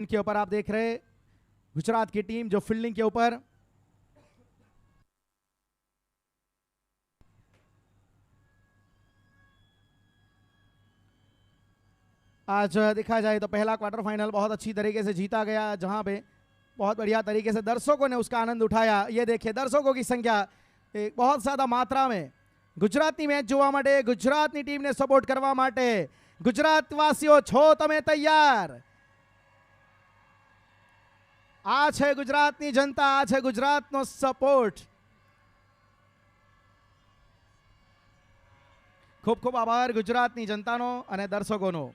के ऊपर आप देख रहे गुजरात की टीम जो फील्डिंग के ऊपर आज देखा जाए तो पहला क्वार्टर फाइनल बहुत अच्छी तरीके से जीता गया, जहां पे बहुत बढ़िया तरीके से दर्शकों ने उसका आनंद उठाया। ये देखिए दर्शकों की संख्या एक बहुत ज्यादा मात्रा में गुजरातनी मैच જોવા માટે, ગુજરાતની ટીમને સપોર્ટ કરવા માટે ગુજરાતવાસીઓ છો તમે તૈયાર? આ છે ગુજરાતની જનતા, આ છે ગુજરાતનો સપોર્ટ. ખૂબ ખૂબ આભાર ગુજરાતની જનતાનો અને દર્શકોનો.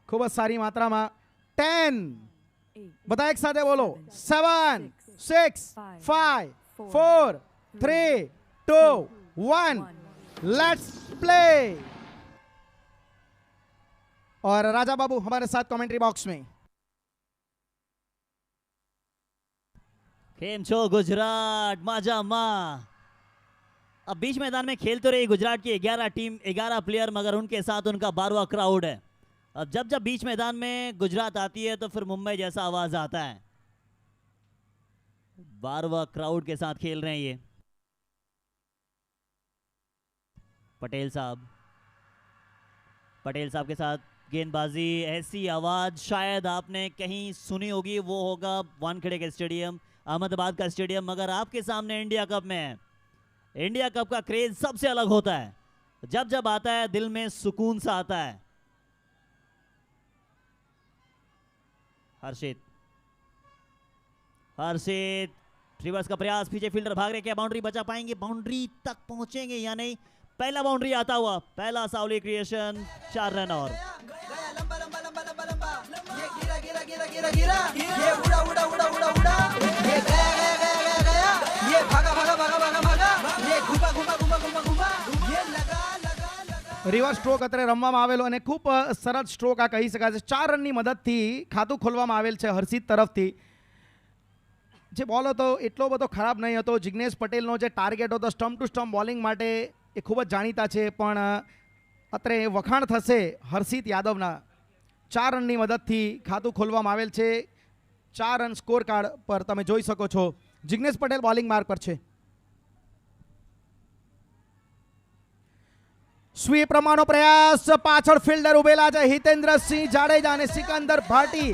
ખૂબ જ સારી માત્રામાં 10 બધા એક સાથે બોલો 7 6 5 4 3 2 1 लेट्स प्ले. और राजा बाबू हमारे साथ कमेंट्री बॉक्स में. केम छो गुजरात मजामा. अब बीच मैदान में खेल तो रही गुजरात की 11 टीम 11 प्लेयर, मगर उनके साथ उनका 12वां क्राउड है. अब जब जब बीच मैदान में गुजरात आती है तो फिर मुंबई जैसा आवाज आता है. 12वां क्राउड के साथ खेल रहे हैं ये पटेल साहब के साथ गेंदबाजी. ऐसी आवाज शायद आपने कहीं सुनी होगी, वो होगा वानखेड़े का स्टेडियम, अहमदाबाद का स्टेडियम. मगर आपके सामने इंडिया कप में है. इंडिया कप का क्रेज सबसे अलग होता है. जब जब आता है दिल में सुकून सा आता है. हर्षित रिवर्स का प्रयास, पीछे फील्डर भाग रहे, क्या बाउंड्री बचा पाएंगे? बाउंड्री तक पहुंचेंगे या नहीं? पहला बाउंड्री आता हुआ, पहला सावली क्रिएशन, 4 रन और रिवर्स स्ट्रोक અત્યારે રમવામાં આવેલો અને ખૂબ સરળ સ્ટ્રોક આ કહી શકાય છે. 4 રનની મદદથી ખાતું ખોલવામાં આવેલ છે હર્ષિત તરફથી. જે બોલ હતો એટલો બધો ખરાબ નહીં હતો. જિગ્નેશ પટેલનો જે ટાર્ગેટ હતો સ્ટમ્પ ટુ સ્ટમ્પ બોલિંગ માટે એ ખૂબ જ જાણીતા છે, પણ અત્યારે વખાણ થશે હર્ષિત યાદવના. 4 રનની મદદથી ખાતું ખોલવામાં આવેલ છે. 4 રન સ્કોર કાર્ડ પર તમે જોઈ શકો છો. જિગ્નેશ પટેલ બોલિંગ માર્ક પર છે. સ્વીપ રમવાનો પ્રયાસ, પાછળ ફિલ્ડર ઉભેલા છે હિતેન્દ્રસિંહ જાડેજા અને સિકંદર ભાટી.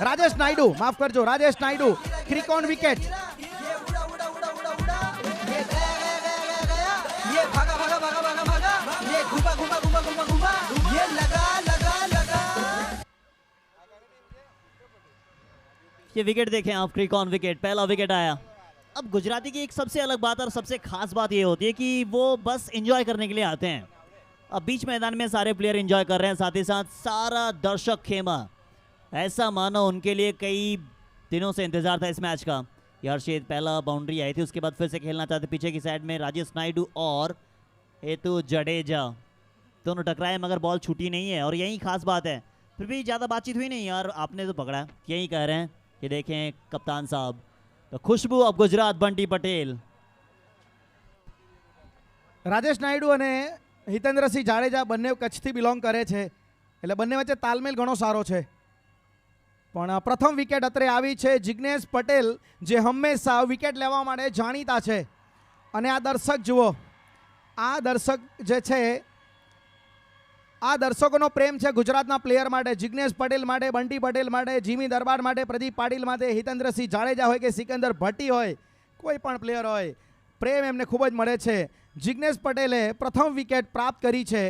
રાજેશ નાયડુ, માફ કરજો, Rajesh Naidu creek on wicket. ये विकेट देखें आप, क्रिक ऑन विकेट, पहला विकेट आया. अब गुजराती की एक सबसे अलग बात और सबसे खास बात ये होती है कि वो बस एंजॉय करने के लिए आते हैं. अब बीच मैदान में सारे प्लेयर एंजॉय कर रहे हैं, साथ ही साथ सारा दर्शक खेमा. ऐसा मानो उनके लिए कई दिनों से इंतजार था इस मैच का. हर्षित पहला बाउंड्री आई थी, उसके बाद फिर से खेलना चाहते पीछे की साइड में राजेश नायडू और हेतु जडेजा. दोनों टकराए मगर बॉल छूटी नहीं है. और यही खास बात है. फिर भी ज़्यादा बातचीत हुई नहीं यार, आपने तो पकड़ा. यही कह रहे हैं कि देखें कप्तान साहब, तो खुशबू अब गुजरात बंटी पटेल. રાજેશ નાયડુ અને હિતેન્દ્રસિંહ જાડેજા બંને કચ્છથી બિલોંગ કરે છે, એટલે બંને વચ્ચે તાલમેલ ઘણો સારો છે. પણ પ્રથમ વિકેટ અત્રે આવી છે. જિગ્નેશ પટેલ જે હંમેશા વિકેટ લેવા માટે જાણીતા છે, અને આ દર્શક જુઓ, આ દર્શક જે છે આ દર્શકોનો પ્રેમ છે ગુજરાતના પ્લેયર માટે. જિગ્નેશ પટેલ માટે, બંટી પટેલ માટે, જીમી દરબાર માટે, પ્રદીપ પાટીલ માટે, હિતેન્દ્રસિંહ જાડેજા હોય કે સિકંદર ભટ્ટી હોય, કોઈ પણ પ્લેયર હોય, પ્રેમ એમને ખૂબ જ મળે છે. જિગ્નેશ પટેલે પ્રથમ વિકેટ પ્રાપ્ત કરી છે.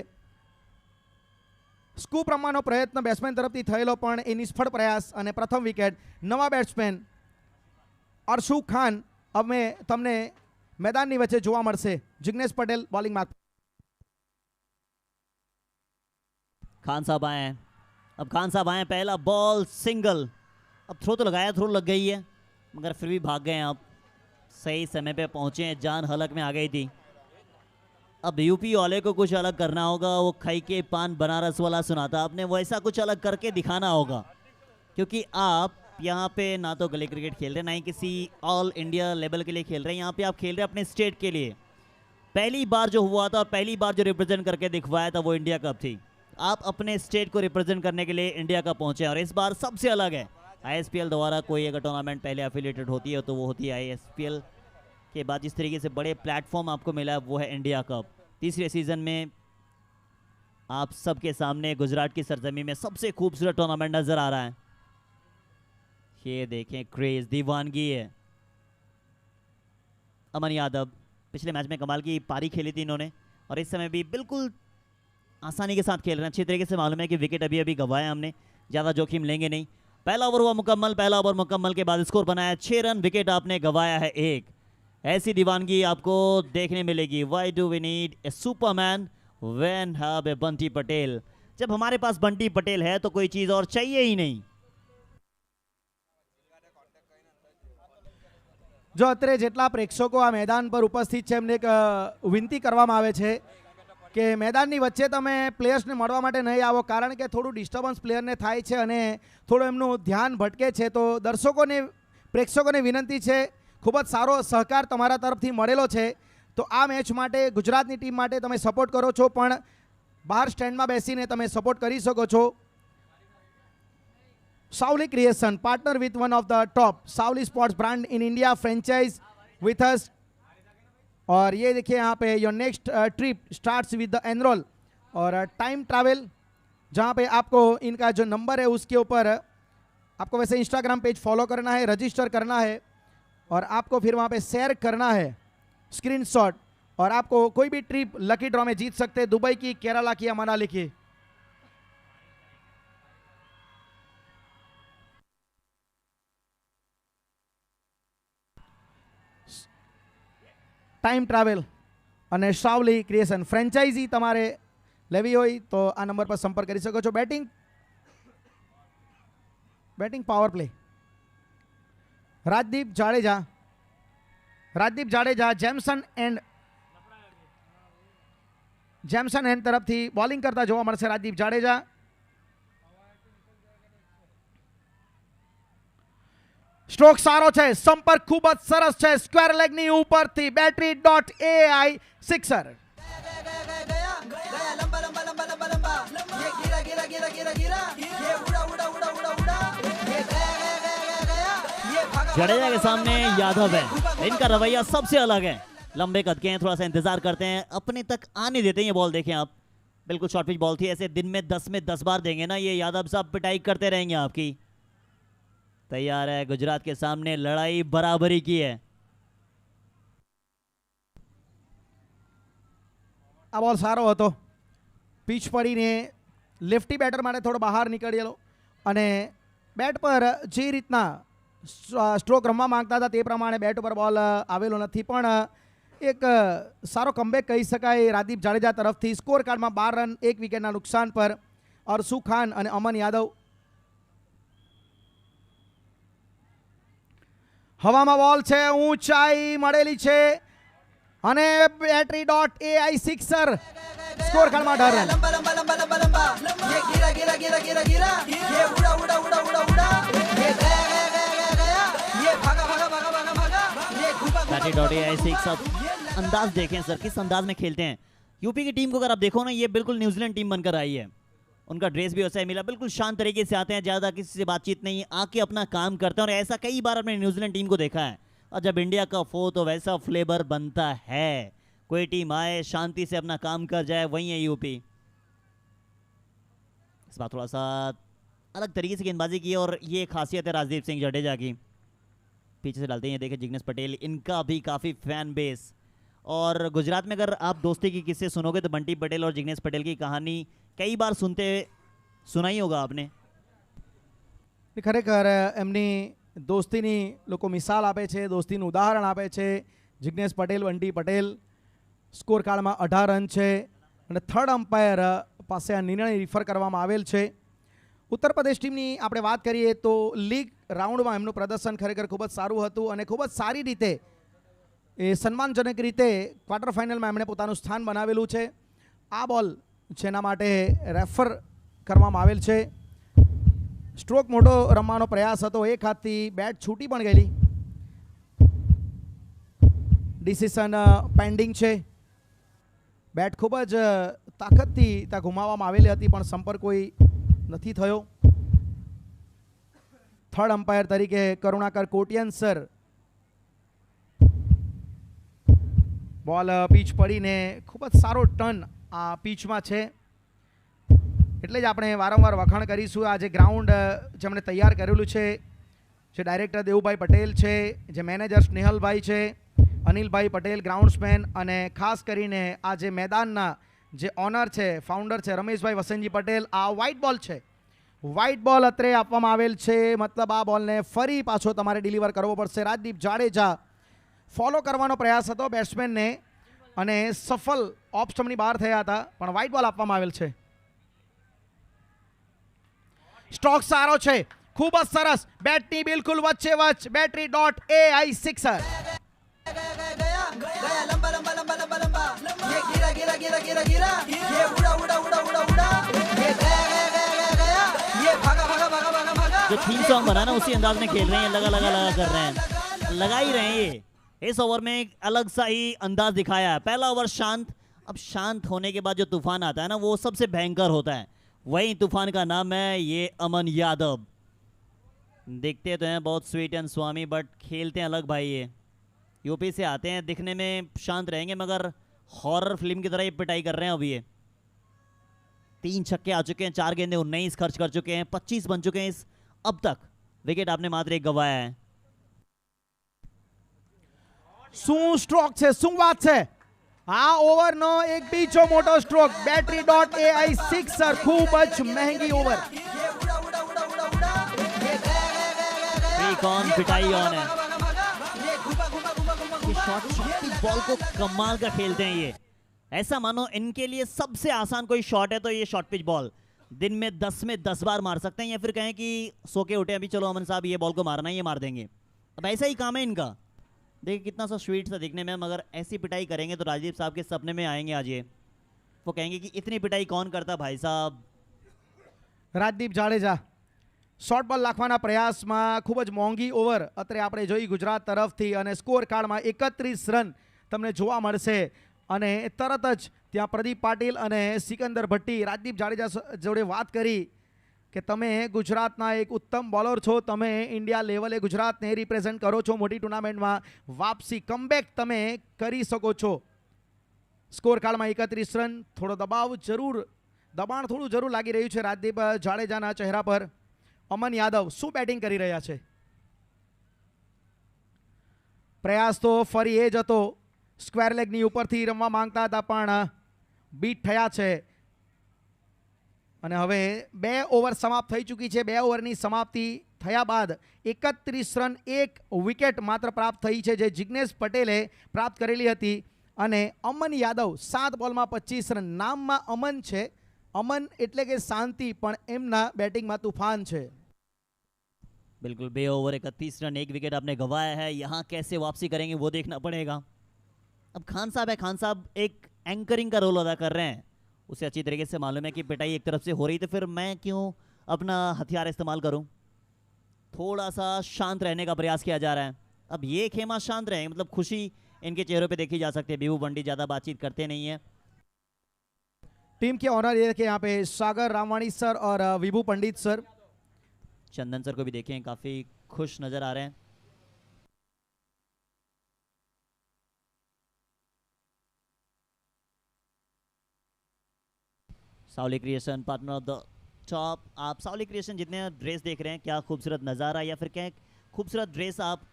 સ્કૂપ રમવાનો પ્રયત્ન બેટ્સમેન તરફથી થયેલો, પણ એ નિષ્ફળ પ્રયાસ અને પ્રથમ વિકેટ. નવા બેટ્સમેન અર્શુ ખાન અમે તમને मैदानी वच्चे જોવા મળશે. Jignesh Patel bowling mark. खान साहब आए हैं. अब खान साहब आए, पहला बॉल सिंगल. अब थ्रो तो लगाया, थ्रो लग गई है मगर फिर भी भाग गए. आप सही समय पे पहुंचे हैं, जान हलक में आ गई थी. अब यूपी वाले को कुछ अलग करना होगा. वो खाई के पान बनारस वाला सुनाता, आपने वैसा कुछ अलग करके दिखाना होगा, क्योंकि आप यहाँ पे ना तो गली क्रिकेट खेल रहे, ना ही किसी ऑल इंडिया लेवल के लिए खेल रहे हैं. यहाँ पे आप खेल रहे हैं अपने स्टेट के लिए. पहली बार जो हुआ था और पहली बार जो रिप्रेजेंट करके दिखवाया था वो इंडिया कप थी। आप अपने स्टेट को रिप्रेजेंट करने के लिए इंडिया कप पहुंचे और इस बार सबसे अलग है। आईएसपीएल द्वारा कोई अगर टूर्नामेंट पहले एफिलिएटेड होती है तो वो होती है आईएसपीएल के बाद जिस तरीके से बड़े प्लेटफॉर्म आपको मिला है वो है इंडिया कप। तीसरे सीजन में आप सबके सामने गुजरात की सरजमी में सबसे खूबसूरत टूर्नामेंट नजर आ रहा है। ये देखें क्रेज दीवानगी है। अमन यादव पिछले मैच में कमाल की पारी खेली थी इन्होंने और इस समय भी बिल्कुल आसानी के साथ खेल रहे हैं। अच्छी तरीके से मालूम है कि विकेट अभी अभी गंवाया हमने, ज़्यादा जोखिम लेंगे नहीं। पहला ओवर हुआ मुकम्मल, पहला ओवर मुकम्मल के बाद स्कोर बनाया 6 रन, विकेट आपने गंवाया है 1। ऐसी दीवानगी आपको देखने मिलेगी। Why do we need a Superman when have a Bunty Patel. जब हमारे पास बंटी पटेल है तो कोई चीज़ और चाहिए ही नहीं। જો અત્યારે જેટલા પ્રેક્ષકો આ મેદાન પર ઉપસ્થિત છે એમને એક વિનંતી કરવામાં આવે છે કે મેદાનની વચ્ચે તમે પ્લેયર્સને મળવા માટે નહીં આવો, કારણ કે થોડું ડિસ્ટર્બન્સ પ્લેયરને થાય છે અને થોડું એમનું ધ્યાન ભટકે છે। તો દર્શકોને પ્રેક્ષકોને વિનંતી છે, ખૂબ જ સારો સહકાર તમારા તરફથી મળેલો છે તો આ મેચ માટે ગુજરાતની ટીમ માટે તમે સપોર્ટ કરો છો, પણ બહાર સ્ટેન્ડમાં બેસીને તમે સપોર્ટ કરી શકો છો। Savli Creation, partner with one of the top Savli sports brand in India, franchise with us। और ये देखिए यहाँ पे your next trip starts with the enrol और टाइम ट्रैवल, जहाँ पे आपको इनका जो नंबर है उसके ऊपर आपको वैसे इंस्टाग्राम पेज फॉलो करना है, रजिस्टर करना है और आपको फिर वहाँ पे शेयर करना है स्क्रीनशॉट और आपको कोई भी ट्रिप लकी ड्रॉ में जीत सकते हैं, दुबई की, केरला की या मनाली की। टाइम ट्रैवल અને સાવલી ક્રિએશન ફ્રેન્ચાઇઝી તમારે લેવી હોય તો આ નંબર પર સંપર્ક કરી શકો છો। Batting power play Rajdeep Jadeja Jameson end તરફથી બોલિંગ કરતા જોવા મળશે રાજદીપ જાડેજા। સ્ટ્રોક સારો છે, સંપર્ક ખૂબ જ સરસ છે, સ્ક્વેર લેગની ઉપરથી battery.ai સિક્સર। जडेजा के सामने यादव है, इनका रवैया सबसे अलग है। लंबे कद के हैं, थोड़ा सा इंतजार करते हैं, अपने तक आने देते हैं ये बॉल। देखें आप, बिल्कुल शॉर्ट पिच बॉल थी, ऐसे दिन में 10 बार देंगे ना ये यादव साहब, पिटाई करते रहेंगे आपकी। तैयार है गुजरात के सामने, लड़ाई बराबरी की है। આ બોલ સારો હતો, પીચ પડીને લેફ્ટી બેટર માટે થોડો બહાર નીકળેલો અને બેટ પર જે રીતના સ્ટ્રોક રમવા માંગતા હતા તે પ્રમાણે બેટ ઉપર બોલ આવેલો નથી, પણ એક સારો કમબેક કહી શકાય રાજદીપ જાડેજા તરફથી। સ્કોર કાર્ડમાં 12 રન 1 વિકેટના નુકસાન પર અરસુ ખાન અને અમન યાદવ। હવામાં બોલ છે, ઊંચાઈ મળેલી છે અને battery.ai સિક્સર। સ્કોર કાર્ડમાં 18 રન। battery.ai sixer. अंदाज देखें सर, किस अंदाज में खेलते हैं। यूपी की टीम को अगर आप देखो ना, ये बिल्कुल न्यूजीलैंड टीम बनकर आई है। उनका ड्रेस भी वैसा ही मिला, बिल्कुल शांत तरीके से आते हैं, ज़्यादा किसी से बातचीत नहीं, आके अपना काम करते हैं। और ऐसा कई बार अपने न्यूजीलैंड टीम को देखा है। और जब इंडिया कप हो तो वैसा फ्लेवर बनता है, कोई टीम आए शांति से अपना काम कर जाए, वही है यूपी। इस बार थोड़ा सा अलग तरीके से गेंदबाजी की और ये खासियत है राजदीप सिंह जडेजा की। पीछे से डालते हैं, देखें जिग्नेश पटेल, इनका भी काफ़ी फैन बेस। और गुजरात में अगर आप दोस्ती की किस्से सुनोगे तो बंटी पटेल और जिग्नेश पटेल की कहानी कई बार सुना ही होगा आपने। ખરેખર એમની દોસ્તીની લોકો મિસાલ આપે છે, દોસ્તીનું ઉદાહરણ આપે છે। જિગ્નેશ પટેલ, બંટી પટેલ, સ્કોર કાર્ડમાં 18 રન છે અને થર્ડ અમ્પાયર પાસે આ નિર્ણય રિફર કરવામાં આવેલ છે। ઉત્તર પ્રદેશ ટીમની આપણે વાત કરીએ તો લીગ રાઉન્ડમાં એમનું પ્રદર્શન ખરેખર ખૂબ જ સારું હતું અને ખૂબ જ સારી રીતે એ સન્માનજનક રીતે ક્વાર્ટર ફાઇનલમાં એમણે પોતાનું સ્થાન બનાવેલું છે। આ બોલ જેના માટે રેફર કરવામાં આવેલ છે। સ્ટ્રોક મોટો રમવાનો પ્રયાસ હતો, એક હાથથી બેટ છૂટી પણ ગયેલી। ડિસિઝન પેન્ડિંગ છે બેટ ખૂબ જ તાકાતથી ત્યાં ઘુમાવવામાં આવેલી હતી પણ સંપર્ક કોઈ નથી થયો. થર્ડ અમ્પાયર તરીકે કરુણાકર કોટિયન સર. બોલ પીચ પડીને ખૂબ જ સારો ટર્ન આ પીચમાં છે, એટલે જ આપણે વારંવાર વખાણ કરીશું. આ જે ગ્રાઉન્ડ જેમણે તૈયાર કરેલું છે, જે ડાયરેક્ટર દેવુભાઈ પટેલ છે, જે મેનેજર સ્નેહલભાઈ છે, અનિલભાઈ પટેલ ગ્રાઉન્ડ્સમેન, અને ખાસ કરીને આ જે મેદાનના જે ઓનર છે, ફાઉન્ડર છે રમેશભાઈ વસંતજી પટેલ. આ વ્હાઇટ બોલ છે, વ્હાઇટ બોલ અત્રે આપવામાં આવેલ છે, મતલબ આ બોલને ફરી પાછો તમારે ડિલિવર કરવો પડશે. રાજદીપ જાડેજા ફોલો કરવાનો પ્રયાસ હતો બેટ્સમેનને અને સફળ ઓફ સ્ટમ્પની બહાર થયા હતા, પણ વ્હાઇટ બોલ આપવામાં આવેલ છે. સ્ટ્રોક સારો છે, ખૂબ જ સરસ. બેટની બિલકુલ વચ્ચે વચ્ચ બેટરી ડોટ AI સિક્સર. जो थीम सॉन्ग बना ना उसी अंदाज में खेल रहे हैं, लगा लगा लगा कर रहे हैं, लगा ही रहे हैं. ये इस ओवर में एक अलग सा ही अंदाज दिखाया है. पहला ओवर शांत. अब शांत होने के बाद जो तूफान आता है ना, वो सबसे भयंकर होता है. वही तूफान का नाम है ये अमन यादव. दिखते तो हैं बहुत स्वीट एंड स्वामी, बट खेलते हैं अलग भाई. ये यूपी से आते हैं, दिखने में शांत रहेंगे मगर हॉरर फिल्म की तरह ये पिटाई कर रहे हैं. अभी ये 3 छक्के आ चुके हैं, 4 गेंदे 19 खर्च कर चुके हैं, 25 बन चुके हैं इस अब तक. विकेट आपने मात्र एक गवाया है. શું સ્ટ્રોક છે, શું વાત છે. આ ઓવરનો એક બીજો મોટો stroke. Battery dot AI sixer, ખૂબ જ મહેંગી ઓવર. ऑन पिटाई ऑन है. शॉर्ट बॉल को कमाल का खेलते हैं ये. ऐसा मानो इनके लिए सबसे आसान कोई शॉट है तो ये शॉर्ट पिच बॉल दिन में 10 में 10 बार मार सकते हैं, या फिर कहें कि सो के उठे अभी चलो अमन साहब ये बॉल को मारना है, ये मार देंगे. अब ऐसा ही काम है इनका. देखिए कितना सा स्वीट सा दिखने में, मगर ऐसी पिटाई करेंगे तो राजीव साहब के सपने में आएंगे आज ये. वो कहेंगे कि इतनी पिटाई कौन करता भाई साहब. રાજદીપ જાડેજા શોર્ટ બોલ નાખવાના પ્રયાસમાં ખૂબ જ મોંઘી ઓવર અત્રે આપણે જોઈ ગુજરાત તરફથી, અને સ્કોર કાર્ડમાં 31 રન તમને જોવા મળશે. અને તરત જ ત્યાં પ્રદીપ પાટીલ અને સિકંદર ભટ્ટી રાજદીપ જાડેજા જોડે વાત કરી કે તમે ગુજરાતના એક ઉત્તમ બોલર છો, તમે ઇન્ડિયા લેવલે ગુજરાતને રિપ્રેઝેન્ટ કરો છો, મોટી ટુર્નામેન્ટમાં વાપસી કમબેક તમે કરી શકો છો. સ્કોર કાર્ડમાં 31 રન. થોડો દબાણ થોડું જરૂર લાગી રહ્યું છે રાજદીપ જાડેજાના ચહેરા પર. અમન યાદવ શું બેટિંગ કરી રહ્યા છે. પ્રયાસ તો ફરી એ જ હતો, સ્ક્વેર લેગની ઉપરથી રમવા માંગતા હતા પણ બીટ થયા છે. અને હવે 2 ઓવર સમાપ્ત થઈ ચૂકી છે. 2 ઓવરની સમાપ્તિ થયા બાદ 31 રન, 1 વિકેટ માત્ર પ્રાપ્ત થઈ છે, જે જિગ્નેશ પટેલે પ્રાપ્ત કરેલી હતી. અને અમન યાદવ 7 બોલમાં 25 રન. નામમાં અમન છે, અમન એટલે કે શાંતિ, પણ એમના બેટિંગમાં तूफान છે. बिल्कुल 2 ओवर 31 रन, 1 विकेट आपने गंवाया है. यहाँ कैसे वापसी करेंगे वो देखना पड़ेगा. अब खान साहब है, खान साहब एक एंकरिंग का रोल अदा कर रहे हैं. उसे अच्छी तरीके से मालूम है कि पिटाई एक तरफ से हो रही, तो फिर मैं क्यों अपना हथियार इस्तेमाल करूं. थोड़ा सा शांत रहने का प्रयास किया जा रहा है. अब ये खेमा शांत रहे, मतलब खुशी इनके चेहरों पे देखी जा सकती है. बीबू बंडी ज़्यादा बातचीत करते नहीं है. टीम के ऑनर ये कि यहाँ पे सागर रामवाणी सर और विभू पंडित सर. चंदन सर को भी देखें, काफ़ी खुश नज़र आ रहे हैं. Savli creation partner of the top. आप सावली क्रिएशन जितने ड्रेस देख रहे हैं, क्या खूबसूरत नज़ारा, या फिर क्या खूबसूरत ड्रेस आप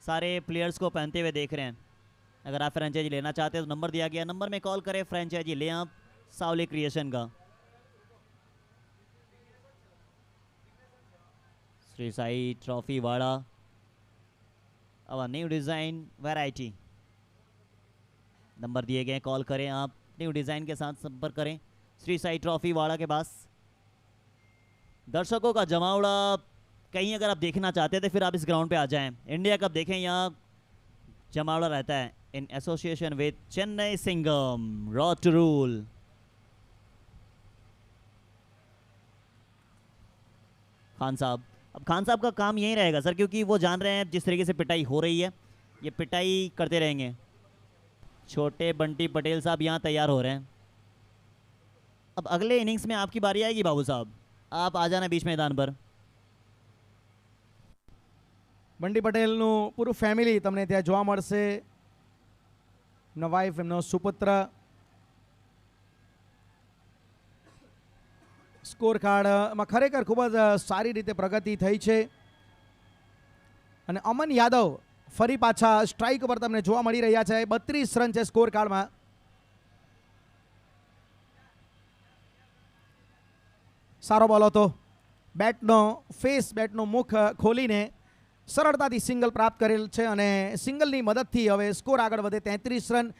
सारे प्लेयर्स को पहनते हुए देख रहे हैं. अगर आप फ्रेंचाइजी लेना चाहते हैं तो नंबर दिया गया, नंबर में कॉल करें, फ्रेंचाइजी लें आप सावली क्रिएशन का. श्री साई ट्रॉफी वाड़ा, अब न्यू डिज़ाइन वैरायटी. नंबर दिए गए, कॉल करें आप, न्यू डिज़ाइन के साथ संपर्क करें श्री साई ट्रॉफी वाड़ा के पास. दर्शकों का जमावड़ा कहीं अगर आप देखना चाहते हैं तो फिर आप इस ग्राउंड पे आ जाएं. इंडिया कप देखें, यहाँ जमावड़ा रहता है in association with Chennai Singam, roar to rule. Khan साहब, अब खान साहब का काम यही रहेगा सर, क्योंकि वो जान रहे हैं जिस तरीके से पिटाई हो रही है, ये पिटाई करते रहेंगे. छोटे बंटी पटेल साहब यहाँ तैयार हो रहे हैं। अब अगले इनिंग्स में आपकी बारी आएगी बाबू साहब, आप आ जाना बीच मैदान पर। બંટી પટેલનું પૂરું ફેમિલી તમને ત્યાં જોવા મળશે, એમનો વાઇફ, એમનો સુપુત્ર. સ્કોર કાર્ડમાં ખરેખર ખૂબ જ સારી રીતે પ્રગતિ થઈ છે અને અમન યાદવ ફરી પાછા સ્ટ્રાઇક ઉપર તમને જોવા મળી રહ્યા છે. 32 રન છે સ્કોર કાર્ડમાં. સારો બોલ હતો. બેટનો ફેસ, બેટનું મુખ ખોલીને સરળતાથી સિંગલ પ્રાપ્ત કરેલ છે અને સિંગલની મદદથી હવે સ્કોર આગળ વધે. 33 રન.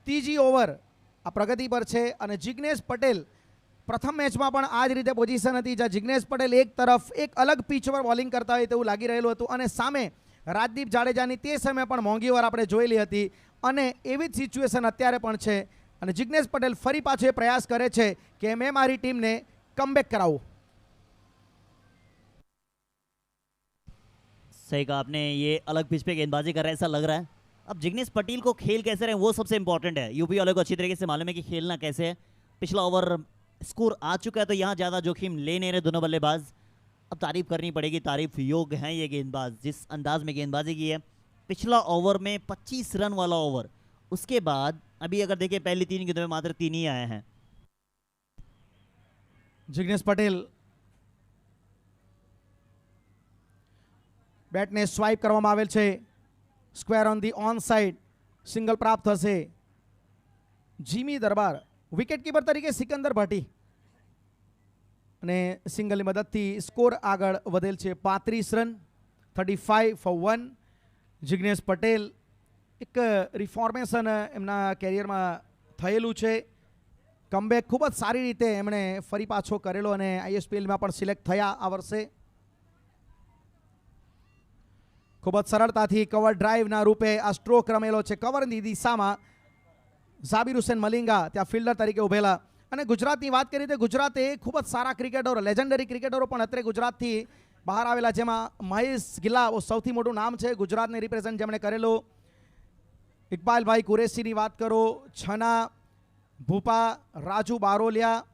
ત્રીજી ઓવર આ પ્રગતિ પર છે અને જિગ્નેશ પટેલ પ્રથમ મેચમાં પણ આ જ રીતે પોઝિશન હતી, જ્યાં જિગ્નેશ પટેલ એક તરફ એક અલગ પીચ પર બોલિંગ કરતા હોય તેવું લાગી રહેલું હતું અને સામે રાજદીપ જાડેજાની તે સમયે પણ મોંઘી ઓવર આપણે જોયેલી હતી અને એવી જ સિચ્યુએશન અત્યારે પણ છે અને જિગ્નેશ પટેલ ફરી પાછો એ પ્રયાસ કરે છે કે મેં મારી ટીમને કમબેક કરાવું. सही कहा आपने, ये अलग पिच पे गेंदबाजी कर रहा है ऐसा लग रहा है. अब जिग्नेश पटेल को खेल कैसे रहे वो सबसे इंपॉर्टेंट है. यूपी वालों को अच्छी तरीके से मालूम है कि खेलना कैसे है. पिछला ओवर स्कोर आ चुका है तो यहाँ ज़्यादा जोखिम ले नहीं रहे दोनों बल्लेबाज. अब तारीफ करनी पड़ेगी, तारीफ योग्य हैं ये गेंदबाज, जिस अंदाज में गेंदबाजी की है. पिछला ओवर में 25 रन वाला ओवर, उसके बाद अभी अगर देखिए पहली 3 गेंदों में मात्र 3 ही आए हैं. જિગ્નેશ પટેલ બેટને સ્વાઇપ કરવામાં આવેલ છે. Square on the on side, single પ્રાપ્ત થશે. જીમી દરબાર વિકેટ કીપર તરીકે સિકંદર ભાટી અને સિંગલની મદદથી સ્કોર આગળ વધેલ છે. 35 રન, 35 for 1. જિગ્નેશ પટેલ એક રિફોર્મેશન એમના કેરિયરમાં થયેલું છે. કમબેક ખૂબ જ સારી રીતે એમણે ફરી પાછો કરેલો અને આઈએસપીએલમાં પણ સિલેક્ટ થયા આ વર્ષે. ખૂબ જ સરળતાથી કવર ડ્રાઈવના રૂપે આ સ્ટ્રોક રમેલો છે. કવરની દિશામાં ઝાબીર હુસેન મલિંગા ત્યાં ફિલ્ડર તરીકે ઉભેલા. અને ગુજરાતની વાત કરીએ તો ગુજરાતે ખૂબ જ સારા ક્રિકેટરો, લેજન્ડરી ક્રિકેટરો પણ અત્યારે ગુજરાતથી બહાર આવેલા, જેમાં મહેશ ગિલા સૌથી મોટું નામ છે ગુજરાતને રિપ્રેઝેન્ટ જેમણે કરેલું. ઇકબાલભાઈ કુરેશીની વાત કરો, છના, ભૂપા, રાજુ બારોલિયા,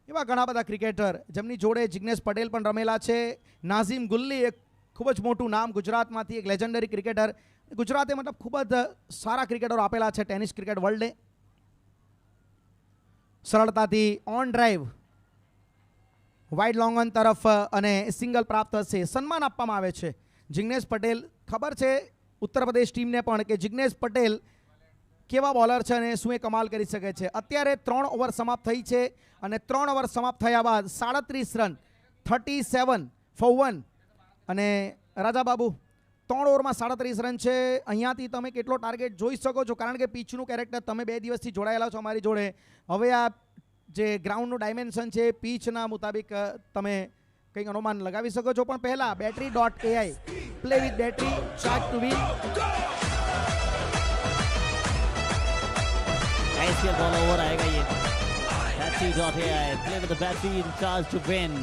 એવા ઘણા બધા ક્રિકેટર જેમની જોડે જિગ્નેશ પટેલ પણ રમેલા છે. નાઝીમ ગુલ્લી એક ખૂબ જ મોટું નામ ગુજરાતમાંથી, એક લેજન્ડરી ક્રિકેટર. ગુજરાતે મતલબ ખૂબ જ સારા ક્રિકેટરો આપેલા છે ટેનિસ ક્રિકેટ વર્લ્ડે. સરળતાથી on drive wide long on તરફ અને સિંગલ પ્રાપ્ત થશે. સન્માન આપવામાં આવે છે જિગ્નેશ પટેલ. ખબર છે ઉત્તર પ્રદેશ ટીમને પણ કે જિગ્નેશ પટેલ કેવા બોલર છે અને શું એ કમાલ કરી શકે છે. અત્યારે 3 ઓવર સમાપ્ત થઈ છે અને 3 ઓવર સમાપ્ત થયા બાદ 37 રન, 37 for 1. અને રાજાબાબુ 3 ઓવરમાં 37 રન છે. અહીંયાથી તમે કેટલો ટાર્ગેટ જોઈ શકો છો, કારણ કે પીચનું કેરેક્ટર, તમે 2 દિવસથી જોડાયેલા છો અમારી જોડે. હવે આ જે ગ્રાઉન્ડનું ડાયમેન્શન છે પીચના મુતાબિક તમે કંઈક અનુમાન લગાવી શકો છો. પણ પહેલાં battery.ai, play with battery, charge to win. ISPL ball over आएगा ये. Battery.ai, play with the battery in charge to win.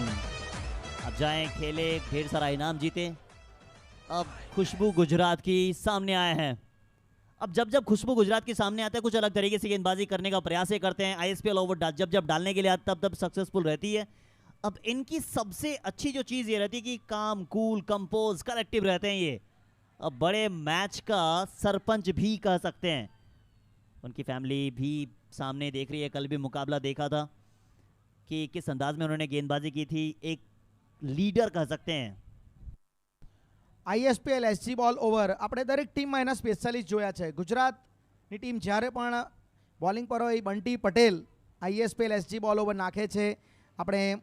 अब जाएं, खेले, ढेर सारा इनाम जीते. अब खुशबू गुजरात की सामने आए हैं. अब जब जब खुशबू गुजरात के सामने आते हैं कुछ अलग तरीके से गेंदबाजी करने का प्रयास ये करते हैं. आईएसपीएल ओवर जब जब डालने के लिए आते तब तब सक्सेसफुल रहती है. अब इनकी सबसे अच्छी जो चीज़ ये रहती है कि काम, कूल, कंपोज, कलेक्टिव रहते हैं ये. अब बड़े मैच का सरपंच भी कह सकते हैं. उनकी फैमिली भी सामने देख रही है. कल भी मुकाबला देखा था कि किस अंदाज में उन्होंने गेंदबाजी की थी. एक लीडर कह सकते हैं. આઈએસપીએલ એસજી બોલ ઓવર આપણે દરેક ટીમમાં એના સ્પેશિયાલિસ્ટ જોયા છે. ગુજરાતની ટીમ જ્યારે પણ બોલિંગ પર હોય, બંટી પટેલ આઈએસપીએલ એસજી બોલ ઓવર નાખે છે. આપણે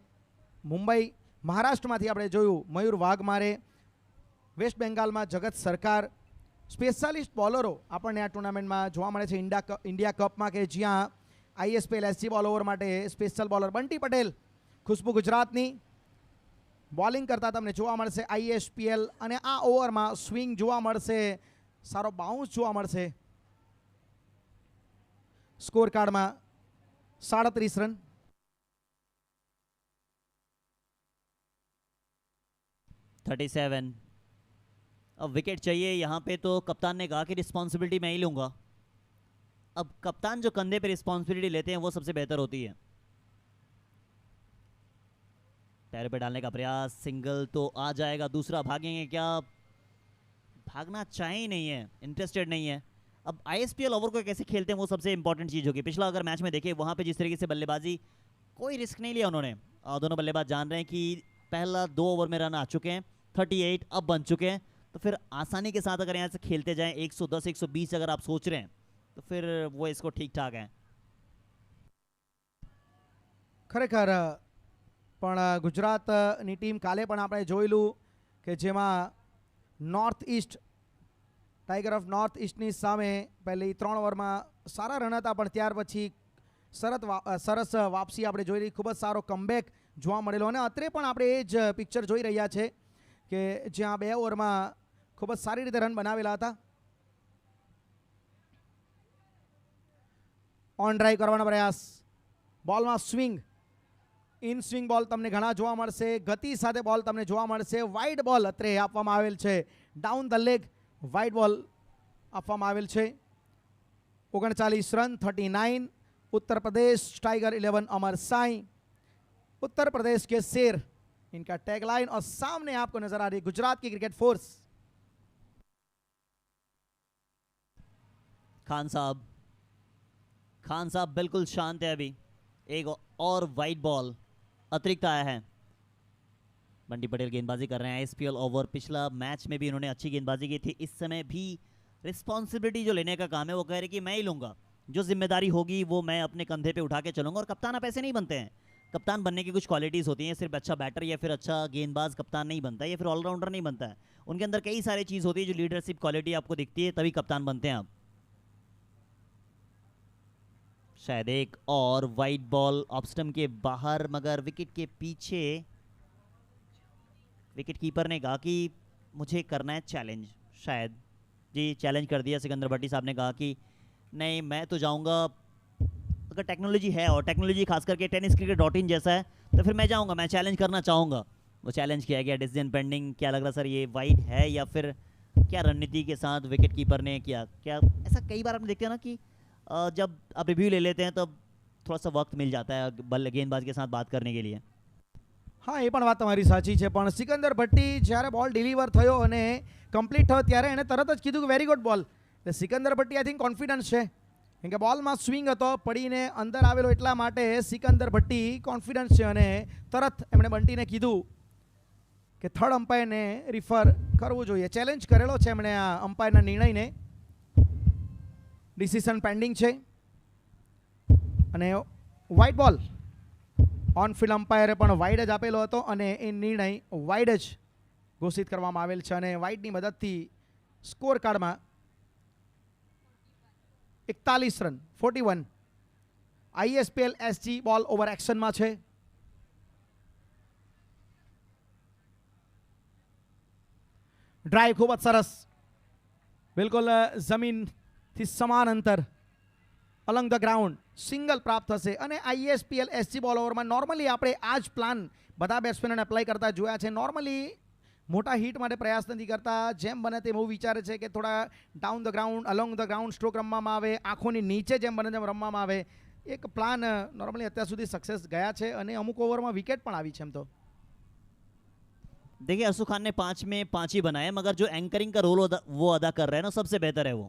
મુંબઈ, મહારાષ્ટ્રમાંથી આપણે જોયું મયુર વાઘમારે, વેસ્ટ બેંગાલમાં જગત સરકાર. સ્પેશિયાલિસ્ટ બોલરો આપણને આ ટુર્નામેન્ટમાં જોવા મળે છે ઇન્ડિયા કપમાં, કે જ્યાં આઈએસપીએલ એસજી બોલ ઓવર માટે સ્પેશિયલ બોલર બંટી પટેલ ખુશ્બુ ગુજરાતની બોલિંગ કરતા તમને જોવા મળશે આઈએસપીએલ. અને આ ઓવરમાં સ્વિંગ જોવા મળશે, સારો બાઉન્સ જોવા મળશે. સ્કોર કાર્ડમાં 37 રન. अब विकेट चाहिए यहाँ पे, तो कप्तान ने कहा कि रिस्पॉन्सिबिलिटी मैं ही लूँगा. अब कप्तान जो कंधे पे रिस्पॉन्सिबिलिटी लेते हैं वो सबसे बेहतर होती है। पैर पे डालने का प्रयास, सिंगल तो आ जाएगा, दूसरा भागेंगे क्या? भागना चाहे ही नहीं है, इंटरेस्टेड नहीं है। अब आईएसपीएल ओवर को कैसे खेलते हैं वो सबसे इंपॉर्टेंट चीज होगी। पिछला अगर मैच में देखें वहां पे जिस तरीके से बल्लेबाजी, कोई रिस्क नहीं लिया उन्होंने। दोनों बल्लेबाज जान रहे हैं कि पहला 2 ओवर में रन आ चुके हैं, 38 अब बन चुके हैं, तो फिर आसानी के साथ अगर यहाँ से खेलते जाएं 110 120 अगर आप सोच रहे हैं तो फिर वो इसको ठीक ठाक है। ખરેખર પણ ગુજરાતની ટીમ કાલે પણ આપણે જોયેલું કે જેમાં North East Tiger of North ઈસ્ટની સામે પહેલી 3 ઓવરમાં સારા રન હતા, પણ ત્યાર પછી સરસ વાપસી આપણે જોઈ રહી, ખૂબ જ સારો કમબેક જોવા મળેલો. અને અત્રે પણ આપણે એ જ પિક્ચર જોઈ રહ્યા છે કે જ્યાં 2 ઓવરમાં ખૂબ જ સારી રીતે રન બનાવેલા હતા. ઓન ડ્રાઈવ કરવાનો પ્રયાસ, બોલમાં સ્વિંગ, ઇન સ્વિંગ બોલ તમને ઘણા જોવા મળશે, ગતિ સાથે બોલ તમને જોવા મળશે. વાઇડ બોલ અત્રે આપવામાં આવેલ છે, ડાઉન ધ લેગ વાઇડ બોલ આપવામાં આવેલ છે. 39 રન 39. उत्तर प्रदेश टाइगर 11 अमर साई, उत्तर प्रदेश के शेर इनका टैगलाइन, और सामने आपको नजर आ रही है गुजरात की क्रिकेट फोर्स. खान साहब बिल्कुल शांत है। अभी एक और वाइड बॉल अतिरिक्त आया है। बंटी पटेल गेंदबाजी कर रहे हैं आईएसपीएल ओवर। पिछला मैच में भी इन्होंने अच्छी गेंदबाजी की थी, इस समय भी रिस्पॉन्सिबिलिटी जो लेने का काम है वो कह रहे कि मैं ही लूंगा, जो जिम्मेदारी होगी वो मैं अपने कंधे पे उठा के चलूंगा। और कप्तान आप ऐसे नहीं बनते हैं, कप्तान बनने की कुछ क्वालिटीज़ होती हैं, सिर्फ अच्छा बैटर या फिर अच्छा गेंदबाज कप्तान नहीं बनता है, या फिर ऑलराउंडर नहीं बनता है। उनके अंदर कई सारी चीज़ होती है जो लीडरशिप क्वालिटी आपको दिखती है, तभी कप्तान बनते हैं आप। शायद एक और वाइड बॉल ऑफ स्टंप के बाहर, मगर विकेट के पीछे। विकेट कीपर ने कहा कि मुझे करना है चैलेंज, शायद जी चैलेंज कर दिया। सिकंदर भट्टी साहब ने कहा कि नहीं मैं तो जाऊंगा, अगर टेक्नोलॉजी है और टेक्नोलॉजी खास करके टेनिस क्रिकेट.in जैसा है तो फिर मैं जाऊंगा, मैं चैलेंज करना चाहूँगा। वो चैलेंज किया गया, डिसीजन पेंडिंग। क्या लग रहा सर ये वाइड है या फिर क्या रणनीति के साथ विकेट कीपर ने किया? क्या ऐसा कई बार आपने देखते हैं ना कि जब आप रिव्यू ले लेते हैं तब थोड़ा सा वक्त मिल जाता है बल्ले गेंदबाज के साथ बात करने के लिए। हाँ, એ પણ વાત તમારી સાચી છે, પણ સિકંદર ભટ્ટી જ્યારે બોલ ડિલિવર થયો અને કમ્પ્લીટ થયો ત્યારે એણે તરત જ કીધું કે વેરી ગુડ બોલ. એટલે Sikandar Bhatti I think confidence છે, કેમ કે બોલમાં સ્વિંગ હતો, પડીને અંદર આવેલો, એટલા માટે સિકંદર ભટ્ટી કોન્ફિડન્સ છે. અને તરત એમણે બંટીને કીધું કે થર્ડ અમ્પાયરને રિફર કરવું જોઈએ. ચેલેન્જ કરેલો છે એમણે આ અમ્પાયરના નિર્ણયને. ડિસિઝન પેન્ડિંગ છે અને વાઇડ બોલ ઓન ફિલ્ડ અમ્પાયરે પણ વાઇડ જ આપેલો હતો અને એ નિર્ણય વાઇડ જ ઘોષિત કરવામાં આવેલ છે. અને વાઇડની મદદથી સ્કોર કાર્ડમાં 41 રન 41 આઈએસપીએલ એસજી બોલ ઓવર એક્શનમાં છે. ડ્રાઈવ ખૂબ જ સરસ, બિલકુલ જમીનથી સમાન અંતર, અલોંગ ધ ગ્રાઉન્ડ સિંગલ પ્રાપ્ત થશે. અને આઈએસપીએલ એસજી બોલ ઓવરમાં નોર્મલી આપણે આ જ પ્લાન બધા બેટ્સમેનોને એપ્લાય કરતા જોયા છે. નોર્મલી મોટા હિટ માટે પ્રયાસ નથી કરતા, જેમ બને તેમ એવું વિચારે છે કે થોડા down the ground along the ground stroke રમવામાં આવે, આંખોની નીચે જેમ બને તેમ રમવામાં આવે. એક પ્લાન નોર્મલી અત્યાર સુધી સક્સેસ ગયા છે અને અમુક ઓવરમાં વિકેટ પણ આવી છે. એમ તો देखिए असू खान ने 5 में 5 ही बनाए, मगर जो एंकरिंग का रोल वो अदा कर रहे हैं ना, सबसे बेहतर है वो।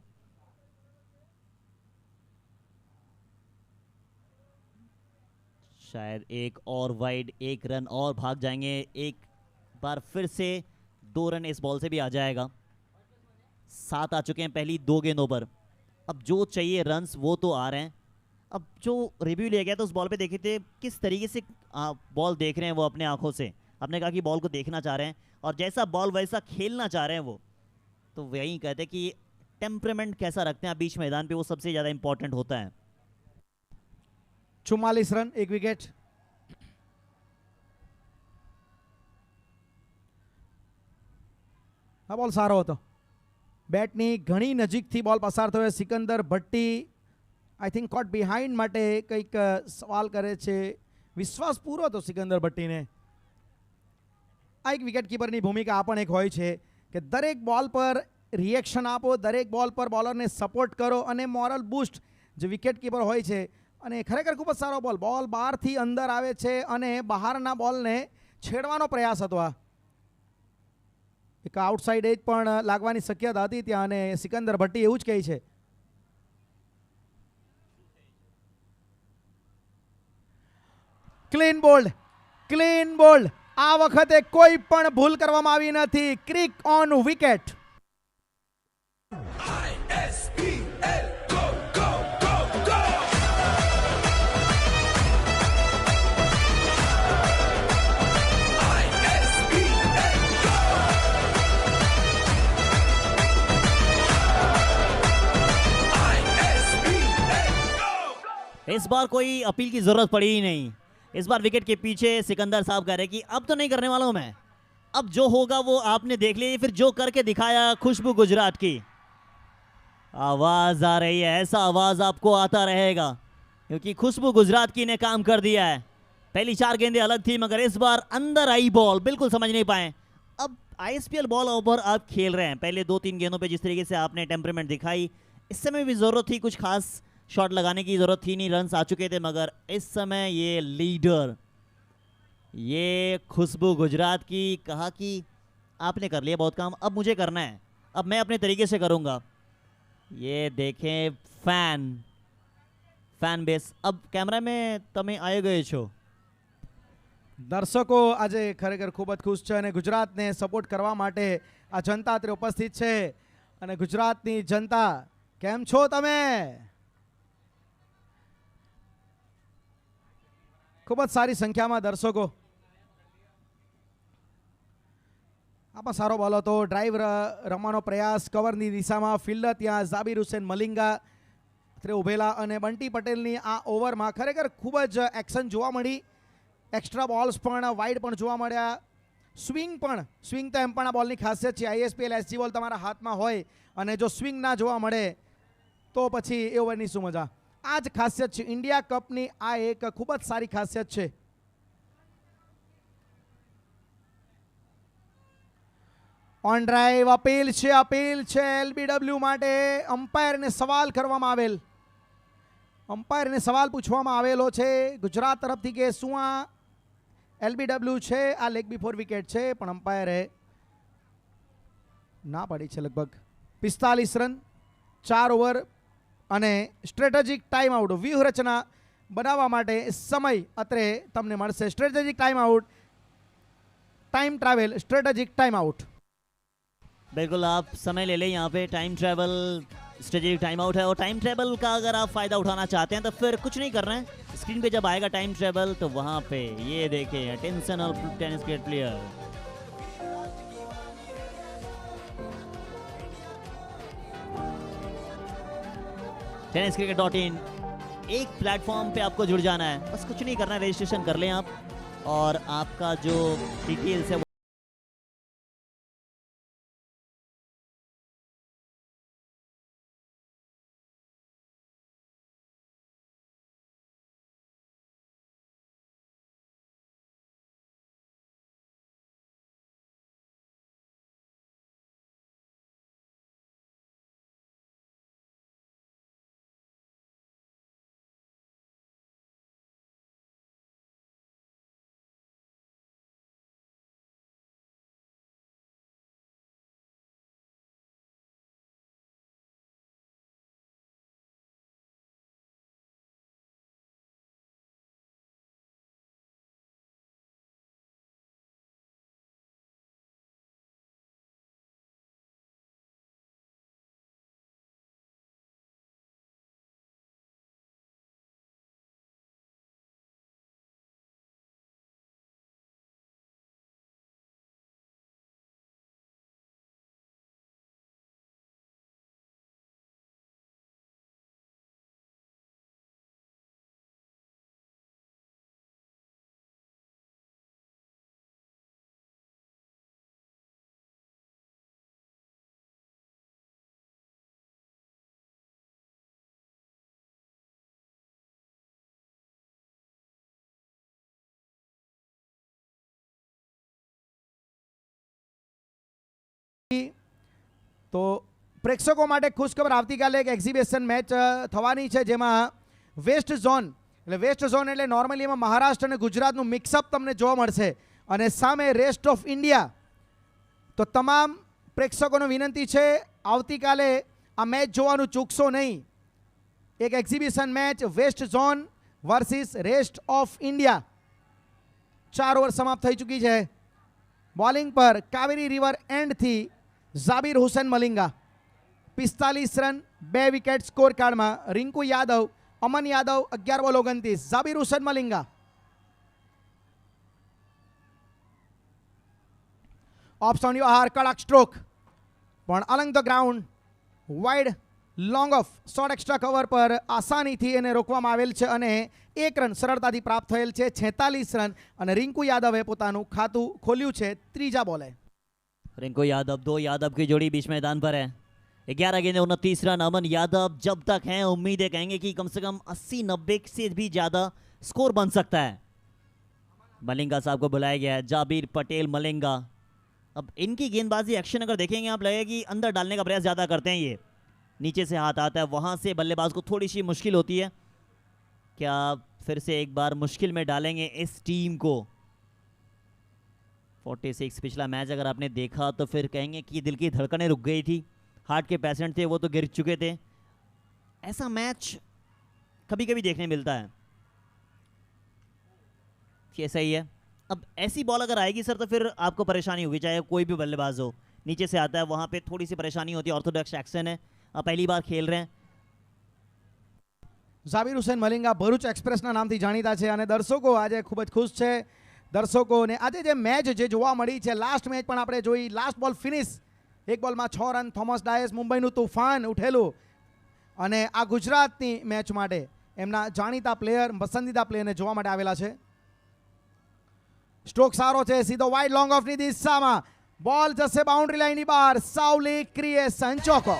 शायद एक और वाइड, 1 रन और भाग जाएंगे। एक बार फिर से 2 रन इस बॉल से भी आ जाएगा। 7 आ चुके हैं पहली 2 गेंदों पर। अब जो चाहिए रन्स वो तो आ रहे हैं। अब जो रिव्यू लिया गया था उस बॉल पे देखे थे किस तरीके से बॉल देख रहे हैं वो अपने आंखों से। आपने कहा कि बॉल को देखना चाह रहे हैं और जैसा बॉल वैसा खेलना चाह रहे हैं वो। तो वही कहते हैं कि टेम्परामेंट कैसा रखते हैं आप बीच मैदान पे, वो सबसे ज़्यादा इंपॉर्टेंट होता है। 44 રન 1 વિકેટ. આ બોલ સારો હતો, બેટની ઘણી નજીકથી બોલ પસાર થયો. Sikandar Bhatti I think caught behind માટે કંઈક સવાલ કરે છે. વિશ્વાસ પૂરો હતો સિકંદર ભટ્ટીને. આ એક વિકેટ કીપરની ભૂમિકા આ પણ એક હોય છે કે દરેક બોલ પર રિએક્શન આપો, દરેક બોલ પર બોલરને સપોર્ટ કરો અને મોરલ બૂસ્ટ જે વિકેટ કીપર હોય છે, અને ખરેખર ખૂબ જ સારો બોલ બહારથી અંદર આવે છે અને બહારના બોલને છેડવાનો પ્રયાસ હતો. આ એક આઉટસાઇડ એજ પણ લાગવાની શક્યતા હતી ત્યાં, અને સિકંદર ભટ્ટી એવું જ કહે છે. ક્લીન બોલ્ડ આ વખતે કોઈ પણ ભૂલ કરવામાં આવી નથી. Creek on wicket. इस बार कोई अपील की जरूरत पड़ी ही नहीं. इस बार विकेट के पीछे सिकंदर साहब कह रहे कि अब तो नहीं करने वाला हूं मैं, अब जो होगा वो आपने देख लिया. फिर जो करके दिखाया खुशबू गुजरात की. आवाज आ रही है, ऐसा आवाज आपको आता रहेगा क्योंकि खुशबू गुजरात की ने काम कर दिया है. पहली 4 गेंदें अलग थी मगर इस बार अंदर आई बॉल, बिल्कुल समझ नहीं पाए. अब आईएसपीएल बॉल ओवर आप खेल रहे हैं. पहले 2-3 गेंदों पे जिस तरीके से आपने टेम्परामेंट दिखाई, इस समय भी जरूरत थी, कुछ खास शॉट लगाने की जरूरत थी नहीं, रन्स आ चुके थे. मगर इस समय ये लीडर, ये खुशबू गुजरात की कहा कि आपने कर लिया बहुत काम, अब मुझे करना है, अब मैं अपने तरीके से करूंगा. ये देखें फैन बेस. अब कैमरा में તમે આવી ગયો છો. દર્શકો આજે ખરેખર ખૂબ જ ખુશ છે અને ગુજરાતને સપોર્ટ કરવા માટે આ જનતા અત્રે ઉપસ્થિત છે. અને ગુજરાતની જનતા કેમ છો તમે? ખૂબ જ સારી સંખ્યામાં દર્શકો. આમાં સારો બોલ હતો. ડ્રાઈવ રમવાનો પ્રયાસ કવરની દિશામાં. ફિલ્ડર ત્યાં ઝાબીર હુસેન મલિંગા ઉભેલા, અને બંટી પટેલની આ ઓવરમાં ખરેખર ખૂબ જ એક્શન જોવા મળી. એક્સ્ટ્રા બોલ્સ પણ વાઇડ પણ જોવા મળ્યા. સ્વિંગ તો એમ પણ આ બોલની ખાસિયત છે. આઈએસપીએલ એસજી બોલ તમારા હાથમાં હોય અને જો સ્વિંગ ના જોવા મળે તો પછી એ ઓવરની શું મજા. આ જ ખાસિયત છે ઇન્ડિયા કપની. આ એક ખૂબ જ સારી ખાસિયત છે. ઓન ડ્રાઈવ અપીલ છે એલબીડબ્લ્યુ માટે. અમ્પાયરને સવાલ કરવામાં આવેલ, અમ્પાયરને સવાલ પૂછવામાં આવેલો છે ગુજરાત તરફથી કે શું આ એલબીડબ્લ્યુ છે, આ લેગ બિફોર વિકેટ છે, પણ અમ્પાયરે ના પાડી છે. લગભગ 45 રન 4 ઓવર અને સ્ટ્રેટેજિક ટાઈમ આઉટ. વ્યૂહરચના બનાવવા માટે સમય અત્રે તમને મળશે. Strategic time out, time travel, strategic time out. बिल्कुल आप समय ले लें, यहाँ पे time travel strategic time out है। और टाइम ट्रैवल का अगर आप फ़ायदा उठाना चाहते हैं तो फिर कुछ नहीं करना है, स्क्रीन पे जब आएगा टाइम ट्रैवल तो वहाँ पे ये देखें attention all tennis cricket player. tenniscricket.in एक प्लेटफॉर्म पे आपको जुड़ जाना है, बस कुछ नहीं करना है, रजिस्ट्रेशन कर लें आप और आपका जो डिटेल्स है तो પ્રેક્ષકો માટે ખુશખબર, આવતીકાલે એક એક્ઝિબિશન મેચ થવાની છે જેમાં વેસ્ટ ઝોન એટલે નોર્મલી એમાં મહારાષ્ટ્ર અને ગુજરાતનું મિક્સઅપ તમને જોવા મળશે અને સામે રેસ્ટ ઓફ ઇન્ડિયા. તો તમામ પ્રેક્ષકોને વિનંતી છે આવતીકાલે આ મેચ જોવાનું ચૂકશો નહીં. એક exhibition match West Zone versus Rest of India. 4 over સમાપ્ત થઈ ચૂકી છે. બોલિંગ પર કાવેરી રિવર એન્ડથી Zabir Hussain Malinga 45 run 2 wicket score કાર્ડમાં. રિંકુ યાદવ, અમન યાદવ 11 બોલ 29. ઝાબીર હુસેન મલિંગા ઓફ સ્ટોન આહાર કડક સ્ટ્રોક પણ along the ground wide long off short extra cover પર આસાનીથી એને રોકવામાં આવેલ છે અને 1 રન સરળતાથી પ્રાપ્ત થયેલ છે. 46 રન અને રિંકુ યાદવે પોતાનું ખાતું ખોલ્યું છે ત્રીજા બોલે. रिंकू यादव, 2 यादव की जोड़ी बीच मैदान पर है. 11 गेंदे 29 रन. अमन यादव जब तक हैं उम्मीदें कहेंगे कि कम से कम 80-90 से भी ज्यादा स्कोर बन सकता है. मलिंगा साहब को बुलाया गया है. जाबीर पटेल मलिंगा. अब इनकी गेंदबाजी एक्शन अगर देखेंगे आप लगेगा कि अंदर डालने का प्रयास ज्यादा करते हैं. ये नीचे से हाथ आता है, वहां से बल्लेबाज को थोड़ी सी मुश्किल होती है. क्या फिर से एक बार मुश्किल में डालेंगे इस टीम को? 46 पिछला मैच अगर आपने देखा तो फिर कहेंगे कि दिल की धड़कनें रुक गई थी. हार्ट के पेशेंट थे वो तो गिर चुके थे. ऐसा मैच कभी कभी देखने मिलता है. कैसा ही है. अब ऐसी बॉल अगर आएगी सर तो फिर आपको परेशानी होगी, चाहे कोई भी बल्लेबाज हो. नीचे से आता है, वहां पे थोड़ी सी परेशानी होती है. ऑर्थोडॉक्स एक्शन है, आप पहली बार खेल रहे हैं. ઝાબીર હુસેન મલિંગા ભરૂચ એક્સપ્રેસના નામથી જાણીતા છે અને દર્શકો આજે ખૂબ જ ખુશ છે. દર્શકોને આજે જે મેચ જે જોવા મળી છે, લાસ્ટ મેચ પણ આપણે જોઈ. લાસ્ટ બોલ ફિનિશ, 1 બોલમાં 6 રન. થોમસ ડાયસ મુંબઈનું તુફાન ઉઠેલું અને આ ગુજરાતની મેચ માટે એમના જાણીતા પ્લેયર, પસંદીદા પ્લેયરને જોવા માટે આવેલા છે. સ્ટ્રોક સારો છે, સીધો વાઇડ લોંગ ઓફની દિશામાં બોલ જશે બાઉન્ડ્રી લાઇનની બહાર. સાવલી ક્રિએશન ચોકો.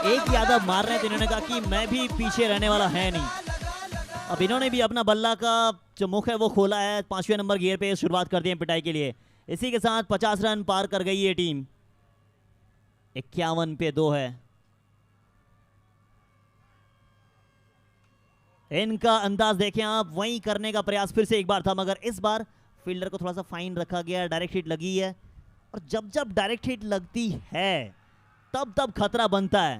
एक यादव मार रहे थे, इन्होंने कहा कि मैं भी पीछे रहने वाला है नहीं. अब इन्होंने भी अपना बल्ला का जो मुख है वो खोला है. 5वें नंबर गियर पे शुरुआत कर दी है पिटाई के लिए. इसी के साथ 50 रन पार कर गई ये टीम. 51 पे 2 है. इनका अंदाज देखें आप, वहीं करने का प्रयास फिर से एक बार था, मगर इस बार फील्डर को थोड़ा सा फाइन रखा गया. डायरेक्ट हिट लगी है और जब जब डायरेक्ट हिट लगती है तब तब खतरा बनता है.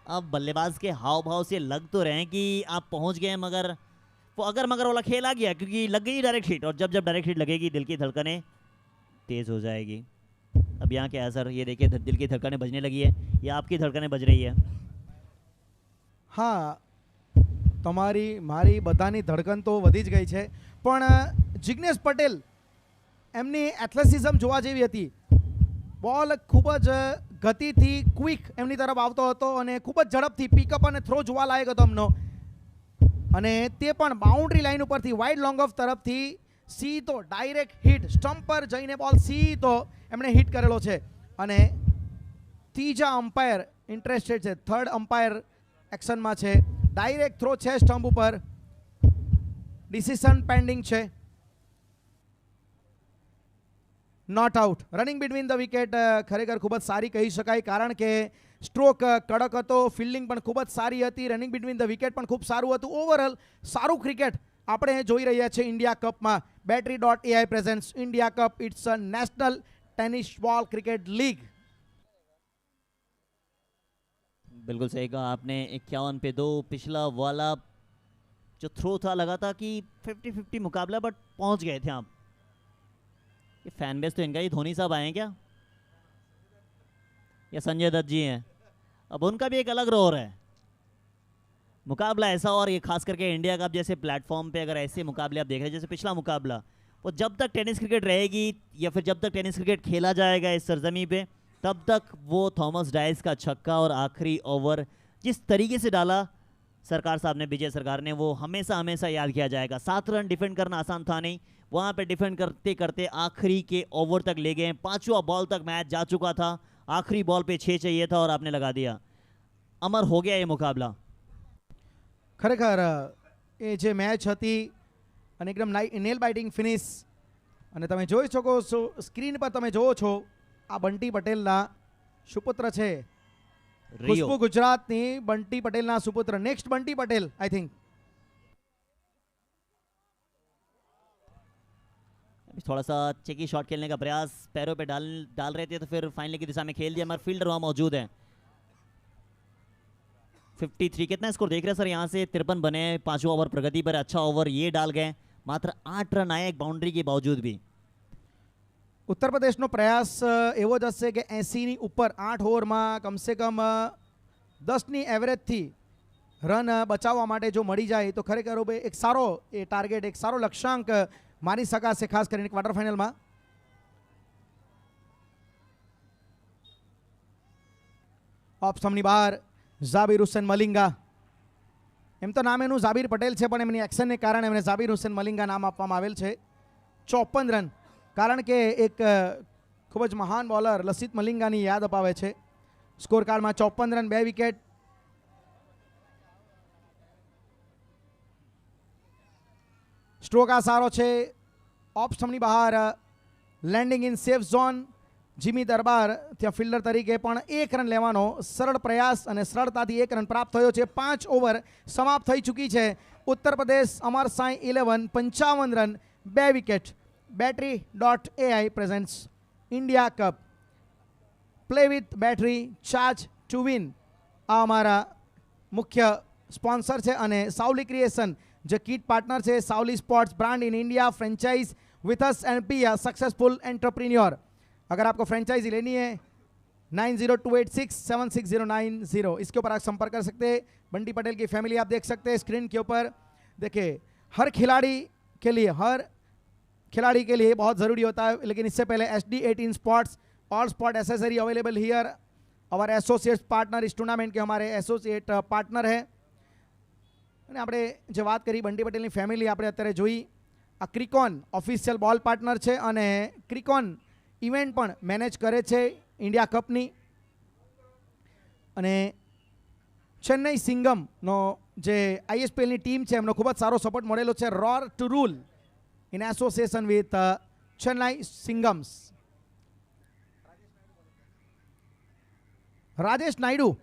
अब बल्लेबाज के हाव भाव से लग तो रहे हैं कि आप पहुंच गए, मगर वो अगर मगर वाला खेल आ गया, क्योंकि लग गई डायरेक्ट हिट और जब जब डायरेक्ट हिट लगेगी दिल की धड़कनें तेज हो जाएगी. अब यहाँ क्या है सर, ये देखिए दिल की धड़कनें बजने लगी है, या आपकी धड़कनें बज रही है? હા, તમારી મારી બધાની ધડકન તો વધી જ ગઈ છે, પણ જિગ્નેશ પટેલ એમની એથ્લેટિસિઝમ જોવા જેવી હતી. બોલ ખૂબ જ ગતિથી ક્વિક એમની તરફ આવતો હતો અને ખૂબ જ ઝડપથી પિકઅપ અને થ્રો જોવા લાયક હતો એમનો. અને તે પણ બાઉન્ડ્રી લાઇન ઉપરથી વાઇડ લોંગ ઓફ તરફથી સીધો ડાયરેક્ટ હિટ, સ્ટમ્પ પર જઈને બોલ સીધો એમણે હિટ કરેલો છે. અને ત્રીજા અમ્પાયર ઇન્ટરેસ્ટેડ છે, થર્ડ અમ્પાયર એક્શનમાં છે. ડાયરેક્ટ થ્રો છે સ્ટમ્પ ઉપર, ડિસિઝન પેન્ડિંગ છે. Not out. Running between the wicket ખરેખર ખૂબ જ સારી કહી શકાય, કારણ કે સ્ટ્રોક કડક હતો, ફિલ્ડિંગ પણ ખૂબ જ સારી હતી, રનિંગ બિટવીન ધ વિકેટ પણ ખૂબ સારું હતું. ઓવરઓલ સારું ક્રિકેટ આપણે જોઈ રહ્યા છીએ ઇન્ડિયા કપમાં. Battery.ai presents India cup. It's a national tennis ball cricket league. बिल्कुल सही कहा आपने. 51 पे 2. पिछला वाला जो थ्रो था लगा था कि 50-50 मुकाबला, बट पहुंच गए थे आप. ये फैन बेस तो इनका ही धोनी साहब आए हैं क्या, या संजय दत्त जी हैं? अब उनका भी एक अलग रोर है. मुकाबला ऐसा, और ये खास करके इंडिया कप जैसे प्लेटफॉर्म पे अगर ऐसे मुकाबले आप देख रहे हैं, जैसे पिछला मुकाबला, वो जब तक टेनिस क्रिकेट रहेगी या फिर जब तक टेनिस क्रिकेट खेला जाएगा इस सरजमी पे, तब तक वो थॉमस डाइस का छक्का और आखिरी ओवर जिस तरीके से डाला सरकार साहब ने, विजय सरकार ने, वो हमेशा हमेशा याद किया जाएगा. 7 रन डिफेंड करना आसान था नहीं, वहाँ पे डिफेंड करते करते आखिरी के ओवर तक ले गए. 5वां बॉल तक मैच जा चुका था, आखिरी बॉल पे 6 चाहिए था और आपने लगा दिया. अमर हो गया ये मुकाबला. ખરેખર એ જે મેચ હતી અને એકદમ નેલ બાઇટિંગ ફિનિશ. અને તમે જોઈ શકો છો સ્ક્રીન પર, તમે જોવો છો આ બંટી પટેલના સુપુત્ર છે. रियो ખુશ્બુ ગુજરાતની બંટી પટેલના સુપુત્ર, next Bunty Patel I think. अभी थोड़ा सा चेकी शॉट खेलने का प्रयास पैरों पे डाल रहे थे तो फिर फाइनल की दिशा में खेल दिया, मगर फील्डर वहां मौजूद है. 53 कितना स्कोर देख रहे हैं सर? यहाँ से 53 बने, पांचवा ओवर प्रगति पर. अच्छा ओवर ये डाल गए, मात्र 8 रन आए एक बाउंड्री के बावजूद भी. ઉત્તર પ્રદેશનો પ્રયાસ એવો જ હશે કે 80ની ઉપર 8 ઓવરમાં કમસે કમ 10ની એવરેજથી રન બચાવવા માટે જો મળી જાય તો ખરેખર એક સારો એ ટાર્ગેટ, એક સારો લક્ષ્યાંક મારી શકાશે, ખાસ કરીને ક્વાર્ટર ફાઇનલમાં. ઓફ સ્ટમ્પની બહાર ઝાબીર હુસેન મલિંગા. એમ તો નામ એનું ઝાબીર પટેલ છે, પણ એમની એક્શનને કારણે એમને ઝાબીર હુસેન મલિંગા નામ આપવામાં આવેલ છે. 54 રન, કારણ કે એક ખૂબ જ મહાન બોલર લસિત મલિંગાની યાદ અપાવે છે. સ્કોર કાર્ડમાં 54 રન, 2 વિકેટ. સ્ટ્રોક આ સારો છે. ઓફ સ્ટમ્પની બહાર landing in safe zone. Jimmy Darbar ત્યાં ફિલ્ડર તરીકે પણ 1 રન લેવાનો સરળ પ્રયાસ અને સરળતાથી 1 રન પ્રાપ્ત થયો છે. 5 ઓવર સમાપ્ત થઈ ચૂકી છે. Uttar Pradesh Amar Sai 11, 55 run, 2 wicket. Battery.ai presents India Cup. Play with battery, charge to win. આ અમારા મુખ્ય સ્પોન્સર છે અને સાવલી ક્રિએશન જે કિટ પાર્ટનર છે. Savli sports brand in India, franchise with us and be a successful entrepreneur. अगर आपको फ्रेंचाइजी लेनी है 9028676090, इसके ऊपर आप संपर्क कर सकते हैं. बंटी पटेल की फैमिली आप देख सकते हैं स्क्रीन के ऊपर. देखिए हर खिलाड़ी के लिए बहुत ज़रूरी होता है, लेकिन इससे पहले SD18 sports, all sport accessory available here. और एसोसिएट पार्टनर इस टूर्नामेंट के हमारे एसोसिएट पार्टनर है. અને આપણે જે વાત કરી બંટી પટેલની ફેમિલી, આપણે અત્યારે જોઈ આ ક્રિકોન ઓફિશિયલ બોલ પાર્ટનર છે અને ક્રિકોન ઇવેન્ટ પણ મેનેજ કરે છે ઇન્ડિયા કપની. અને ચેન્નઈ સિંગમનો જે ISPLની ટીમ છે એમનો ખૂબ જ સારો સપોર્ટ મળેલો છે. Roar to rule in association with Chennai Singams. Rajesh Naidu,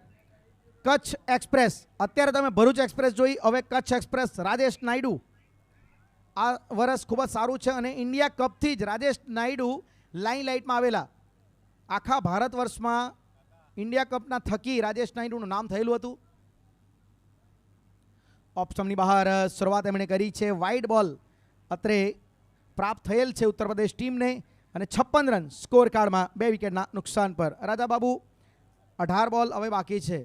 Kutch express. અત્યારે તમે ભરૂચ એક્સપ્રેસ જોઈ, હવે કચ્છ એક્સપ્રેસ. રાજેશ નાયડુ આ વર્ષ ખૂબ જ સારું છે અને ઇન્ડિયા કપથી જ રાજેશ નાયડુ લાઇમલાઇટમાં આવેલા. આખા ભારત વર્ષમાં ઇન્ડિયા કપના થકી રાજેશ નાયડુનું નામ થયેલું હતું. ઓફ સ્ટમ્પની બહાર શરૂઆત એમણે કરી છે. વાઇડ બોલ અત્રે પ્રાપ્ત થયેલ છે ઉત્તર પ્રદેશ ટીમને અને 56 રન સ્કોર કાર્ડમાં 2 વિકેટના નુકસાન પર. રાજાબાબુ 18 બોલ હવે બાકી છે.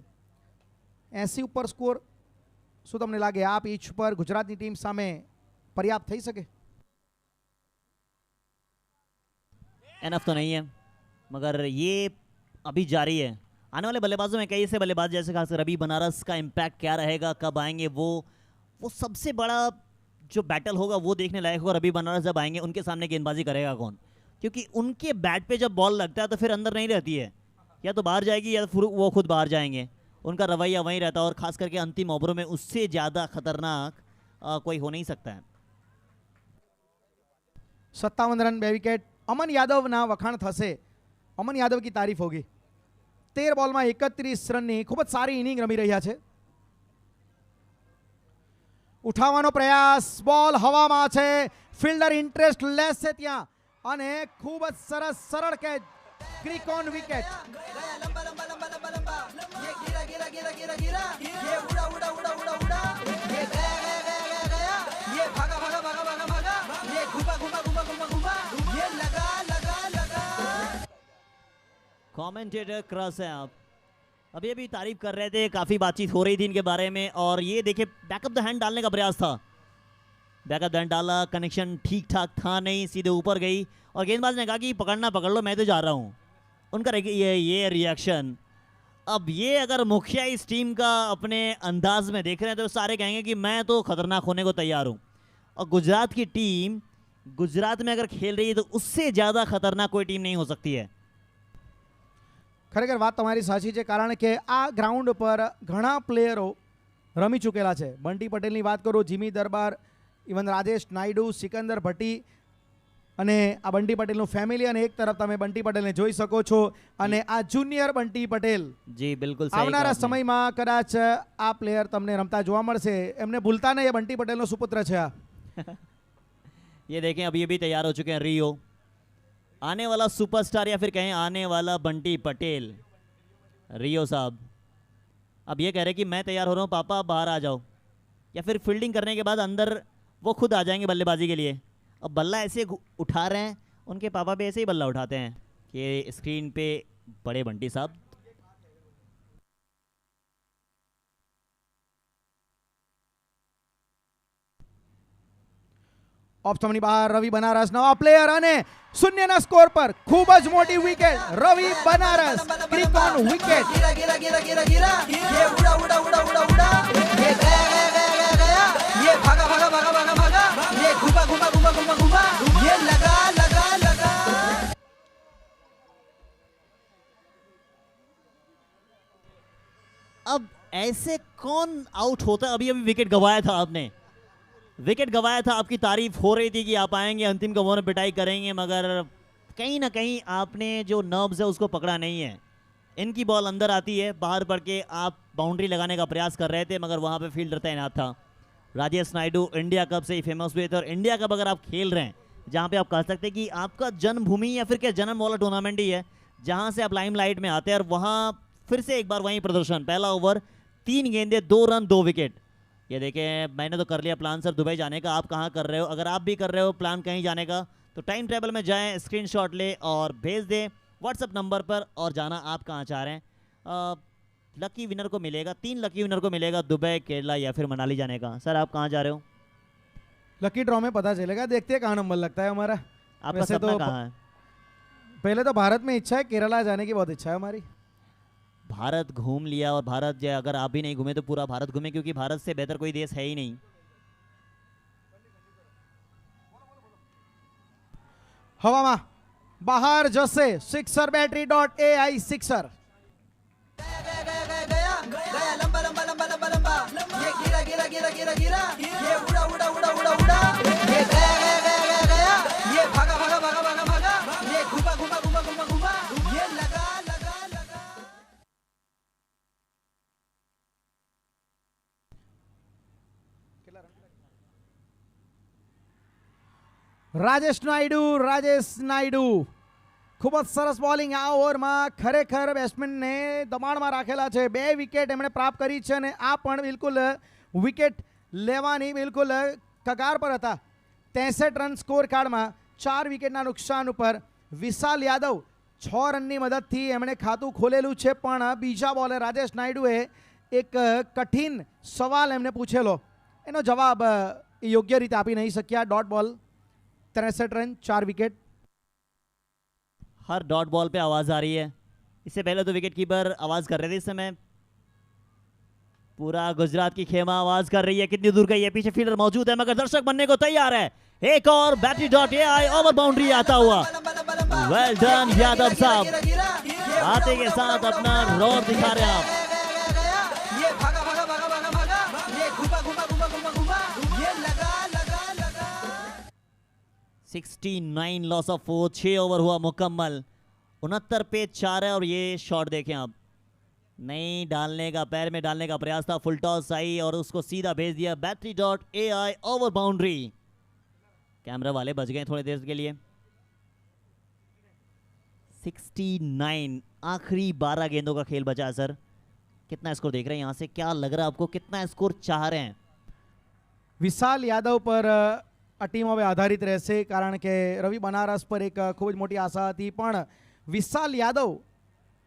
80 ઉપર સ્કોર શું તમને લાગે આ પીચ પર ગુજરાતની ટીમ સામે पर्याप्त થઈ શકે? एनफ तो नहीं है, मगर ये अभी जारी है. आने वाले बल्लेबाजों में कई से बल्लेबाज जैसे खासकर रवि बनारस का इम्पैक्ट क्या रहेगा, कब आएंगे, वो सबसे बड़ा जो बैटल होगा वो देखने लायक होगा. रवि बनारस जब आएंगे उनके सामने गेंदबाजी करेगा कौन, क्योंकि उनके बैट पे जब बॉल लगता है तो फिर अंदर नहीं रहती है, या तो बाहर जाएगी या फिर वो खुद बाहर जाएंगे. उनका रवैया वहीं रहता है और खास करके अंतिम ओवरों में उससे ज़्यादा खतरनाक कोई हो नहीं सकता है. 57 रन 2 विकेट. अमन यादव ना वखाण थशे. अमन यादव की तारीफ होगी. 13 बॉल में 31 रन की खूब सारी इनिंग रमी रह्या छे. उठावानो प्रयास, बॉल हवामां छे, फील्डर इंटरेस्ट लेशे त्यां अने खूब ज सरस सरल कैच. क्रिकॉन विकेट. ये गिरा गिरा गिरा गिरा गिरा, ये उड़ा उड़ा उड़ा उड़ा उड़ा, ये गया गया गया गया गया, ये भागा भागा भागा भागा भागा, ये घुमा घुमा घुमा घुमा घुमा, ये लगा लगा लगा. कमेंटेटर क्रॉस है आप. अभी तारीफ कर रहे थे, काफ़ी बातचीत हो रही थी इनके बारे में. और ये देखिए बैकअप द हैंड डालने का प्रयास था. बैकअप द हैंड डाला, कनेक्शन ठीक ठाक था नहीं, सीधे ऊपर गई और गेंदबाज ने कहा कि पकड़ना पकड़ लो, मैं तो जा रहा हूँ. उनका ये रिएक्शन. अब ये अगर मुखिया इस टीम का अपने अंदाज में देख रहे हैं तो सारे कहेंगे कि मैं तो खतरनाक होने को तैयार हूँ. और गुजरात की टीम गुजरात में अगर खेल रही है तो उससे ज़्यादा खतरनाक कोई टीम नहीं हो सकती है. खरेखर बात तमारी साची है, कारण के आ ग्राउंड पर घणा प्लेयरो રમી ચૂકેલા છે. બંટી પટેલની વાત કરું, જીમી દરબાર, ઇવન રાજેશ નાયડુ, સિકંદર ભટ્ટી અને આ બંટી પટેલનું ફેમિલી, અને એક તરફ તમે બંટી પટેલને જોઈ શકો છો અને આ જુનિયર બંટી પટેલ. जी बिल्कुल सही આવનારા कहा आपने। સમયમાં કદાચ આ પ્લેયર તમને રમતા જોવા મળશે. એમને ભૂલતા નહીં, એ બંટી પટેલનો સુપુત્ર છે આ. ये देखें अब ये भी तैयार हो चुके हैं रियो, आने वाला सुपरस्टार या फिर कहें आने वाला बंटी पटेल। रियो साहब अब ये कह रहे कि मैं तैयार हो रहा हूँ पापा, आप बाहर आ जाओ, या फिर फील्डिंग करने के बाद अंदर वो खुद आ जाएंगे बल्लेबाजी के लिए। अब बल्ला ऐसे उठा रहे हैं, उनके पापा भी ऐसे ही बल्ला उठाते हैं कि स्क्रीन पे बड़े बंटी साहब। ઓફ સ્ટમ્પની બહાર રવિ બનારસ, નવા પ્લેયર, અને શૂન્યના સ્કોર પર ખૂબ જ મોટી wicket. Ravi Banaras creek on wicket. गिरा गिरा गिरा गिरा गिरा ये उड़ा उड़ा उड़ा उड़ा उड़ा ये गया गया गया गया गया ये भागा भागा भागा भागा भागा ये घुमा घुमा घुमा घुमा घुमा ये लगा लगा लगा अब ऐसे कौन आउट होता है? अभी अभी विकेट गंवाया था आपने, विकेट गंवाया था, आपकी तारीफ हो रही थी कि आप आएंगे अंतिम ओवर में पिटाई करेंगे, मगर कहीं ना कहीं आपने जो नर्व्स है उसको पकड़ा नहीं है। इनकी बॉल अंदर आती है, बाहर पड़ के आप बाउंड्री लगाने का प्रयास कर रहे थे, मगर वहां पे फील्डर तैनात था। राजेश नायडू इंडिया कप से ही फेमस हुए थे, और इंडिया कप अगर आप खेल रहे हैं जहां पे आप कह सकते हैं कि आपका जन्मभूमि या फिर क्या जन्म वाला टूर्नामेंट ही है, जहां से आप लाइमलाइट में आते हैं, और वहां फिर से एक बार वहीं प्रदर्शन। पहला ओवर 3 गेंदे 2 रन 2 विकेट। ये देखें, मैंने तो कर लिया प्लान सर दुबई जाने का, आप कहाँ कर रहे हो? अगर आप भी कर रहे हो प्लान कहीं जाने का तो टाइम टेबल में जाएं, स्क्रीनशॉट ले और भेज दें व्हाट्सएप नंबर पर, और जाना आप कहाँ चाह रहे हैं। लकी विनर को मिलेगा, 3 लकी विनर को मिलेगा दुबई, केरला या फिर मनाली जाने का। सर आप कहाँ जा रहे हो? लकी ड्रॉ में पता चलेगा, देखते हैं कहाँ नंबर लगता है हमारा. आपका वैसे सपना तो कहाँ है? पहले तो भारत में इच्छा है, केरला जाने की बहुत इच्छा है हमारी. भारत घूम लिया, और भारत जो अगर आप भी नहीं घूमे तो पूरा भारत घूमे, क्योंकि भारत से बेहतर कोई देश है ही नहीं। હવામાં બહાર જશે સિક્સર battery.ai સિક્સર. गया गया गया गया गया लंबा लंबा लंबा लंबा लंबा ये गिरा गिरा गिरा गिरा गिरा ये उड़ा उड़ा उड़ा उड़ा उड़ा ये गया गया गया गया गया ये भागा भागा भागा भागा भागा ये घुमा घुमा घुमा घुमा घुमा ये लगा लगा लगा રાજેશ નાયડુ ખૂબ જ સરસ બોલિંગ આ ઓવરમાં. ખરેખર બેટ્સમેનને દબાણમાં રાખેલા છે. 2 વિકેટ એમણે પ્રાપ્ત કરી છે, અને આ પણ બિલકુલ વિકેટ લેવાની બિલકુલ કગાર પર હતા. 63 રન સ્કોર કાર્ડમાં 4 વિકેટના નુકસાન ઉપર વિશાલ યાદવ 6 રનની મદદથી એમણે ખાતું ખોલેલું છે. પણ બીજા બોલે રાજેશ નાયડુએ એક કઠિન સવાલ એમને પૂછેલો, એનો જવાબ યોગ્ય રીતે આપી નહીં શક્યા. ડોટ બોલ, 63 रन 4 विकेट. हर डॉट बॉल पे आवाज आ रही है। इससे पहले तो विकेट कीपर आवाज कर रहे थे, इस समय पूरा गुजरात की खेमा आवाज कर रही है। कितनी दूर गई है, पीछे फील्डर मौजूद है, मगर दर्शक बनने को तैयार है। एक और battery.ai ओवर बाउंड्री आता हुआ। वेल डन यादव साहब, आते के साथ अपना रोर दिखा रहे हैं आप। ये भागा भागा भागा भागा भागा ये घुमा घुमा घुमा घुमा घुमा ये लगा लगा लगा 69 लॉस ऑफ 4, 6 ओवर हुआ मुकम्मल, 69 पे 4 है। और ये शॉट देखें आप, नहीं डालने का, पैर में डालने का प्रयास था, फुल टॉस आई और उसको सीधा भेज दिया battery.ai ओवर बाउंड्री। कैमरा वाले बच गए थोड़ी देर के लिए। 69, आखिरी 12 गेंदों का खेल बचा है सर। कितना स्कोर देख रहे हैं यहाँ से, क्या लग रहा है आपको, कितना स्कोर चाह रहे हैं? વિશાલ યાદવ પર આ ટીમ હવે આધારિત રહેશે, કારણ કે રવિ બનારસ પર એક ખૂબ જ મોટી આશા હતી. પણ વિશાલ યાદવ,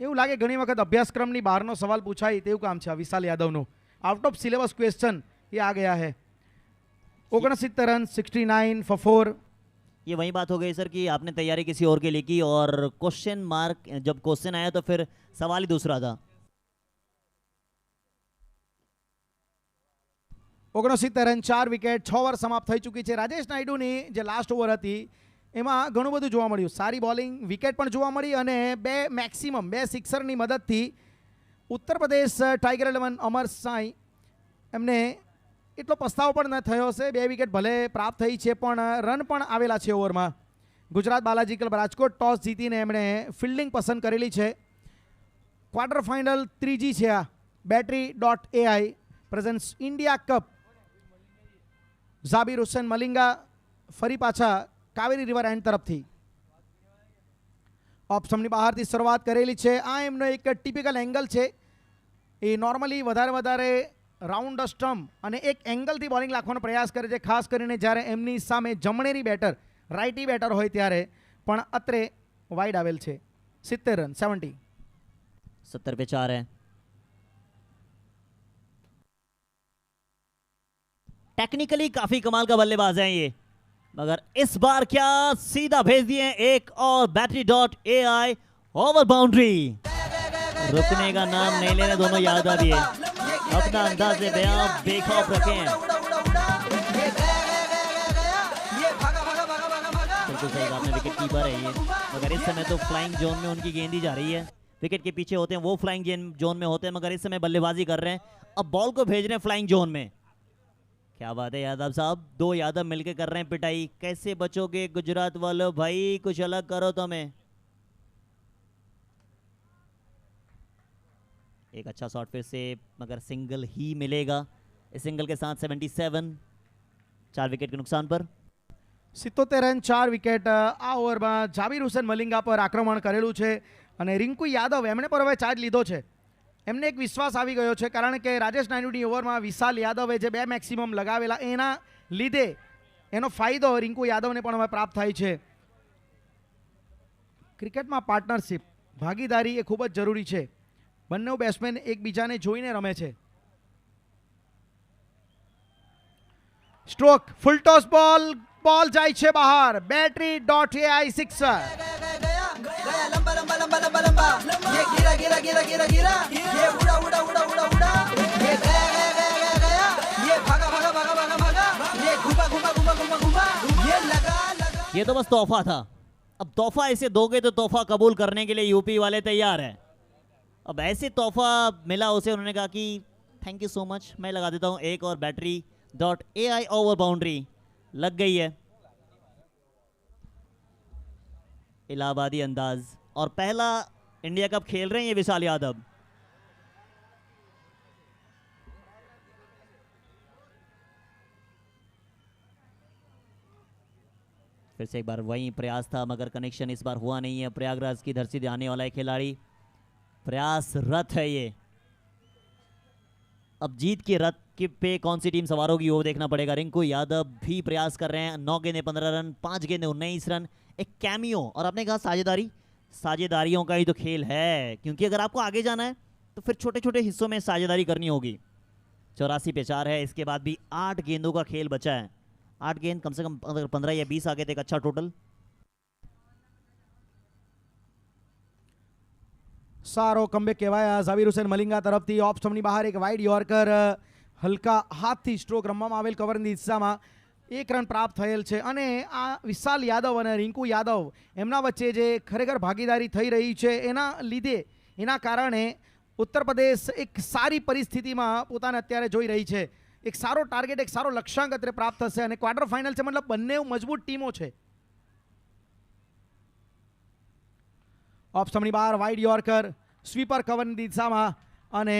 એવું લાગે ઘણી વખત અભ્યાસક્રમની બહારનો સવાલ પૂછાય તેવું કામ છે આ વિશાલ યાદવનું. આઉટ ઓફ સિલેબસ ક્વેશ્ચન ये आ गया है. 69 रन 69 for 4. ये वही बात हो गई सर कि आपने तैयारी किसी और के लिए की, और क्वेश्चन मार्क जब क्वेश्चन आया तो फिर सवाल ही दूसरा था। 69 રન 4 વિકેટ, 6 ઓવર સમાપ્ત થઈ ચૂકી છે. રાજેશ નાયડુની જે લાસ્ટ ઓવર હતી એમાં ઘણું બધું જોવા મળ્યું. સારી બોલિંગ, વિકેટ પણ જોવા મળી, અને 2 સિક્સરની મદદથી ઉત્તર પ્રદેશ ટાઈગર 11 અમર સાંઈ એમને એટલો પસ્તાવો પણ ન થયો હશે. 2 વિકેટ ભલે પ્રાપ્ત થઈ છે પણ રન પણ આવેલા છે ઓવરમાં. ગુજરાત બાલાજી ક્લબ રાજકોટ ટોસ જીતીને એમણે ફિલ્ડિંગ પસંદ કરેલી છે. ક્વાર્ટર ફાઇનલ ત્રીજી છે આ battery.ai presents India Cup. Zabir Hussain Malinga ફરી પાછા કાવેરી રિવર એન્ડ તરફથી ઓફ સ્ટમ્પની બહારથી શરૂઆત કરેલી છે. આ એમનો એક ટિપિકલ એંગલ છે. એ નોર્મલી વધારે રાઉન્ડ સ્ટમ્પ અને એક એંગલથી બોલિંગ નાખવાનો પ્રયાસ કરે છે, ખાસ કરીને જ્યારે એમની સામે જમણેરી બેટર રાઇટી બેટર હોય ત્યારે. પણ અત્રે વાઇડ આવેલ છે. 70 રન 70. 70 पे 4 है. टेक्निकली काफी कमाल का बल्लेबाज है ये, मगर इस बार क्या सीधा भेज दिए एक और battery.ai ओवर बाउंड्री. रुकने का नाम नहीं लेने दोनों याद आ दिए. अपना अंदाज से बयां बेखौफ रखे हैं. बिल्कुल सही बात है, विकेट कीपर है ये, मगर इस समय तो फ्लाइंग जोन में उनकी गेंद ही जा रही है. विकेट के पीछे होते हैं वो फ्लाइंग जोन में होते हैं, मगर इस समय बल्लेबाजी कर रहे हैं. अब बॉल को भेज रहे हैं फ्लाइंग जोन में. क्या बात है यादव साहब, 2 यादव मिलकर कर रहे हैं पिटाई. कैसे बचोगे गुजरात वालों भाई, कुछ अलग करो तुम्हें. एक अच्छा शॉट फिर से, मगर सिंगल ही मिलेगा. इस सिंगल के साथ 77, 4 विकेट के नुकसान पर. 77 રન 4 વિકેટ. આ ઓવરમાં ઝાબીર હુસેન મલિંગા પર આક્રમણ કરેલું છે અને રિંકુ યાદવ એમણે પણ હવે ચાર્જ લીધો છે. એમને એક વિશ્વાસ આવી ગયો છે, કારણ કે રાજેશ નાયડુની ઓવરમાં વિશાલ યાદવે જે 2 મેક્સિમમ લગાવેલા એના લીધે એનો ફાયદો રિંકુ યાદવને પણ હવે પ્રાપ્ત થાય છે. ક્રિકેટમાં પાર્ટનરશિપ ભાગીદારી એ ખૂબ જ જરૂરી છે. બંને બેટ્સમેન એકબીજાને જોઈને રમે છે. સ્ટ્રોક ફૂલ ટોસ બોલ જાય છે બહાર. battery.ai sixer. गया लंबा लंबा लंबा लंबा लंबा ये गिरा गिरा गिरा गिरा गिरा ये उड़ा उड़ा उड़ा उड़ा उड़ा ये गया गया गया गया गया ये भागा भागा भागा भागा भागा ये घुमा घुमा घुमा घुमा घुमा ये लगा लगा. ये तो बस तोहफा था. अब तोहफा ऐसे दोगे तो तोहफा कबूल करने के लिए यूपी वाले तैयार है. अब ऐसे तोहफा मिला उसे, उन्होंने कहा कि थैंक यू सो मच, मैं लगा देता हूँ एक और battery.ai ओवर बाउंड्री. लग गई है. इलाहाबादी अंदाज, और पहला इंडिया कप खेल रहे हैं ये विशाल यादव. फिर से एक बार वही प्रयास था, मगर कनेक्शन इस बार हुआ नहीं है. प्रयागराज की धरती से आने वाला है खिलाड़ी, प्रयासरत है ये. अब जीत के रथ के पे कौन सी टीम सवार होगी वो देखना पड़ेगा. रिंकू यादव भी प्रयास कर रहे हैं. 9 गेंदें 15 रन, 5 गेंदें 19 रन, एक कैमियो. और आपने कहा साझेदारियों का ही तो खेल है, क्योंकि अगर आपको आगे जाना है तो फिर छोटे छोटे हिस्सों में साझेदारी करनी होगी. 84 पे 4 है. इसके बाद भी 8 गेंदों का खेल बचा है. 8 गेंद कम से कम अगर 15 या 20 आगे तो एक अच्छा टोटल. સારો કમબેક કહેવાય ઝાબીર હુસેન મલિંગા તરફથી. ઓફ સ્ટમ્પની બહાર એક વાઇડ યોર્કર હલકા હાથથી સ્ટ્રોક રમવામાં આવેલ કવરની દિશામાં 1 રન પ્રાપ્ત થયેલ છે. અને આ વિશાલ યાદવ અને રિંકુ યાદવ એમના વચ્ચે જે ખરેખર ભાગીદારી થઈ રહી છે એના લીધે, એના કારણે ઉત્તર પ્રદેશ એક સારી પરિસ્થિતિમાં પોતાને અત્યારે જોઈ રહી છે. એક સારો ટાર્ગેટ, એક સારો લક્ષ્યાંક અત્યારે પ્રાપ્ત થશે અને ક્વાર્ટર ફાઇનલ છે, મતલબ બંને મજબૂત ટીમો છે. ઓફ સ્ટમ્પની બહાર વાઇડ યોર્કર સ્વીપર કવરની દિશામાં અને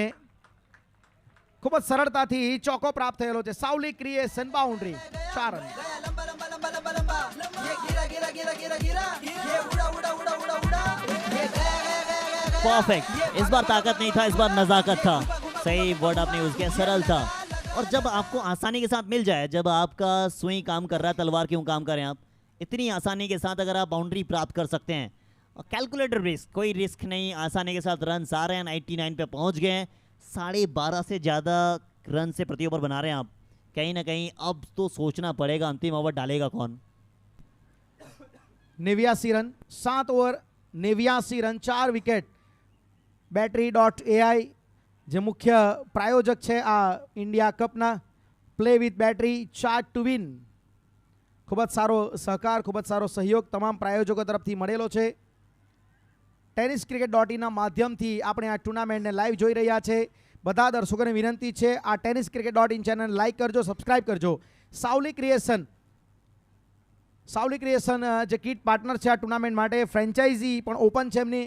ખૂબ જ સરળતાથી ચોકો પ્રાપ્ત થયેલો છે. Savli creation boundary 4 run. गया लंबा लंबा लंबा लंबा लंबा ये गिरा गिरा गिरा गिरा गिरा ये उड़ा उड़ा उड़ा उड़ा उड़ा ये गया गया गया गया परफेक्ट. इस बार ताकत नहीं था, इस बार नजाकत था. सही वर्ड आपने यूज किया, सरल था. और जब आपको आसानी के साथ मिल जाए, जब आपका सुई काम कर रहा है, तलवार क्यों काम करें आप, इतनी आसानी के साथ अगर आप बाउंड्री प्राप्त कर सकते हैं, कैलकुलेटेड रिस्क, कोई रिस्क नहीं, आसानी के साथ रन आ रहे हैं. 99 पे पहुंच गए हैं. 12.5 से ज़्यादा रन से प्रति ओवर बना रहे हैं आप. कहीं ना कहीं अब तो सोचना पड़ेगा अंतिम ओवर डालेगा कौन. 89 run 7 over 89 run 4 wicket. battery.ai જે મુખ્ય પ્રાયોજક છે આ ઇન્ડિયા કપના, play with battery, charge to win. ખૂબ જ સારો સહકાર, ખૂબ જ સારો સહયોગ તમામ પ્રાયોજકો તરફથી મળેલો છે. ટેનિસ ક્રિકેટ.inના માધ્યમથી આપણે આ ટુર્નામેન્ટને લાઈવ જોઈ રહ્યા છે. બધા દર્શકોને વિનંતી છે આ tennis cricket .in channel like કરજો, સબસ્ક્રાઇબ કરજો. સાવલી ક્રિએશન જે કિટ પાર્ટનર છે આ ટુર્નામેન્ટ માટે, ફ્રેન્ચાઇઝી પણ ઓપન છે એમની.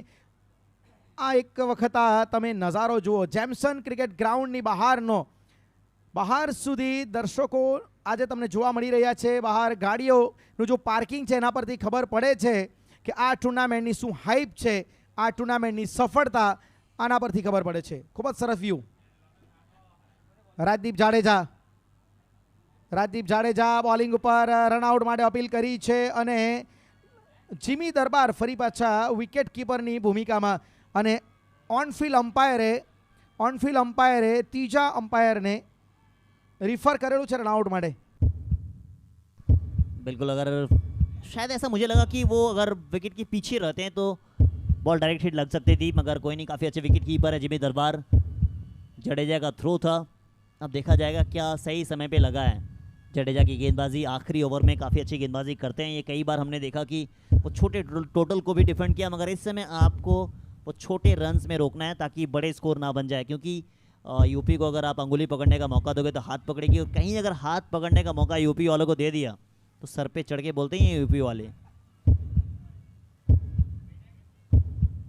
આ એક વખત આ તમે નજારો જુઓ, જેમસન ક્રિકેટ ગ્રાઉન્ડની બહાર સુધી દર્શકો આજે તમને જોવા મળી રહ્યા છે. બહાર ગાડીઓનું જો પાર્કિંગ છે એના પરથી ખબર પડે છે કે આ ટુર્નામેન્ટની શું હાઇપ છે, આ ટુર્નામેન્ટની સફળતા આના પરથી ખબર પડે છે. ખૂબ જ સરસ વ્યૂ. રાજદીપ જાડેજા બોલિંગ ઉપર રનઆઉટ માટે અપીલ કરી છે અને જીમી દરબાર ફરી પાછા વિકેટ કીપરની ભૂમિકામાં અને ઓનફિલ્ડ અમ્પાયરે ત્રીજા અમ્પાયરને रिफर करेलू છે रनआउट माटे. बिल्कुल, अगर शायद ऐसा मुझे लगा कि वो अगर विकेट के पीछे रहते हैं तो बॉल डायरेक्ट हिट लग सकती थी, मगर कोई नहीं, काफ़ी अच्छे विकेट कीपर है जिमी दरबार. जडेजा का थ्रो था, अब देखा जाएगा क्या सही समय पे लगा है. जडेजा की गेंदबाजी आखिरी ओवर में काफ़ी अच्छी गेंदबाजी करते हैं. ये कई बार हमने देखा कि वो छोटे टोटल को भी डिफेंड किया, मगर इस समय आपको वो छोटे रन्स में रोकना है ताकि बड़े स्कोर ना बन जाए, क्योंकि यूपी को अगर आप अंगुली पकड़ने का मौका दोगे तो हाथ पकड़ेगी, और कहीं अगर हाथ पकड़ने का मौका यूपी वालों को दे दिया तो सर पे चढ़ के बोलते हैं यूपी वाले.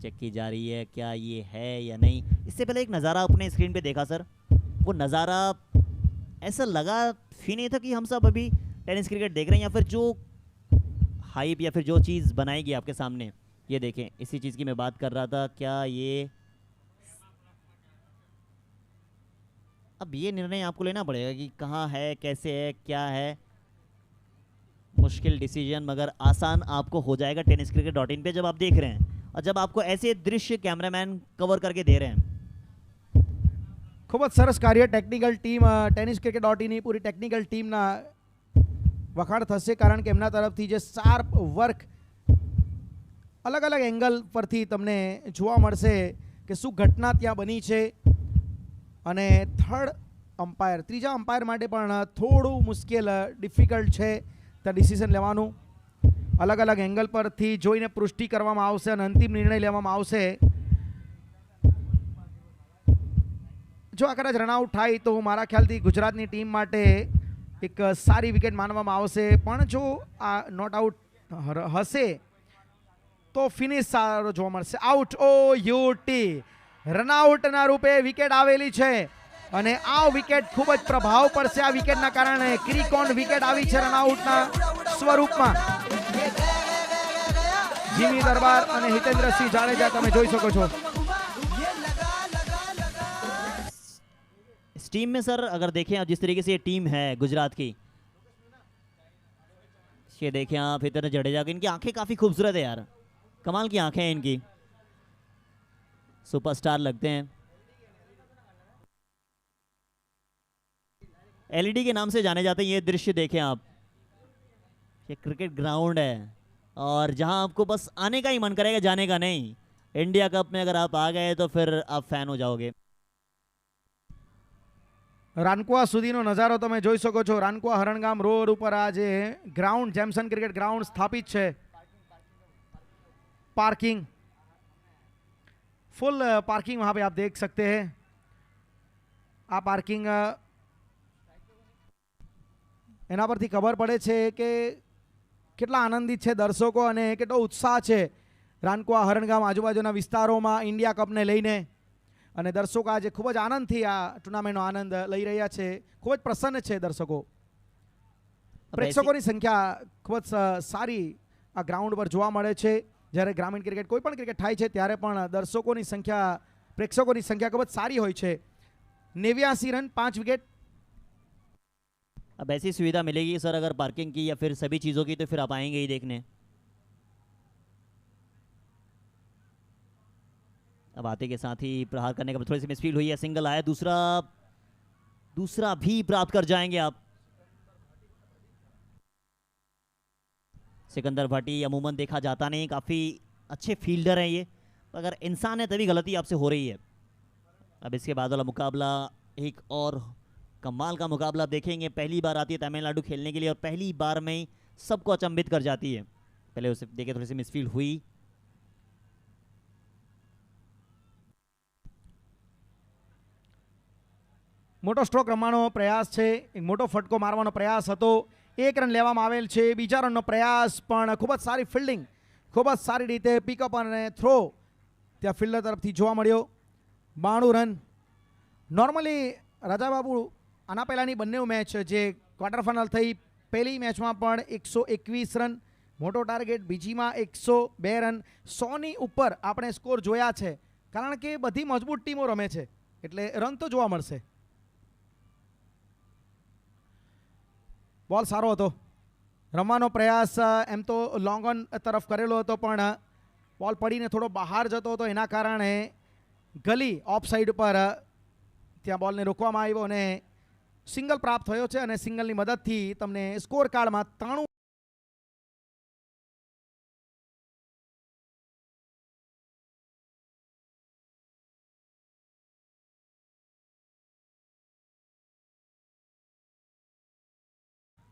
चेक की जा रही है क्या ये है या नहीं. इससे पहले एक नज़ारा अपने स्क्रीन पे देखा सर, वो नज़ारा ऐसा लगा फील नहीं था कि हम सब अभी टेनिस क्रिकेट देख रहे हैं, या फिर जो हाइप या फिर जो चीज़ बनाएगी आपके सामने. ये देखें, इसी चीज़ की मैं बात कर रहा था. क्या ये अब ये निर्णय आपको लेना पड़ेगा कि कहाँ है, कैसे है, क्या है. मुश्किल डिसीजन, मगर आसान आपको हो जाएगा टेनिस क्रिकेट .in पे जब आप देख रहे हैं और जब आपको ऐसे दृश्य कैमरामैन कवर करके दे रहे हैं. ખૂબ જ સરસ કાર્ય ટેકનિકલ ટીમ ટેનિસ ક્રિકેટ .inની પૂરી ટેકનિકલ ટીમના વખાણ થશે, કારણ કે એમના તરફથી જે શાર્પ વર્ક અલગ અલગ એંગલ પરથી તમને જોવા મળશે કે શું ઘટના ત્યાં બની છે. અને થર્ડ અમ્પાયર, ત્રીજા અમ્પાયર માટે પણ થોડું મુશ્કેલ ડિફિકલ્ટ છે ત્યાં ડિસિઝન લેવાનું. અલગ અલગ એંગલ પરથી જોઈને પુષ્ટિ કરવામાં આવશે અને અંતિમ નિર્ણય લેવામાં આવશે. જો આ કદાચ રનઆઉટ થાય તો મારા ખ્યાલથી ગુજરાતની ટીમ માટે એક સારી વિકેટ માનવામાં આવશે, પણ જો આ નોટ આઉટ હશે તો ફિનિશ સારો જોવા મળશે. આઉટ. ઓ યુટી રનઆઉટના રૂપે વિકેટ આવેલી છે અને આ વિકેટ ખૂબ જ પ્રભાવ પડશે આ વિકેટના કારણે. ક્રિકોન વિકેટ આવી છે રનઆઉટના સ્વરૂપમાં. જીમી દરબાર અને હિતેન્દ્રસિંહ જાડેજા તમે જોઈ શકો છો. इस टीम में सर अगर देखें आप, जिस तरीके से ये टीम है गुजरात की, ये देखें आप हितेंद्र जडेजा की, इनकी आंखें काफ़ी खूबसूरत है यार, कमाल की आंखें हैं इनकी, सुपरस्टार लगते हैं. एलईडी के नाम से जाने जाते हैं. ये दृश्य देखें आप, ये क्रिकेट ग्राउंड है और जहां आपको बस आने का ही मन करेगा, जाने का नहीं. इंडिया कप में अगर आप आ गए तो फिर आप फैन हो जाओगे. રાનકુવા સુધીનો નજારો તમે જોઈ શકો છો. રાનકુવા હરણગામ રોડ ઉપર આ જે ગ્રાઉન્ડ જેમસન ક્રિકેટ ગ્રાઉન્ડ સ્થાપિત છે, पार्किंग फुल पार्किंग वहाँ पे आप देख सकते हैं. आ पार्किंग एना परथी खबर पड़े छे के કેટલા આનંદિત છે દર્શકો અને કેટલો ઉત્સાહ છે રાનકુવા હરણગામ આજુબાજુના વિસ્તારોમાં ઇન્ડિયા કપને લઈને. અને દર્શકો આજે ખૂબ જ આનંદથી આ ટુર્નામેન્ટનો આનંદ લઈ રહ્યા છે. ખૂબ જ પ્રસન્ન છે દર્શકો. પ્રેક્ષકોની સંખ્યા ખૂબ જ સારી આ ગ્રાઉન્ડ પર જોવા મળે છે. જ્યારે ગ્રામીણ ક્રિકેટ કોઈ પણ ક્રિકેટ થાય છે ત્યારે પણ દર્શકોની સંખ્યા, પ્રેક્ષકોની સંખ્યા ખૂબ જ સારી હોય છે. 89 રન 5 વિકેટ. अब ऐसी सुविधा मिलेगी सर अगर पार्किंग की या फिर सभी चीज़ों की, तो फिर आप आएंगे ही देखने. अब आते के साथ ही प्रहार करने का थोड़ी सी मिसफील हुई है. सिंगल आया, दूसरा भी प्राप्त कर जाएंगे आप. सिकंदर भाटी अमूमन देखा जाता नहीं, काफ़ी अच्छे फील्डर हैं ये, अगर इंसान है तभी गलती आपसे हो रही है. अब इसके बाद वाला मुकाबला एक और कमाल का मुकाबला देखेंगे. पहली बार आती है तमिलनाडु खेलने के लिए और पहली बार में ही सबको अचंभित कर जाती है. पहले उसे देखे थोड़ी सी मिसफील हुई. મોટો સ્ટ્રોક રમવાનો પ્રયાસ છે, એક મોટો ફટકો મારવાનો પ્રયાસ હતો, 1 રન લેવામાં આવેલ છે. બીજા રનનો પ્રયાસ પણ ખૂબ જ સારી ફિલ્ડિંગ, ખૂબ જ સારી રીતે પિકઅપ અને થ્રો ત્યાં ફિલ્ડર તરફથી જોવા મળ્યો. 92 રન. નોર્મલી રાજાબાબુ આના પહેલાંની બંને મેચ જે ક્વાર્ટર ફાઇનલ થઈ, પહેલી મેચમાં પણ 121 રન મોટો ટાર્ગેટ, બીજીમાં 102 રન, 100ની ઉપર આપણે સ્કોર જોયા છે. કારણ કે બધી મજબૂત ટીમો રમે છે એટલે રન તો જોવા મળશે. બોલ સારો હતો, રમવાનો પ્રયાસ એમ તો લોંગ ઓન તરફ કરેલો હતો પણ બોલ પડીને થોડો બહાર જતો હતો, એના કારણે ગલી ઓફ સાઈડ પર ત્યાં બોલને રોકવામાં આવ્યો અને સિંગલ પ્રાપ્ત થયો છે. અને સિંગલની મદદથી તમને સ્કોર કાર્ડમાં 93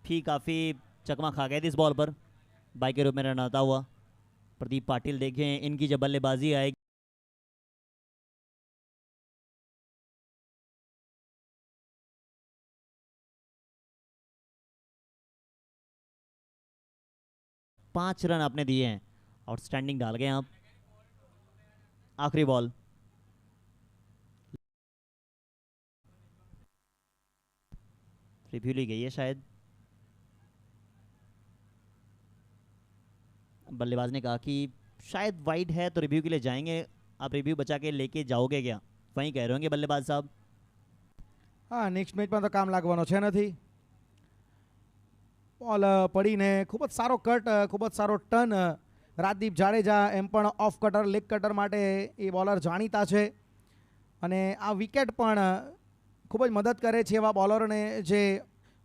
भी काफ़ी चकमा खा गए थे इस बॉल पर. बाई के रूप में रन आता हुआ प्रदीप पाटिल. देखें इनकी जब बल्लेबाजी आएगी, पांच रन आपने दिए हैं, आउटस्टैंडिंग डाल गए आप. आखिरी बॉल. रिव्यू ली गई है शायद. बल्लेबाज ने कहा कि शायद वाइड है तो रिव्यू के लिए जाएंगे. आप रिव्यू बचा के लेके जाओगे क्या, वहीं कह रहे होंगे बल्लेबाज साहब. હા, નેક્સ્ટ મેચમાં તો કામ લાગવાનો છે નથી. બોલ પડીને ખૂબ જ સારો કટ, ખૂબ જ સારો ટર્ન. રાજદીપ જાડેજા એમ પણ ઓફ કટર, લેગ કટર માટે એ બોલર જાણીતા છે અને આ વિકેટ પણ ખૂબ જ મદદ કરે છે એવા બોલરોને જે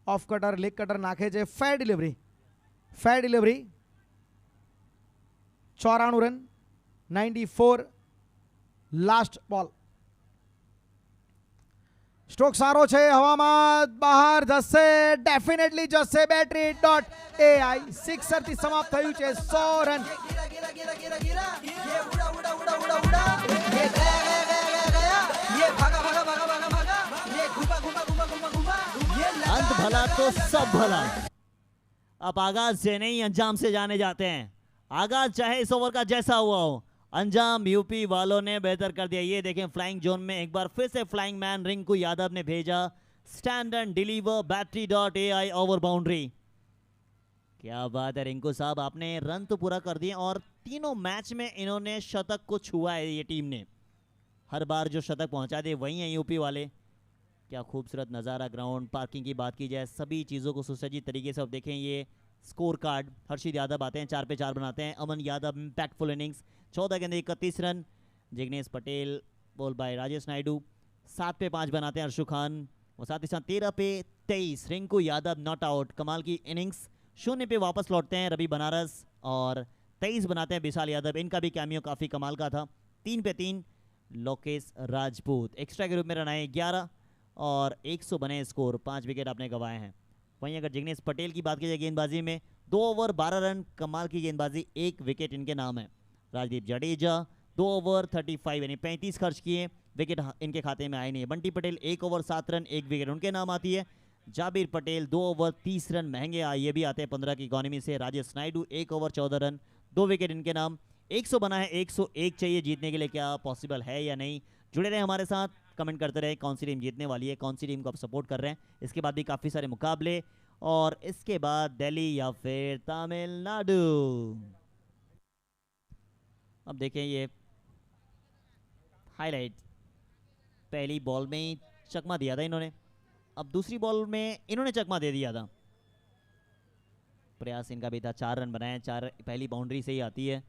ઓફ કટર, લેગ કટર નાખે છે. ફેર ડિલિવરી, 94 રન, 94. લાસ્ટ બોલ. સ્ટ્રોક સારો છે, હવામાં બહાર જશે, ડેફિનેટલી જશે. બેટરી ડોટ એઆઈ સિક્સરથી સમાપ્ત થયું છે. 100 રન. गिरा गिरा गिरा गिरा गिरा ये उड़ा उड़ा उड़ा उड़ा उड़ा ये गया गया गया गया गया ये भागा भागा भागा भागा भागा ये घुमा घुमा घुमा घुमा घुमा ये अंत भला तो सब भला. अब आगाज से नहीं अंजाम से जाने जाते हैं. आगाज चाहे इस ओवर का जैसा हुआ हो, अंजाम यूपी वालों ने बेहतर कर दिया. ये देखें फ्लाइंग जोन में एक बार फिर से फ्लाइंग मैन रिंकू यादव ने भेजा. Stand and deliver battery dot AI over boundary. क्या बात है रिंकू साहब, आपने रन तो पूरा कर दिए और तीनों मैच में इन्होंने शतक को छुआ है. ये टीम ने हर बार जो शतक पहुंचा दिए वही है यूपी वाले. क्या खूबसूरत नज़ारा. ग्राउंड पार्किंग की बात की जाए, सभी चीज़ों को सुसज्जित तरीके से. अब देखें ये स्कोर कार्ड. हर्षित यादव आते हैं, 4 पे 4 बनाते हैं. अमन यादव इम्पैक्टफुल इनिंग्स, 14 गेंदे 31 run. Jignesh Patel ball by Rajesh Naidu, 7 पे 5 बनाते हैं अर्शु खान. और साथ ही साथ 13 पे 23 रिंकू यादव नॉट आउट. कमाल की इनिंग्स. 0 पे वापस लौटते हैं रवि बनारस और 23 बनाते हैं विशाल यादव. इनका भी कैमियो काफ़ी कमाल का था. 3 पे 3 लोकेश राजपूत. एक्स्ट्रा के रूप में रन आए 11 और 100 बने स्कोर. 5 विकेट आपने गंवाए हैं. वहीं अगर जिग्नेश पटेल की बात की जाए गेंदबाजी में, 2 ओवर 12 रन, कमाल की गेंदबाजी, 1 विकेट इनके नाम है. राजदीप जडेजा 2 ओवर 35 यानी 35 खर्च किए, विकेट इनके खाते में आए नहीं. Bunty Patel 1 over 7 run, 1 wicket उनके नाम आती है. जाबिर पटेल 2 ओवर 30 रन, महंगे आए, ये भी आते हैं 15 की इकॉनमी से. Rajesh Naidu 1 over 14 run, 2 wicket इनके नाम. 100 बना है, 101 चाहिए जीतने के लिए. क्या पॉसिबल है या नहीं? जुड़े रहे हमारे साथ, कमेंट करते रहे कौन सी टीम जीतने वाली है, कौन सी टीम को आप सपोर्ट कर रहे हैं. इसके बाद भी काफ़ी सारे मुकाबले और इसके बाद दिल्ली या फिर तमिलनाडु. अब देखें ये हाईलाइट. पहली बॉल में ही चकमा दिया था इन्होंने, अब दूसरी बॉल में इन्होंने चकमा दे दिया था. प्रयास इनका भी था, 4 रन बनाए. 4 पहली बाउंड्री से ही आती है.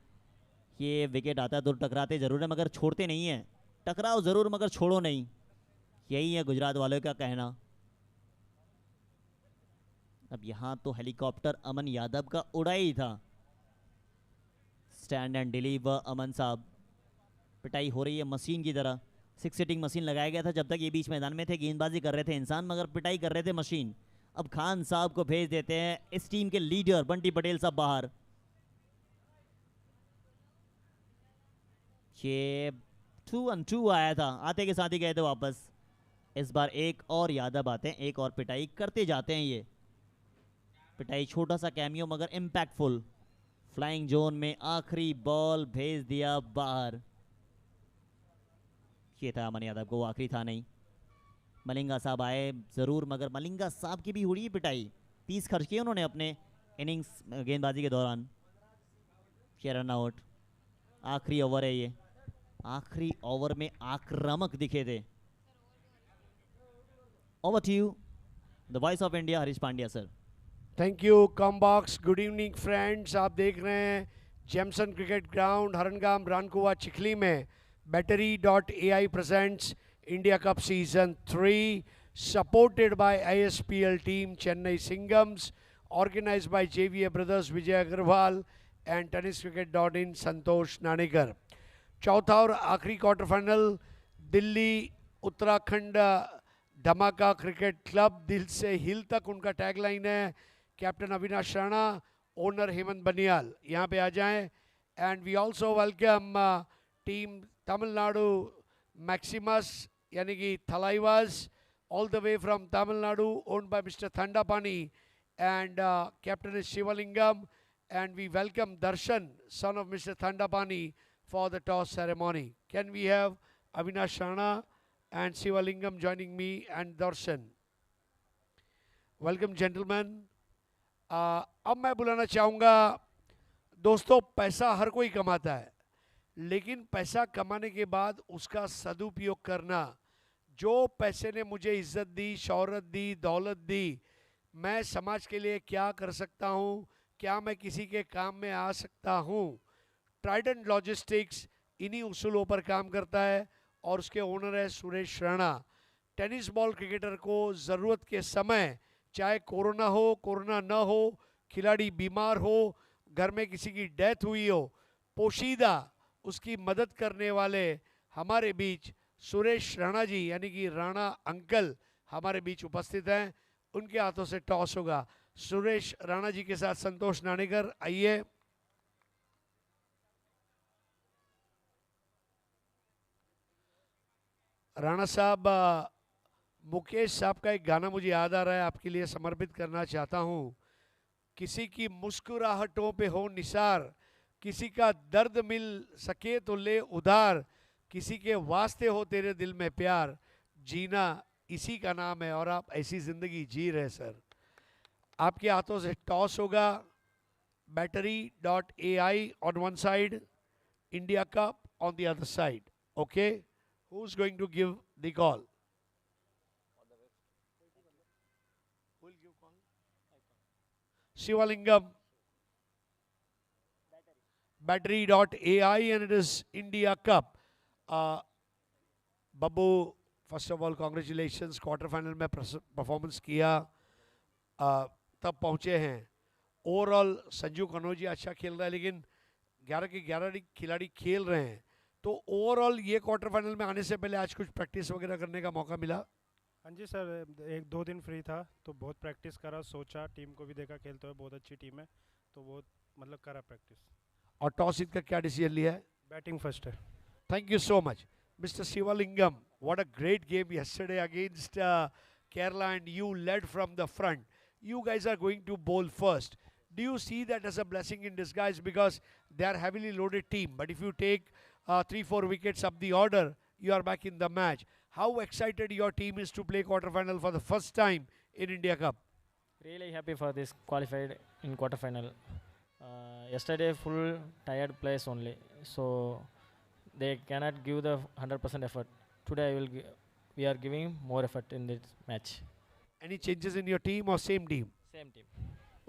ये विकेट आता है तो टकराते जरूर है मगर छोड़ते नहीं है. टकराओ ज़रूर मगर छोड़ो नहीं, यही है गुजरात वालों का कहना. अब यहाँ तो हेलीकॉप्टर अमन यादव का उड़ा ही था. स्टैंड एंड डिलीवर अमन साहब. पिटाई हो रही है मशीन की तरह. 6 सिटिंग मशीन लगाया गया था जब तक ये बीच मैदान में थे. गेंदबाजी कर रहे थे इंसान मगर पिटाई कर रहे थे मशीन. अब खान साहब को भेज देते हैं, इस टीम के लीडर बंटी पटेल साहब बाहर. ये 2-2 आया था, आते के साथ ही गए थे वापस. इस बार एक और यादव आते हैं, एक और पिटाई करते जाते हैं। ये पिटाई छोटा सा कैमियो मगर इम्पैक्टफुल। फ्लाइंग जोन में आखिरी बॉल भेज दिया बाहर। ये था अमन यादव को, वो आखिरी था नहीं। मलिंगा साहब आए ज़रूर, मगर मलिंगा साहब की भी हुई पिटाई। 30 खर्च किए उन्होंने अपने इनिंग्स गेंदबाजी के दौरान। ये रन आउट। आखिरी ओवर है ये। आखिरी ओवर में आक्रामक दिखे थे। Over to you, the voice of India, Harish Pandya sir. Thank you Combox. Good evening friends, आप देख रहे हैं Jameson cricket ground Harangam Rankuva Chikhli में battery.ai presents India Cup Season 3 supported by ISPL team Chennai Singhams, organized by JVA brothers Vijay Agarwal and tenniscricket.in Santosh Nanekar। चौथा और आखिरी quarter final Delhi Uttarakhand धमाका cricket club, दिल से हिल तक उनका टैगलाइन है। कैप्टन अविनाश राणा, ओनर हेमंत बनियाल यहाँ पे आ जाएं। And we also welcome team Tamil Nadu Maximus यानी कि Thalaivas, all the way from Tamil Nadu, owned by mister Thandapani and captain is Shivalingam. And we welcome Darshan, son of Mr. Thandapani, for the toss ceremony. Can we have Avinash Rana and Shivalingam joining me and Darshan? Welcome gentlemen. अब मैं बुलाना चाहूँगा, दोस्तों पैसा हर कोई कमाता है, लेकिन पैसा कमाने के बाद उसका सदुपयोग करना। जो पैसे ने मुझे इज्जत दी, शोहरत दी, दौलत दी, मैं समाज के लिए क्या कर सकता हूँ, क्या मैं किसी के काम में आ सकता हूँ। ट्राइडेंट लॉजिस्टिक्स इन्हीं उसूलों पर काम करता है और उसके ओनर है Suresh Rana. Tennis ball cricketer को ज़रूरत के समय, चाहे कोरोना हो, कोरोना न हो, खिलाड़ी बीमार हो, घर में किसी की डेथ हुई हो, पोशीदा उसकी मदद करने वाले हमारे बीच सुरेश राणा जी यानी कि राणा अंकल हमारे बीच उपस्थित हैं। उनके हाथों से टॉस होगा। सुरेश राणा जी के साथ संतोष नानेकर, आइए। राणा साहब, मुकेश साहब का एक गाना मुझे याद आ रहा है, आपके लिए समर्पित करना चाहता हूँ। किसी की मुस्कुराहटों पे हो निसार, किसी का दर्द मिल सके तो ले उधार, किसी के वास्ते हो तेरे दिल में प्यार, जीना इसी का नाम है और आप ऐसी ज़िंदगी जी रहे सर। आपके हाथों से टॉस होगा। battery.ai on one side, India Cup on the other side. Okay? Who's going to give the call? Who will give call? Shivalingam. Battery.ai and it is India Cup. Babu, first of all, congratulations. Quarter final में performance किया, तब पहुँचे हैं। Overall Sanju Kanaujia अच्छा खेल रहा है, लेकिन 11 के 11 खिलाड़ी खेल रहे हैं। तो ओवरऑल ये क्वार्टर फाइनल में आने से पहले आज कुछ प्रैक्टिस वगैरह करने का मौका मिला? हाँ जी सर, 1-2 दिन फ्री था तो बहुत प्रैक्टिस करा, सोचा, टीम को भी देखा खेलते हुए, बहुत अच्छी टीम है तो बहुत मतलब करा प्रैक्टिस। और टॉस जीत का क्या डिसीजन लिया है? बैटिंग फर्स्ट है। Thank you so much mister Shivalingam. What a great game yesterday against Kerala and you led from the front. You guys are going to bowl first. Do you see that as a blessing in disguise, because they are heavily loaded team, but if you take 3-4 wickets up the order, you are back in the match. How excited your team is to play quarterfinal for the first time in India Cup? Really happy for this qualified in quarterfinal. Yesterday full tired players only, so they cannot give the 100% effort. Today we are giving more effort in this match. Any changes in your team or same team? Same team.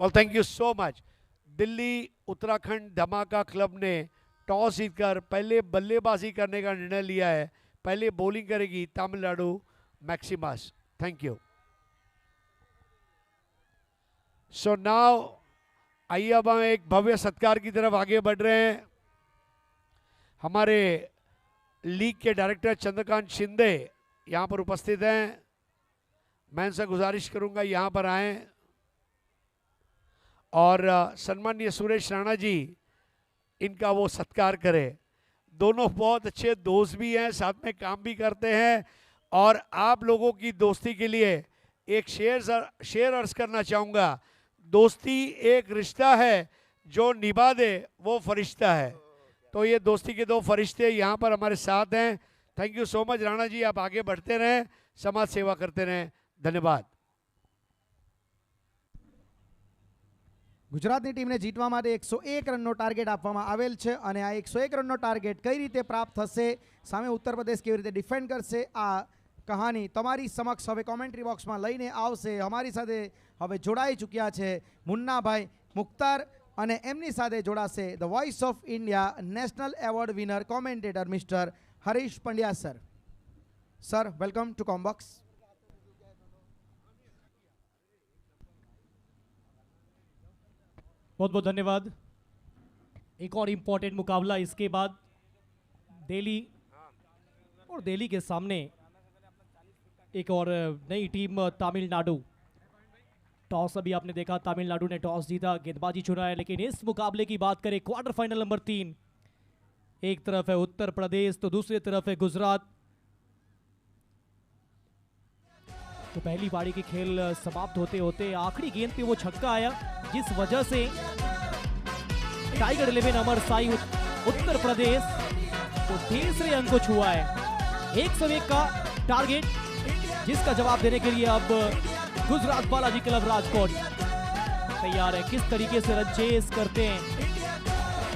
Well, thank you so much. Delhi Uttarakhand धमाका club ने toss जीतकर पहले बल्लेबाजी करने का निर्णय लिया है। पहले बॉलिंग करेगी Tamil Nadu Maximus. Thank you. So now आइए अब हम एक भव्य सत्कार की तरफ आगे बढ़ रहे हैं। हमारे लीग के डायरेक्टर चंद्रकांत शिंदे यहाँ पर उपस्थित हैं। मैं इनसे गुजारिश करूँगा यहाँ पर आएँ और सम्माननीय सुरेश राणा जी इनका वो सत्कार करें। दोनों बहुत अच्छे दोस्त भी हैं, साथ में काम भी करते हैं और आप लोगों की दोस्ती के लिए एक शेर अर्ज करना चाहूँगा। दोस्ती एक रिश्ता है, जो निभा दे वो फरिश्ता है। तो ये दोस्ती के दो फरिश्ते यहाँ पर हमारे साथ हैं। Thank you so much Rana ji, आप आगे बढ़ते रहें, समाज सेवा करते रहें। धन्यवाद। ગુજરાતની ટીમને જીતવા માટે 101 રનનો ટાર્ગેટ આપવામાં આવેલ છે અને આ 101 રનનો ટાર્ગેટ કઈ રીતે પ્રાપ્ત થશે, સામે ઉત્તર પ્રદેશ કેવી રીતે ડિફેન્ડ કરશે, આ કહાની તમારી સમક્ષ હવે કોમેન્ટ્રી બોક્સમાં લઈને આવશે. અમારી સાથે હવે જોડાઈ ચૂક્યા છે મુન્નાભાઈ મુખ્તાર અને એમની સાથે જોડાશે the voice of India national award winner commentator mister Harish Pandya sir. Sir, welcome to combox. बहुत बहुत धन्यवाद. एक और इम्पोर्टेंट मुकाबला इसके बाद दिल्ली, और दिल्ली के सामने एक और नई टीम तमिलनाडु. टॉस अभी आपने देखा, तमिलनाडु ने टॉस जीता, गेंदबाजी चुना है. लेकिन इस मुकाबले की बात करें, क्वार्टर फाइनल नंबर 3, एक तरफ है उत्तर प्रदेश तो दूसरी तरफ है गुजरात. तो पहली पारी की खेल समाप्त होते होते आखिरी गेंद पे वो छक्का आया, जिस वजह से टाइगर 11 अमर साई उत्तर प्रदेश तो तीसरे अंक को छुआ है. 101 का टारगेट, जिसका जवाब देने के लिए अब गुजरात बालाजी क्लब राजकोट तैयार है. किस तरीके से रन चेस करते हैं,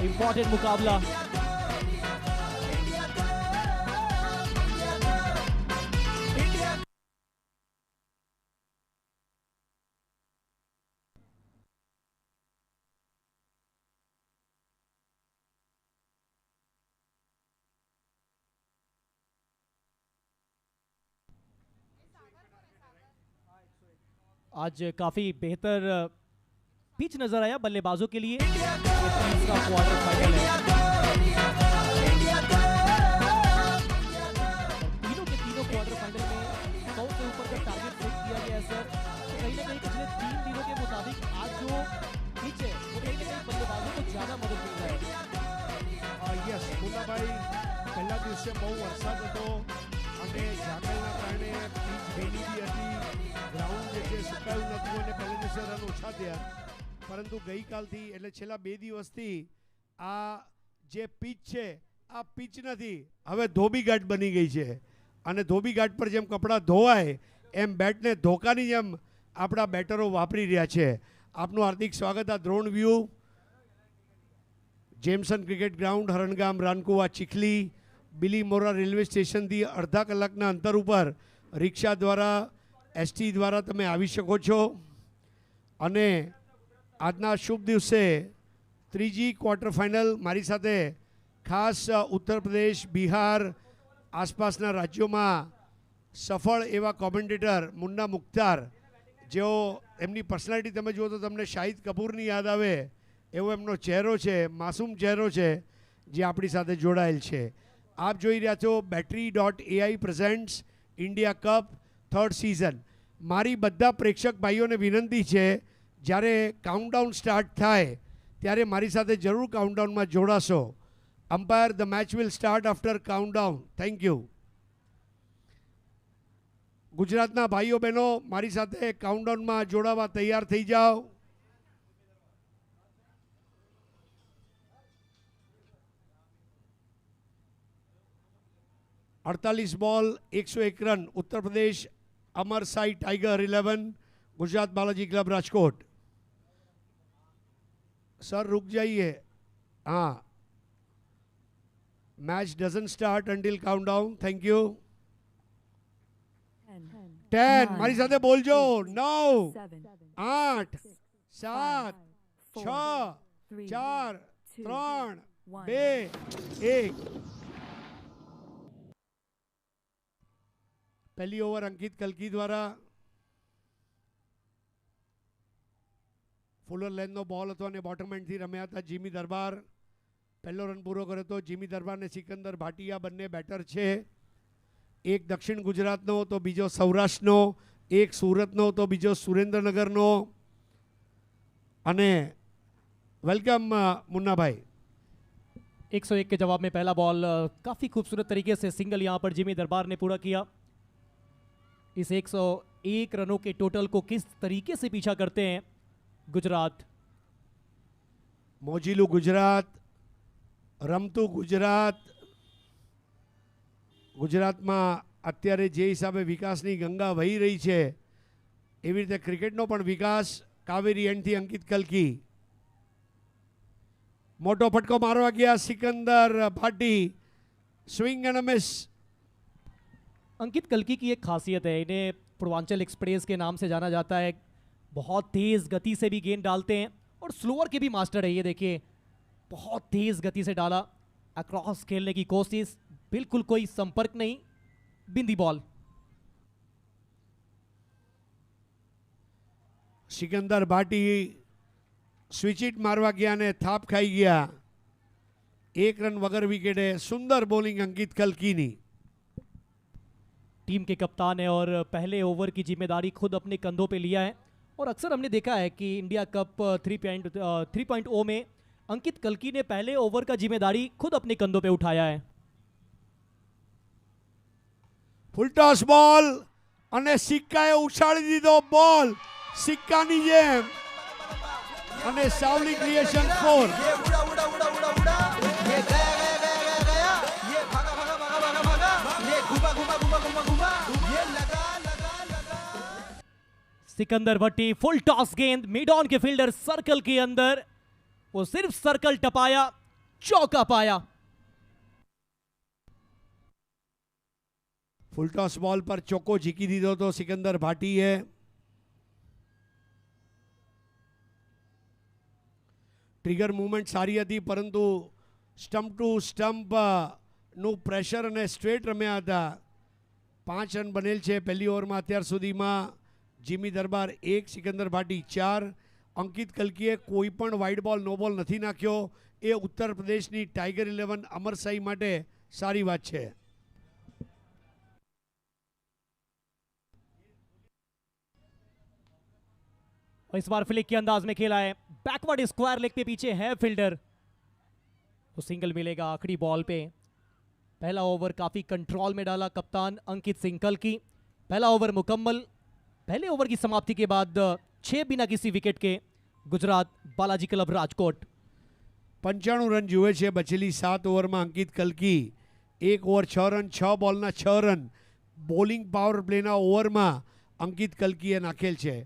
इंपॉर्टेंट मुकाबला. आज काफी बेहतर पिच नजर आया बल्लेबाजों के लिए. ये तीसरा क्वार्टर फाइनल है. तीनों के तीनों क्वार्टर फाइनल में 100 से ऊपर का टारगेट सेट किया गया है सर. तो कहीं ना कहीं पिछले 3 दिनों के मुताबिक आज जो पिच है वो कहीं ना कहीं बल्लेबाजों को ज्यादा मदद मिल रहा है. યસ મુન્નાભાઈ, પહેલા દિવસે બહુ વરસાદ હતો અને ઝાકળના કારણે પીચ ભીની બી હતી, ગ્રાઉન્ડ જે છે સુકાયું નહોતું અને પહેલે દિવસે રન ઓછા થયા. પરંતુ ગઈકાલથી એટલે છેલ્લા 2 દિવસથી આ જે પીચ છે આ પીચ નથી, હવે ધોબીઘાટ બની ગઈ છે. અને ધોબીઘાટ પર જેમ કપડાં ધોવાય એમ બેટને ધોકાની જેમ આપણા બેટરો વાપરી રહ્યા છે. આપનું હાર્દિક સ્વાગત. આ Dron view Jameson cricket ground, Harangam, Rankuva, Chikhli, Bilimora railway સ્ટેશનથી અડધા કલાકના અંતર ઉપર રિક્ષા દ્વારા, એસટી દ્વારા તમે આવી શકો છો. અને આજના શુભ દિવસે ત્રીજી ક્વાર્ટર ફાઇનલ મારી સાથે ખાસ ઉત્તર પ્રદેશ, બિહાર, આસપાસના રાજ્યોમાં સફળ એવા કોમેન્ટેટર મુન્ના મુખ્તાર, જેઓ એમની પર્સનાલિટી તમે જુઓ તો તમને શાહિદ કપૂરની યાદ આવે એવો એમનો ચહેરો છે, માસૂમ ચહેરો છે, જે આપણી સાથે જોડાયેલ છે. આપ જોઈ રહ્યા છો battery.ai presents India cup 3rd season. મારી બધા પ્રેક્ષક ભાઈઓને વિનંતી છે, જ્યારે કાઉન્ટડાઉન સ્ટાર્ટ થાય ત્યારે મારી સાથે જરૂર કાઉન્ટડાઉનમાં જોડાશો. Umpire, the match will start after countdown. Thank you. ગુજરાતના ભાઈઓ બહેનો મારી સાથે કાઉન્ટડાઉનમાં જોડાવા તૈયાર થઈ જાઓ. 48 ball 101 run. Uttar Pradesh Amar Sai tiger 11, Gujarat Balaji club Rajkot. Sir रुक जाइए. हाँ, match doesn't start until countdown. Thank you. 10 મારી સાથે બોલજો. 9 8 7 6 4 3 2 1. પહેલી ઓવર અંકિત કલકી દ્વારા. ફુલર લેનનો બોલ હતો અને બોટમ એન્ડથી રમ્યા હતા જીમી દરબાર. પહેલો રન પૂરો કર્યો હતો. જીમી દરબાર ને સિકંદર ભાટિયા બંને બેટર છે. એક દક્ષિણ ગુજરાતનો તો બીજો સૌરાષ્ટ્રનો, એક સુરતનો તો બીજો સુરેન્દ્રનગરનો. અને વેલકમ मुन्ना भाई. 101 के जवाब में पहला बॉल काफी खूबसूरत तरीके से सिंगल यहां पर जिमी दरबार ने पूरा किया. इस 101 रनों के टोटल को किस तरीके से पीछा करते हैं गुजरात। મોજીલું ગુજરાત, રમતું ગુજરાત. ગુજરાતમાં અત્યારે જે હિસાબે વિકાસની ગંગા વહી રહી છે એવી રીતે ક્રિકેટનો પણ વિકાસ. કાવેરી એન્ડથી અંકિત કલકી. મોટો ફટકો મારવા ગયા Sikandar Bhati. Swing and miss. Ankit कल्की की एक खासियत है, इन्हें पूर्वांचल एक्सप्रेस के नाम से जाना जाता है। बहुत तेज़ गति से भी गेंद डालते हैं और स्लोअर के भी मास्टर है। ये देखिए बहुत तेज़ गति से डाला, अक्रॉस खेलने की कोशिश, बिल्कुल कोई संपर्क नहीं, बिंदी ball. Sikandar Bhati switch it મારવા ગયા ને થાપ ખાઈ ગયા. 1 રન વગર વિકેટે. સુંદર બોલિંગ અંકિત કલકીની. टीम के कप्तान है और पहले ओवर की जिम्मेदारी खुद अपने कंधों पे लिया है। और अक्सर हमने देखा है कि इंडिया कप 3.0 में अंकित कल्की ने पहले ओवर का जिम्मेदारी खुद अपने कंधों पे उठाया है। ફૂલ ટોસ બોલ અને સિક્કાએ ઉછાળી દીધો બોલ સિક્કાની જેમ. અને સાવલી ક્રિએશન 4. ये उड़ा उड़ा उड़ा उड़ा उड़ा ये गया गया गया गया गया ये भागा भागा भागा भागा भागा ये घुमा घुमा घुमा घुमा घुमा ये लगा लगा लगा. सिकंदर भट्टी फुल टॉस गेंद, मिड ऑन के फील्डर सर्कल के अंदर, वो सिर्फ सर्कल टपाया, चौका पाया। ફૂલ ટોસ બોલ પર ચોક્કો ઝીકી દીધો તો સિકંદર ભાટીએ. ટ્રિગર મૂવમેન્ટ સારી હતી પરંતુ સ્ટમ્પ ટુ સ્ટમ્પ નું પ્રેશર અને સ્ટ્રેટ રમ્યા હતા. 5 રન બનેલ છે પહેલી ઓવરમાં અત્યાર સુધીમાં. જીમી દરબાર 1, સિકંદર ભાટી 4. અંકિત કલકીએ કોઈ પણ વાઇડ બોલ નો બોલ નથી નાખ્યો. એ ઉત્તર પ્રદેશની ટાઈગર 11 અમરસાઈ માટે સારી વાત છે. और इस बार फ्लिक के अंदाज में खेला है, बैकवर्ड स्क्वायर लेग पे पीछे है फील्डर, तो सिंगल मिलेगा आखिरी बॉल पे। पहला ओवर काफी कंट्रोल में डाला कप्तान अंकित सिंह कल्की। पहला ओवर मुकम्मल। पहले ओवर की समाप्ति के बाद 6 बिना किसी विकेट के गुजरात बालाजी क्लब राजकोट। 95 રન જુએ છે બચેલી 7 ઓવરમાં અંકિત કલકી. 1 ઓવર 6 રન, 6 બોલના 6 રન. બોલિંગ પાવર પ્લેના ઓવરમાં અંકિત કલકીએ નાખેલ છે.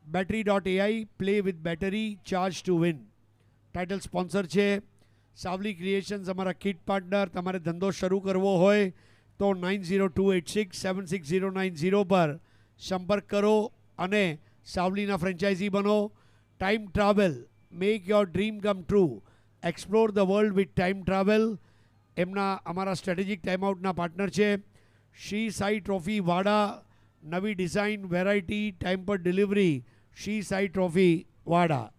battery.ai, play with battery, charge to win. Title sponsor છે સાવલી ક્રિએશન્સ, અમારા કિટ પાર્ટનર. તમારે ધંધો શરૂ કરવો હોય તો 9028676090 પર સંપર્ક કરો અને સાવલીના ફ્રેન્ચાઇઝી બનો. Time travel, make your dream come true. Explore the world with time travel. એમના અમારા સ્ટ્રેટેજિક ટાઈમ આઉટના પાર્ટનર છે. શ્રી સાઈ ટ્રોફી વાડા, નવી ડિઝાઇન, વેરાયટી, ટાઈમ પર ડિલિવરી. શ્રી સાઈ ટ્રોફી વાડા.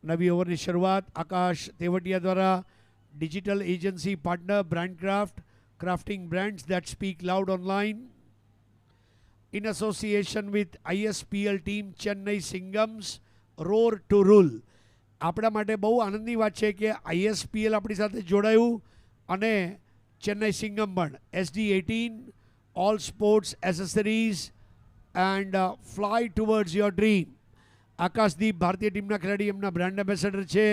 નવી ઓવરની શરૂઆત આકાશ તેવટિયા દ્વારા. Digital agency partner Brandcraft, crafting brands that speak loud online. In association with ISPL team Chennai Singams, roar to rule. આપણા માટે બહુ આનંદની વાત છે કે ISPL આપણી સાથે જોડાયું અને ચેન્નઈ સિંગમ પણ. SD18, all sports accessories and fly towards your dream. Akashdeep ભારતીય ટીમના ખેલાડી, એમના બ્રાન્ડ એમ્બેસેડર છે.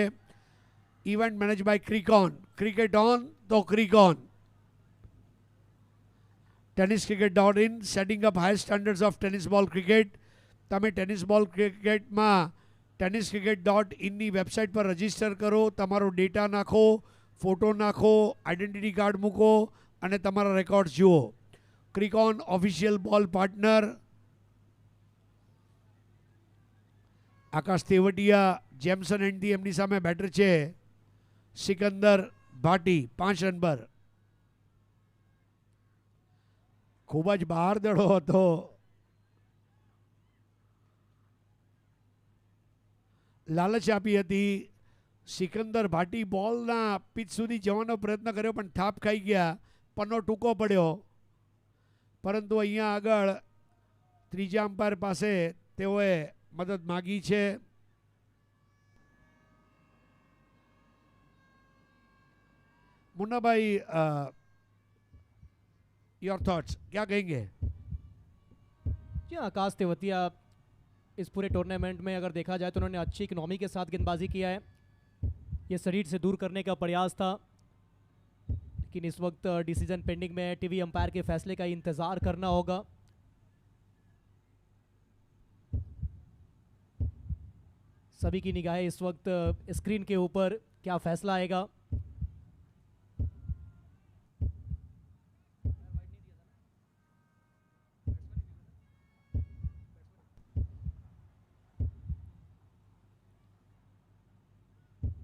Event manage by Cricon. Cricket on તો Cricon. tenniscricket.in, setting up higher standards of tennis ball cricket. તમે ટેનિસ બોલ ક્રિકેટમાં tenniscricket.in ની વેબસાઇટ પર રજીસ્ટર કરો, તમારો ડેટા નાખો, ફોટો નાખો, આઈડેન્ટિટી કાર્ડ મૂકો અને તમારા રેકોર્ડ્સ જુઓ. ક્રિકોન ઓફિશિયલ બોલ પાર્ટનર. આકાશ તેવટિયા, જેમસન એન્ડથી એમની સામે બેટર છે સિકંદર ભાટી. 5 રન પર. ખૂબ જ બહાર દડો હતો. લાલચ આપી હતી. સિકંદર ભાટી બોલના પિચ સુધી જવાનો પ્રયત્ન કર્યો પણ થાપ ખાઈ ગયા. પન્નો ટૂંકો પડ્યો. પરંતુ અહીંયા આગળ ત્રીજા અમ્પાયર પાસે તેઓએ મદદ માગી છે. મુન્નાભાઈ, योर थॉट्स, क्या कहेंगे? जी हाँ, आकाश तेवतिया इस पूरे टूर्नामेंट में अगर देखा जाए तो उन्होंने अच्छी इकनॉमी के साथ गेंदबाजी किया है। ये शरीर से दूर करने का प्रयास था, लेकिन इस वक्त डिसीजन पेंडिंग में, टीवी अंपायर के फैसले का इंतजार करना होगा। सभी की निगाहें इस वक्त स्क्रीन के ऊपर, क्या फैसला आएगा।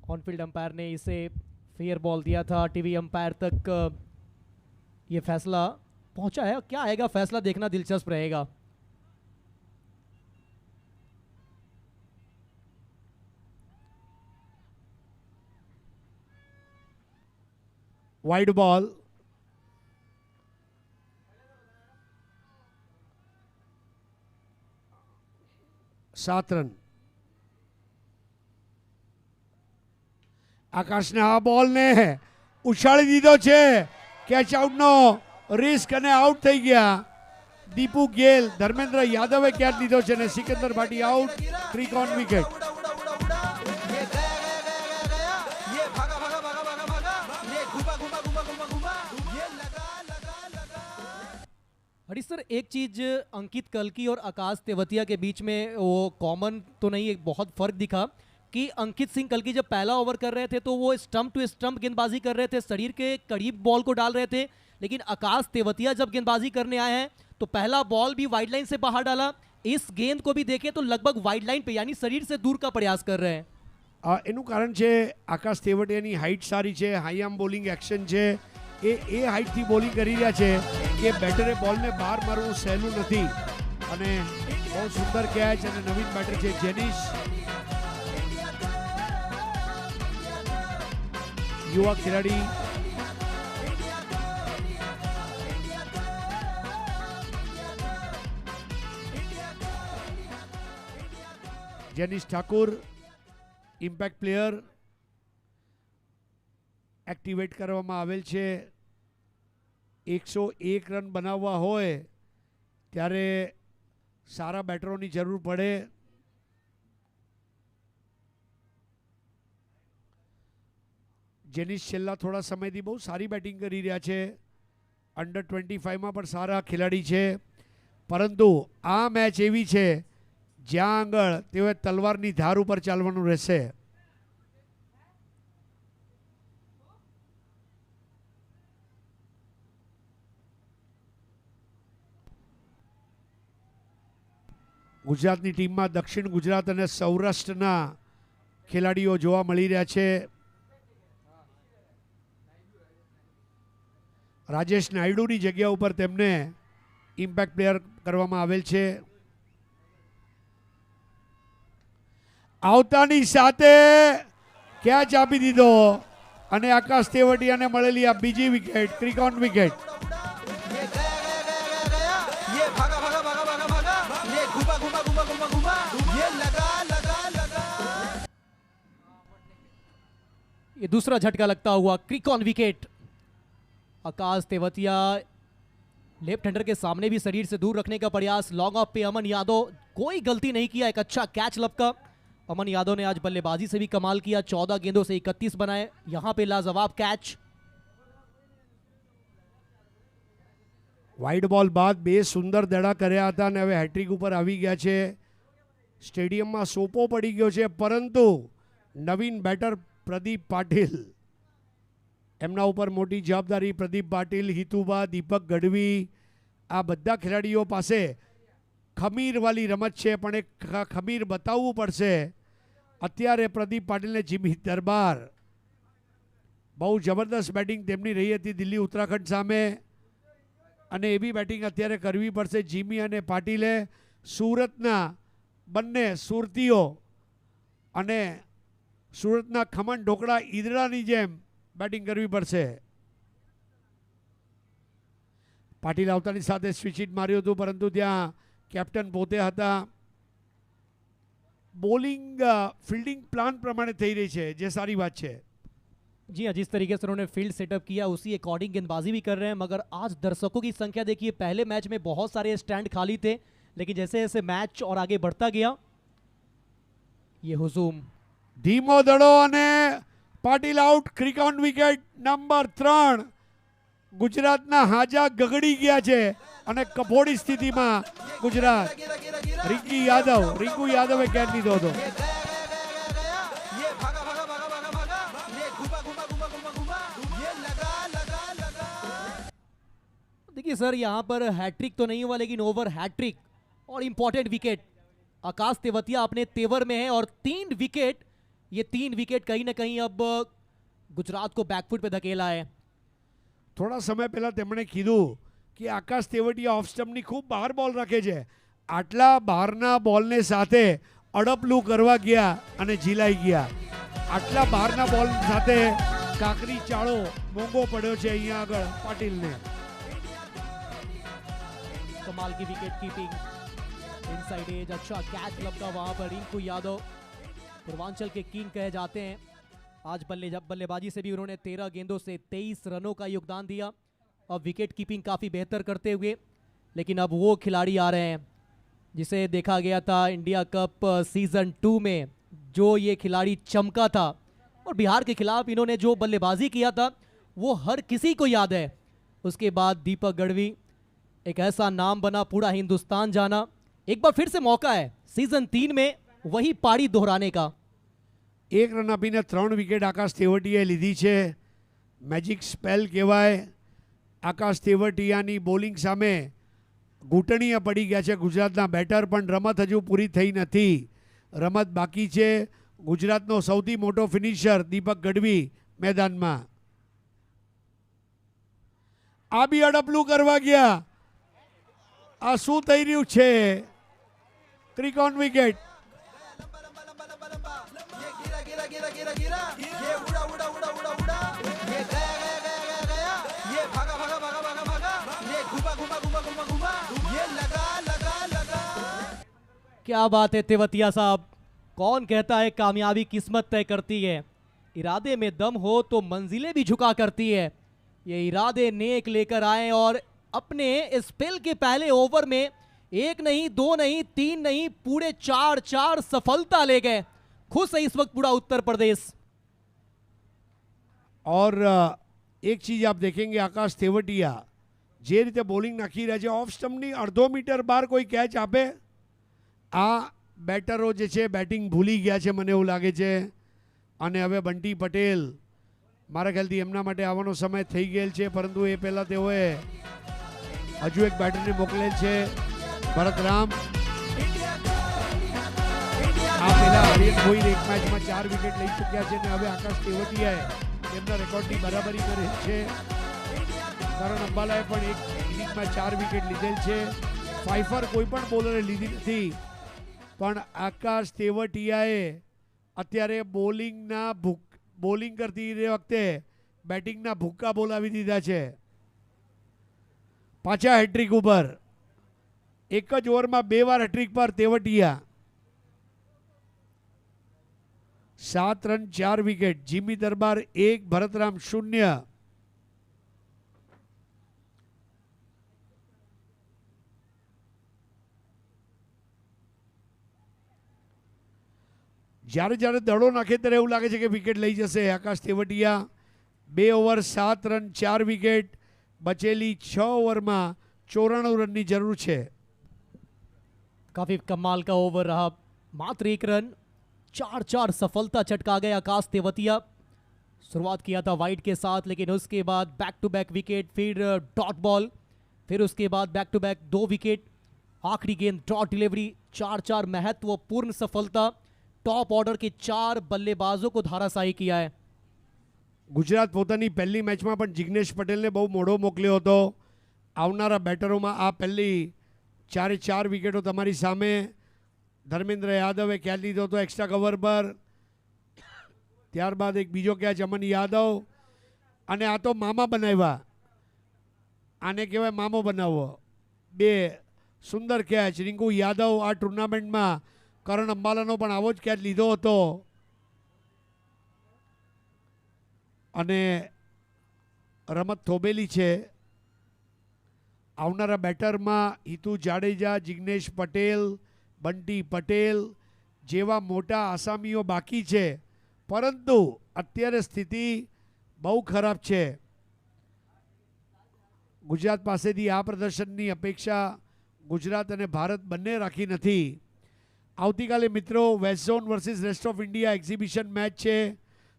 ऑनफील्ड अंपायर ने इसे फेयर बॉल दिया था, टीवी अंपायर तक ये फैसला पहुंचा है। क्या आएगा फैसला, देखना दिलचस्प रहेगा। वाइड बॉल, सात रन। આકાશને આ બોલને ઉછાળી દીધો છે, કેચ આઉટનો રિસ્ક અને આઉટ થઈ ગયા. દીપુ ગેલ, ધર્મેન્દ્ર યાદવે કેચ લીધો છે અને સિકંદર ભાટી આઉટ, ક્રિક ઓન વિકેટ. ये गया ये भागा भागा भागा भागा भागा ये घुमा घुमा घुमा घुमा घुमा ये लगा लगा लगा। हरी सर, एक चीज अंकित कल्की और आकाश तेवतिया के बीच में वो कॉमन तो नहीं, एक बहुत फर्क दिखा कि अंकित सिंह कल्की जब पहला ओवर कर रहे थे तो वो स्टंप टू स्टंप गेंदबाजी कर रहे थे, शरीर के करीब बॉल को डाल रहे थे। लेकिन आकाश तेवतिया जब गेंदबाजी करने आए हैं तो पहला बॉल भी वाइड लाइन से बाहर डाला, इस गेंद को भी देखें तो लगभग वाइड लाइन पे यानी शरीर से दूर का प्रयास कर रहे हैं। એનું કારણ છે આકાશ તેવટિયાની હાઇટ સારી છે, હાઈ આર્મ બોલિંગ એક્શન છે, એ હાઇટથી બોલિંગ કરી રહ્યા છે કે બેટરે બોલને બહાર મારવું સહેલું નથી. અને બહુ સુંદર કેચ, અને નવીન બેટર છે જેનિશ, યુવા ખેલાડી. Jenish Thakur impact player activate કરવામાં આવેલ છે. 101 રન બનાવવા હોય ત્યારે સારા બેટરોની જરૂર પડે. જેનિશ છેલ્લા થોડા સમયથી બહુ સારી બેટિંગ કરી રહ્યા છે. અંડર 25માં પણ સારા ખેલાડી છે, પરંતુ આ મેચ એવી છે જ્યાં આગળ તેઓએ તલવારની ધાર ઉપર ચાલવાનું રહેશે. ગુજરાતની ટીમમાં દક્ષિણ ગુજરાત અને સૌરાષ્ટ્રના ખેલાડીઓ જોવા મળી રહ્યા છે. રાજેશ નાયડુની જગ્યા ઉપર તેમને ઇમ્પેક્ટ પ્લેયર કરવામાં આવેલ છે. આવતાની સાથે કેચ આપી દીધો અને આકાશ તેવટિયાને મળેલી આ બીજી વિકેટ, ક્રિક ઓન વિકેટ. ये गया ये भागा भागा भागा भागा भागा ये घुमा घुमा घुमा घुमा घुमा ये लगा लगा लगा। ये दूसरा झटका लगता हुआ क्रिक on wicket. Akash Tewatia left hander के सामने भी शरीर से दूर रखने का प्रयास, लॉन्ग ऑफ पे अमन यादव, कोई गलती नहीं किया, एक अच्छा कैच लपका। अमन यादव ने आज बल्लेबाजी से भी कमाल किया, 14 गेंदों से 31 बनाए, यहां पे लाजवाब कैच। વાઇડ બોલ બાદ બે સુંદર દડા કર્યા હતા અને હવે હેટ્રિક ઉપર આવી ગયા છે. સ્ટેડિયમમાં સોપો પડી ગયો છે, પરંતુ નવીન બેટર પ્રદીપ પાટીલ, એમના ઉપર મોટી જવાબદારી. પ્રદીપ પાટીલ, હિતુબા, દીપક ગઢવી, આ બધા ખેલાડીઓ પાસે ખમીરવાળી રમત છે, પણ એક ખમીર બતાવવું પડશે. અત્યારે પ્રદીપ પાટીલને જીમી દરબાર, બહુ જબરદસ્ત બેટિંગ તેમની રહી હતી દિલ્હી ઉત્તરાખંડ સામે, અને એવી બેટિંગ અત્યારે કરવી પડશે જીમી અને પાટીલે. સુરતના બંને સુરતીઓ અને સુરતના ખમણ ઢોકળા ઈદડાની જેમ બેટિંગ કરવી પડશે. પાટીલ આવતાની સાથે સ્વિચ હિટ માર્યું હતું, પરંતુ ત્યાં કેપ્ટન પોતે હતા. બોલિંગ ફિલ્ડિંગ પ્લાન પ્રમાણે થઈ રહી છે, જે સારી વાત છે. जी हाँ, जिस तरीके से उन्होंने फील्ड सेटअप किया उसी अकॉर्डिंग गेंदबाजी भी कर रहे हैं, मगर आज दर्शकों की संख्या देखिए, पहले मैच में बहुत सारे स्टैंड खाली थे, लेकिन जैसे जैसे मैच और आगे बढ़ता गया ये हुजूम ધીમો દડો અને Patil out. Creek on wicket number 3. ગુજરાતના હાજા ગગડી ગયા છે અને કફોડી સ્થિતિમાં ગુજરાત. गिरा गिरा गिरा રિંકુ યાદવે કેચ લીધો હતો. ये गया गया गया गया गया ये भागा भागा भागा भागा भागा ये घुमा घुमा घुमा घुमा घुमा ये लगा लगा लगा देखिए सर, यहाँ पर हैट्रिक तो नहीं हुआ, लेकिन ओवर हैट्रिक और इंपॉर्टेंट विकेट आकाश तेवतिया अपने तेवर में है और 3 विकेट, ये 3 विकेट कहीं ना कहीं अब गुजरात को बैकफुट पे धकेला है. થોડા સમય પહેલા તેમણે કીધું કે આકાશ તેવટિયા ઓફ સ્ટમ્પની ખૂબ બહાર બોલ રાખે છે. આટલા બહારના બોલને સાથે અડપલું કરવા ગયા અને ઝીલાઈ ગયા. આટલા બહારના બોલ સાથે કાકરી ચાળો મોંઘો પડ્યો છે અહીંયા આગળ પાટીલને. कमाल की विकेट कीपिंग, इनसाइड एज, अच्छा कैच लपका वहां पर. रिंकू यादव पूर्वांचल के किंग कहे जाते हैं. आज बल्लेबाजी से भी उन्होंने 13 गेंदों से 23 रनों का योगदान दिया. अब विकेट कीपिंग काफ़ी बेहतर करते हुए, लेकिन अब वो खिलाड़ी आ रहे हैं जिसे देखा गया था इंडिया कप सीजन 2 में, जो ये खिलाड़ी चमका था और बिहार के खिलाफ इन्होंने जो बल्लेबाजी किया था वो हर किसी को याद है. उसके बाद दीपक गढ़वी, एक ऐसा नाम बना, पूरा हिंदुस्तान जाना. एक बार फिर से मौका है सीजन 3 में वही पारी दोहराने का. 1 રન આપીને 3 વિકેટ આકાશ તેવટિયાએ લીધી છે. મેજિક સ્પેલ કહેવાય. આકાશ તેવટિયાની બોલિંગ સામે ઘૂંટણીએ પડી ગયા છે ગુજરાતના બેટર, પણ રમત હજુ પૂરી થઈ નથી. રમત બાકી છે. ગુજરાતનો સૌથી મોટો ફિનિશર દીપક ગઢવી મેદાનમાં. આ બી અડપલું કરવા ગયા. આ શું થઈ રહ્યું છે? Creek on wicket. लंबा लंबा लंबा लंबा लंबा ये गिरा गिरा गिरा गिरा गिरा ये उड़ा उड़ा उड़ा उड़ा उड़ा ये गया गया गया गया गया ये भागा भागा भागा भागा भागा ये घुमा घुमा घुमा घुमा घुमा ये लगा लगा लगा क्या बात है तेवतिया साहब, कौन कहता है कामयाबी किस्मत तय करती है. इरादे में दम हो तो मंजिलें भी झुका करती है. ये इरादे नेक लेकर आए और अपने स्पेल के पहले ओवर में 1 नहीं 2 नहीं 3 नहीं पूरे 4 सफलता ले गए. खुश है इस वक्त पूरा उत्तर प्रदेश. और एक चीज आप देखेंगे, आकाश तेवटिया જે રીતે બોલિંગ નાખી રહ્યા છે, ઓફ સ્ટમ્પની અડધો મીટર બહાર કોઈ કેચ આપે? આ બેટરો જે છે બેટિંગ ભૂલી ગયા છે મને એવું લાગે છે. અને હવે બંટી પટેલ, મારા ખ્યાલથી એમના માટે આવવાનો સમય થઈ ગયેલ છે, પરંતુ એ પહેલાં તેઓએ હજુ એક બેટરને મોકલેલ છે, ભરતરામ. આ પહેલા આર્યન ભોઈર એક મેચમાં 4 વિકેટ લઈ ચૂક્યા છે અને હવે આકાશ તેવટિયાએ તેમના રેકોર્ડની બરાબરી કરી છે. કરણ અંબાલાએ પણ એક ઇનિંગમાં 4 વિકેટ લીધેલ છે. ફાઈફર કોઈ પણ બોલરે લીધી નથી, પણ આકાશ તેવટિયાએ અત્યારે બોલિંગ કરતી વખતે બેટિંગના ભૂક્કા બોલાવી દીધા છે. પાછા હેટ્રિક ઉપર, એક જ ઓવરમાં 2 વાર હેટ્રિક પર તેવટિયા. 7 રન 4 વિકેટ. જીમી દરબાર 1, ભરતરામ 0. જ્યારે જ્યારે દડો નાખે ત્યારે એવું લાગે છે કે વિકેટ લઈ જશે આકાશ તેવટિયા. 2 ઓવર 7 રન 4 વિકેટ. બચેલી 6 ઓવરમાં 94 રનની જરૂર છે. काफी कमाल का ओवर रहा. मात्र 1 रन, 4 सफलता चटका गए आकाश तेवतिया. शुरुआत किया था वाइड के साथ, लेकिन उसके बाद बैक टू बैक विकेट, फिर डॉट बॉल, फिर उसके बाद बैक टू बैक 2 विकेट. आखिरी गेंद डॉट डिलीवरी. 4 महत्वपूर्ण सफलता. टॉप ऑर्डर के 4 बल्लेबाजों को धाराशाही किया है. ગુજરાત પોતાની પહેલી મેચમાં પણ જિગ્નેશ પટેલને બહુ મોડો મોકલ્યો હતો. આવનારા બેટરોમાં આ પહેલી 4 વિકેટો તમારી સામે. ધર્મેન્દ્ર યાદવે કેચ લીધો હતો એક્સ્ટ્રા કવર પર. ત્યારબાદ એક બીજો કેચ અમન યાદવ. અને આ તો મામા બનાવ્યા, આને કહેવાય મામો બનાવવો. 2 સુંદર કેચ. રિંકુ યાદવ આ ટુર્નામેન્ટમાં કરણ અંબાલાનો પણ આવો જ કેચ લીધો હતો. અને રમત થોભેલી છે. આવનારા બેટરમાં હિતુ જાડેજા, જિગ્નેશ પટેલ, બંટી પટેલ જેવા મોટા આસામીઓ બાકી છે, પરંતુ અત્યારે સ્થિતિ બહુ ખરાબ છે. ગુજરાત પાસેથી આ પ્રદર્શનની અપેક્ષા ગુજરાત અને ભારત બંને રાખી નથી. આવતીકાલે મિત્રો waste Zone versus Rest of India exhibition match છે.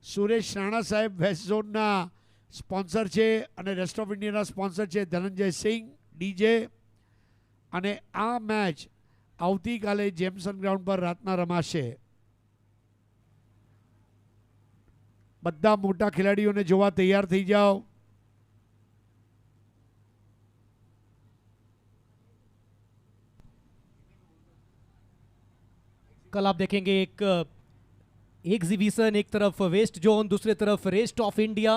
સુરેશ રાણા સાહેબ વેસ્ટ ઝોનના સ્પોન્સર છે અને રેસ્ટ ઓફ ઇન્ડિયાના સ્પોન્સર છે ધનંજય સિંહ ડીજે. અને આ મેચ આવતીકાલે જેમસન ગ્રાઉન્ડ પર રાતના રમાશે. બધા મોટા ખેલાડીઓને જોવા તૈયાર થઈ જાઓ. कल आप देखेंगे एक एग्जीबिशन, एक तरफ वेस्ट जोन, दूसरी तरफ रेस्ट ऑफ इंडिया.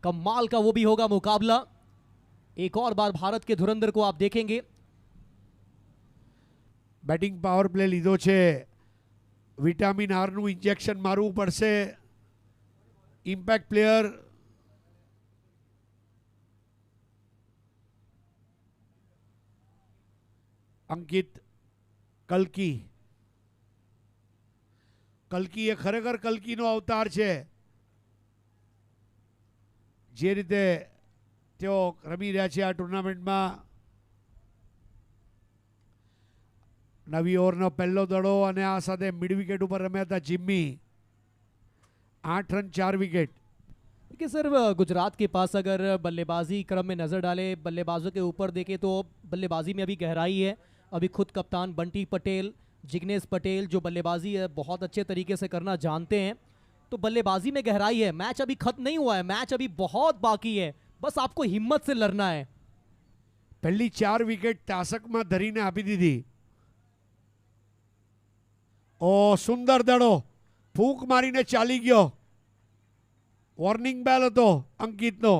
कमाल का वो भी होगा मुकाबला. एक और बार भारत के धुरंधर को आप देखेंगे. બેટિંગ પાવર પ્લે લીધો છે. વિટામિન આરનું ઇન્જેક્શન મારવું પડશે. ઇમ્પેક્ટ પ્લેયર અંકિત કલ્કી. કલ્કી એ ખરેખર કલ્કીનો અવતાર છે. જે રીતે તેઓ રમી રહ્યા છે આ ટુર્નામેન્ટમાં. નવી ઓવરનો પહેલો દડો અને આ સાથે મિડ વિકેટ ઉપર રમ્યા હતા जिम्मी. 8 run 4 wicket. देखिए सर, गुजरात के पास अगर बल्लेबाजी क्रम में नज़र डाले, बल्लेबाजों के ऊपर देखें तो बल्लेबाजी में अभी गहराई है. अभी खुद कप्तान बंटी पटेल, जिग्नेश पटेल जो बल्लेबाजी है बहुत अच्छे तरीके से करना जानते हैं, तो बल्लेबाजी में गहराई है. मैच अभी खत्म नहीं हुआ है, मैच अभी बहुत बाकी है. बस आपको हिम्मत से लड़ना है. પહેલી 4 વિકેટ તાસકમાં ધરીને આપી દીધી. ઓ સુંદર દડો ફૂંક મારીને ચાલી ગયો. વોર્નિંગ બેલ હતો અંકિતનો.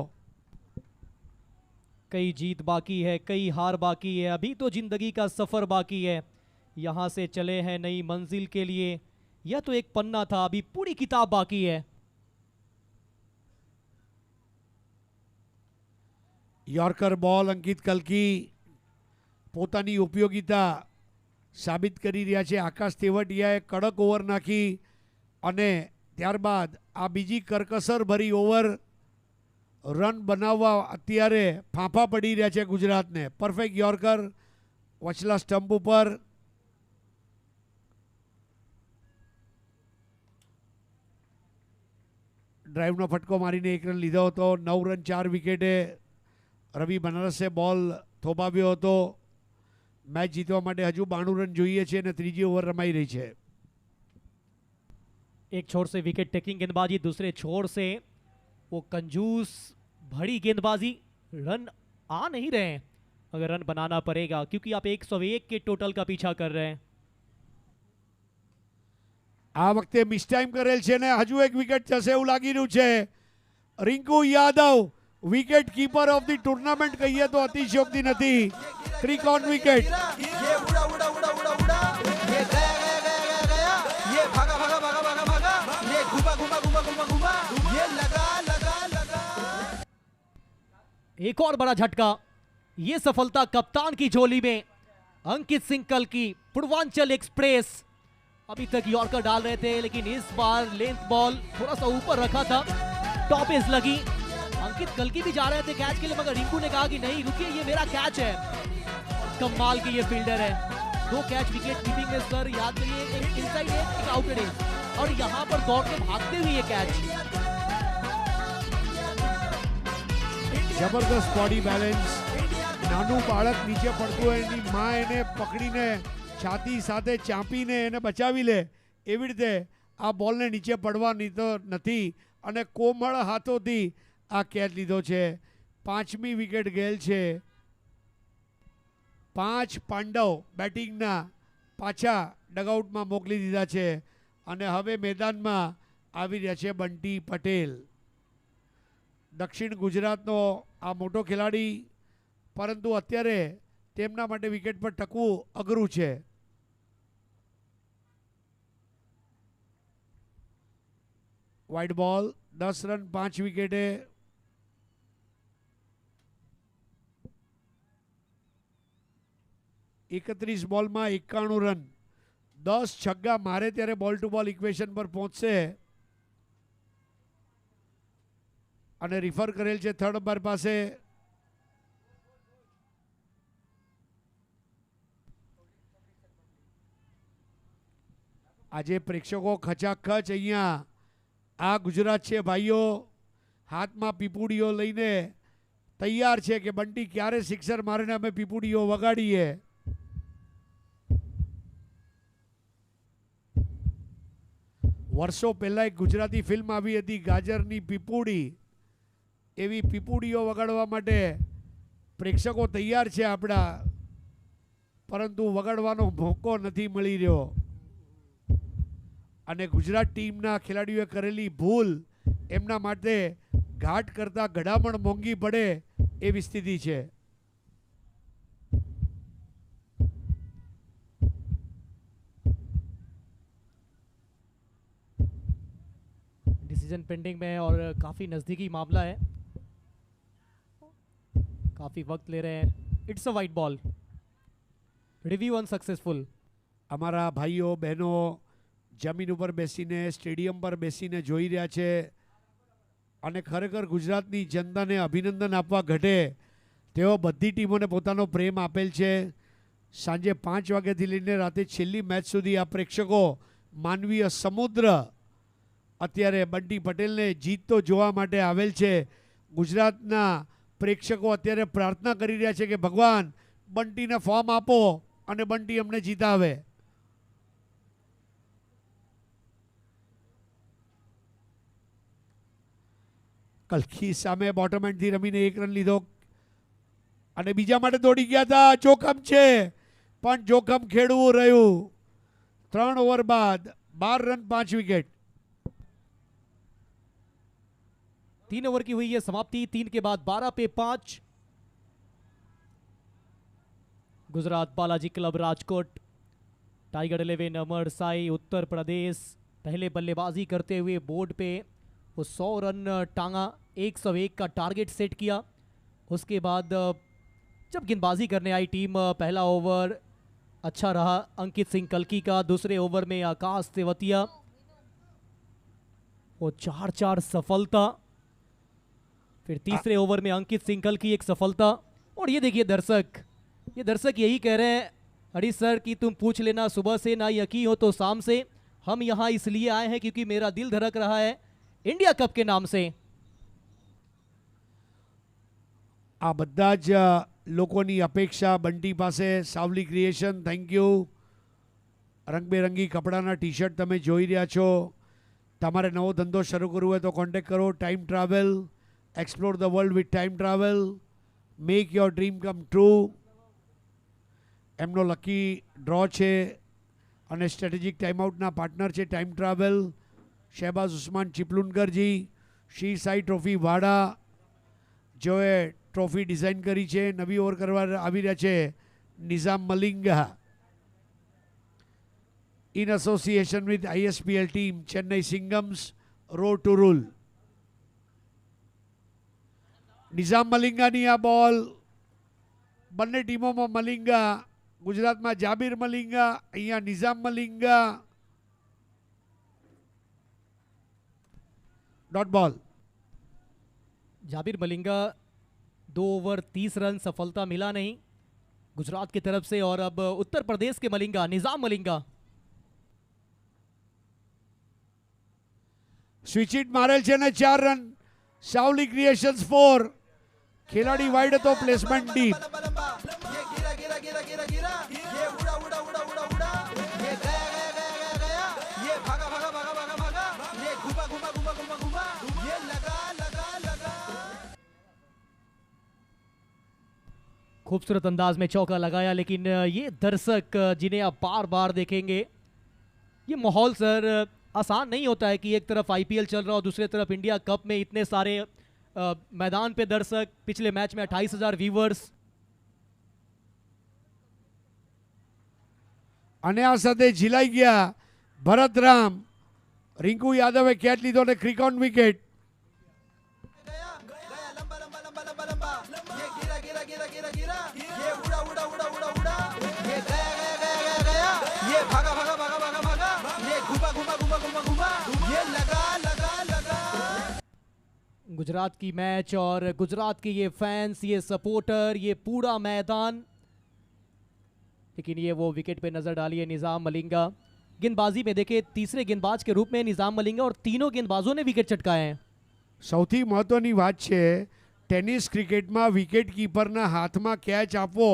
कई जीत बाकी है, कई हार बाकी है. अभी तो जिंदगी का सफर बाकी है. यहाँ से चले हैं नई मंजिल के लिए. यह तो एक पन्ना था, अभी पूरी किताब बाकी है. યોર્કર બોલ અંકિત કલ્કી પોતાની ઉપયોગિતા સાબિત કરી રહ્યા છે. આકાશ તેવટિયાએ કડક ઓવર નાખી અને ત્યારબાદ આ બીજી કરકસર ભરી ઓવર રન બનાવવા અત્યારે ફાંફા પડી રહ્યા છે ગુજરાતને. પરફેક્ટ યોર્કર વચલા સ્ટમ્પ ઉપર. ડ્રાઈવનો ફટકો મારીને 1 રન લીધો હતો. 9 રન 4 વિકેટે રવિ બનારસે બોલ થોભાવ્યો હતો. મેચ જીતવા માટે હજુ 92 રન જોઈએ છે અને ત્રીજી ઓવર રમાઈ રહી છે. एक छोर से विकेट टेकिंग गेंदबाजी, दूसरे छोर से वो कंजूस भरी गेंदबाजी. रन आ नहीं रहे हैं, मगर रन बनाना पड़ेगा क्योंकि आप 101 के टोटल का पीछा कर रहे हैं. આ વખતે મિસ ટાઈમ કરેલ છે ને હજુ એક વિકેટ જશે એવું લાગી રહ્યું છે. Rinku Yadav wicket keeper of the tournament કહીએ તો અતિશયોક્તિ નથી. 3 ऑन विकेट. ये उड़ा उड़ा उड़ा उड़ा उड़ा ये गया गया गया गया गया ये भागा भागा भागा भागा भागा ये घुमा घुमा घुमा घुमा घुमा ये लगा लगा लगा. एक और बड़ा झटका. ये सफलता कप्तान की झोली में. अंकित सिंह कल्की, पूर्वांचल एक्सप्रेस. अभी तक यॉर्कर डाल रहे थे लेकिन इस बार लेंथ बॉल थोड़ा सा ऊपर रखा था. टॉप एज लगी. अंकित कल्की भी जा रहे थे कैच के लिए, मगर रिंकू ने कहा कि नहीं रुकिए, ये मेरा कैच है. कमाल की ये फील्डर है. 2 कैच विकेट कीपिंग में सर याद करिए, एक इनसाइड एक आउटेड एज, और यहाँ पर दौड़ के भागते हुए ये कैच. જબરદસ્ત બોડી બેલેન્સ. નાનું બાળક નીચે પડતું હોય એની માં એને પકડીને છાતી સાથે ચાંપીને એને બચાવી લે એવી રીતે આ બોલને નીચે પડવા નીતો નથી અને કોમળ હાથોથી આ કેચ લીધો છે. 5મી વિકેટ ગયેલ છે. 5 પાંડવ બેટિંગના પાછા ડગઆઉટમાં મોકલી દીધા છે અને હવે મેદાનમાં આવી રહ્યા છે બંટી પટેલ. દક્ષિણ ગુજરાતનો આ મોટો ખેલાડી, પરંતુ અત્યારે તેમના માટે વિકેટ પર ટકવું અઘરું છે. વાઇડ બોલ 10 રન 5 વિકેટે. એકત્રીસ બોલમાં 91 રન. 10 છગ્ગા મારે ત્યારે બોલ ટુ બોલ ઇક્વેશન પર પહોંચશે અને રિફર કરેલ છે થર્ડ અમ્પાયર પાસે. આજે પ્રેક્ષકો ખચાખચ અહીંયા આ ગુજરાત છે ભાઈઓ, હાથમાં પીપુડીઓ લઈને તૈયાર છે કે બંટી ક્યારે સિક્સર મારે ને અમે પીપુડીઓ વગાડીએ. વર્ષો પહેલા એક ગુજરાતી ફિલ્મ આવી હતી ગાજરની પીપુડી. એવી પીપુડીઓ વગાડવા માટે પ્રેક્ષકો તૈયાર છે આપણા, પરંતુ વગાડવાનો મોકો નથી મળી રહ્યો. અને ગુજરાત ટીમના ખેલાડીઓએ કરેલી ભૂલ એમના માટે ઘાટ કરતા ઘડામણ મોંઘી પડે એવી સ્થિતિ છે. डिसीजन पेंडिंग में और काफ़ी नज़दीकी मामला है, काफ़ी वक्त ले रहे हैं. It's a white ball, review unsuccessful. અમારા ભાઈઓ બહેનો જમીન ઉપર બેસીને સ્ટેડિયમ પર બેસીને જોઈ રહ્યા છે અને ખરેખર ગુજરાતની જનતાને અભિનંદન આપવા ઘટે તેઓ બધી ટીમોને પોતાનો પ્રેમ આપેલ છે. સાંજે 5 વાગ્યાથી લઈને રાતે છેલ્લી મેચ સુધી આ પ્રેક્ષકો માનવીય સમુદ્ર અત્યારે બંટી પટેલને જીતતો જોવા માટે આવેલ છે. ગુજરાતના પ્રેક્ષકો અત્યારે પ્રાર્થના કરી રહ્યા છે કે ભગવાન બંટીને ફોર્મ આપો અને બંટી અમને જીતાવે. કલકી સામે બોટમ એન્ડથી રમીને 1 રન લીધો અને બીજા માટે દોડી ગયા હતા. જોખમ છે પણ જોખમ ખેડવું રહ્યું. 3 ઓવર બાદ 12 રન 5 विकेट. 3 ओवर की हुई है समाप्ति. 3 के बाद 12 पे 5. गुजरात बालाजी क्लब राजकोट, टाइगर 11 अमर साई उत्तर प्रदेश पहले बल्लेबाजी करते हुए बोर्ड पे वो 100 रन टांगा, 101 का टारगेट सेट किया. उसके बाद जब गेंदबाजी करने आई टीम, पहला ओवर अच्छा रहा अंकित सिंह कल्की का. दूसरे ओवर में आकाश तेवतिया, वो 4-4 सफलता. फिर तीसरे ओवर में अंकित सिंह कल्की एक सफलता. और ये देखिए दर्शक यही कह रहे हैं हरीश सर कि तुम पूछ लेना सुबह से, ना यकीन हो तो शाम से. हम यहाँ इसलिए आए हैं क्योंकि मेरा दिल धड़क रहा है इंडिया कप के नाम से. આ બધા જ લોકોની અપેક્ષા બંટી પાસે. Savli creation, thank you. રંગબેરંગી કપડાના ટી શર્ટ તમે જોઈ રહ્યા છો. તમારે નવો ધંધો શરૂ કરવો હોય તો કોન્ટેક્ટ કરો. Time travel, explore the world with time travel, make your dream come true. એમનો લકી ડ્રો છે અને સ્ટ્રેટેજિક ટાઈમઆઉટના પાર્ટનર છે time travel. Shahbaz Usman Chiplunkarji, Shri Sai trophy Wada, જેઓએ ટ્રોફી ડિઝાઇન કરી છે. નવી ઓવર કરવા આવી રહ્યા છે Nizam Malinga. In association with ISPL team Chennai Singams, roar to rule. Nizam મલિંગાની આ બોલ. બંને ટીમોમાં મલિંગા. ગુજરાતમાં જાબીર મલિંગા, અહીંયા Nizam Malinga. Dot ball. Jabir Malinga 2 over 30 run, सफलता मिला नहीं गुजरात की तरफ से. और अब उत्तर प्रदेश के मलिंगा निजाम मलिंगा સ્વિચ ઇટ મારેલ છે ને 4 રન. સાવલી ક્રિએશન્સ 4. ખેલાડી વાઇડ હતો, પ્લેસમેન્ટ ડીપ. ये गिरा गिरा गिरा गिरा गिरा, ये उड़ा उड़ा उड़ा उड़ा उड़ा, ये गया गया गया गया गया, ये भागा भागा भागा भागा भागा, ये घुमा घुमा घुमा घुमा घुमा, ये लगा लगा लगा. खूबसूरत अंदाज में चौका लगाया. लेकिन ये दर्शक जिन्हें आप बार बार देखेंगे, ये माहौल सर आसान नहीं होता है कि एक तरफ IPL चल रहा हो, दूसरी तरफ इंडिया कप में इतने सारे मैदान पे दर्शक. पिछले मैच में 28,000 व्यूवर्स. અને આ સાથે ઝીલાઈ ગયા ભરત રામ. રિંકુ યાદવે કેચ લીધો અને ક્રિક ઓન વિકેટ. ये उड़ा उड़ा उड़ा उड़ा उड़ा ये गया गया गया गया गया ये भागा भागा भागा भागा भागा ये घुमा घुमा घुमा घुमा घुमा ये लगा लगा लगा गुजरात की मैच और गुजरात के ये फैंस, ये सपोर्टर, ये पूरा मैदान। लेकिन ये वो विकेट पे नजर डालिए निजाम मलिंगा। गेंदबाजी में देखे तीसरे गेंदबाज के रूप में निजाम मलिंगा और तीनों गेंदबाजों ने विकेट चटकाए हैं। સૌથી મહત્વની વાત છે, ટેનિસ ક્રિકેટમાં વિકેટ કીપરના હાથમાં કેચ આપવો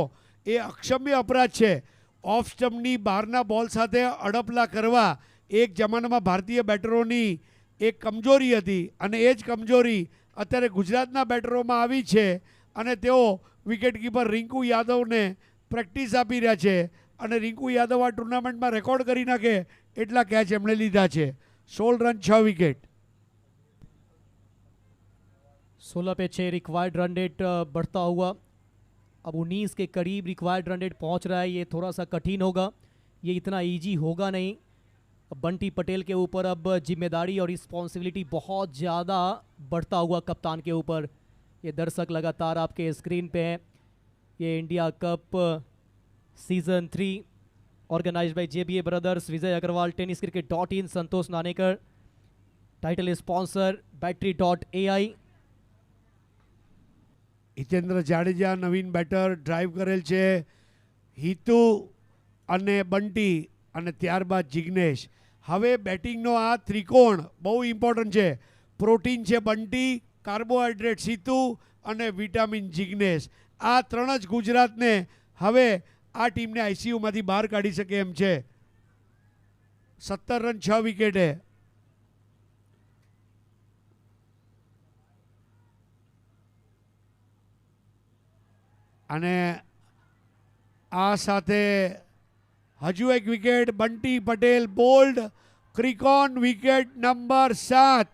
એ અક્ષમ્ય અપરાધ છે. ઓફ સ્ટમ્પની બહારના બોલ સાથે અડપલા કરવા એક જમાનામાં ભારતીય બેટરોની એક કમજોરી હતી અને એ જ કમજોરી અત્યારે ગુજરાતના બેટરોમાં આવી છે અને તેઓ વિકેટ કીપર રિંકુ યાદવને પ્રેક્ટિસ આપી રહ્યા છે અને રિંકુ યાદવ આ ટુર્નામેન્ટમાં રેકોર્ડ કરી નાખે એટલા કેચ એમણે લીધા છે. 16 રન 6 વિકેટ. 16 पे 6 रिक्वायर्ड रन रेट बढ़ता हुआ अब 19 के करीब रिक्वायर्ड रन रेट पहुंच रहा है। ये थोड़ा सा कठिन होगा, ये इतना इजी होगा नहीं। अब बंटी पटेल के ऊपर अब जिम्मेदारी और रिस्पॉन्सिबिलिटी बहुत ज़्यादा बढ़ता हुआ कप्तान के ऊपर। ये दर्शक लगातार आपके स्क्रीन पे हैं। ये India Cup season 3 organised by JBA brothers, Vijay Agarwal, tenniscricket.in, Santosh Nanekar, title sponsor battery.ai। Hitendra Jadeja નવીન બેટર ડ્રાઈવ કરેલ છે, હિતુ અને બંટી અને ત્યારબાદ જિગ્નેશ. હવે બેટિંગનો આ ત્રિકોણ બહુ ઇમ્પોર્ટન્ટ છે. પ્રોટીન છે બંટી, કાર્બોહાઈડ્રેટ્સ હિતુ અને વિટામિન જિગ્નેશ. આ ત્રણ જ ગુજરાતને હવે આ ટીમને આઈસીયુમાંથી બહાર કાઢી શકે એમ છે. 17 રન 6 વિકેટે. અને આ સાથે હજુ એક wicket. Bunty Patel bowled, Cricon wicket number 7.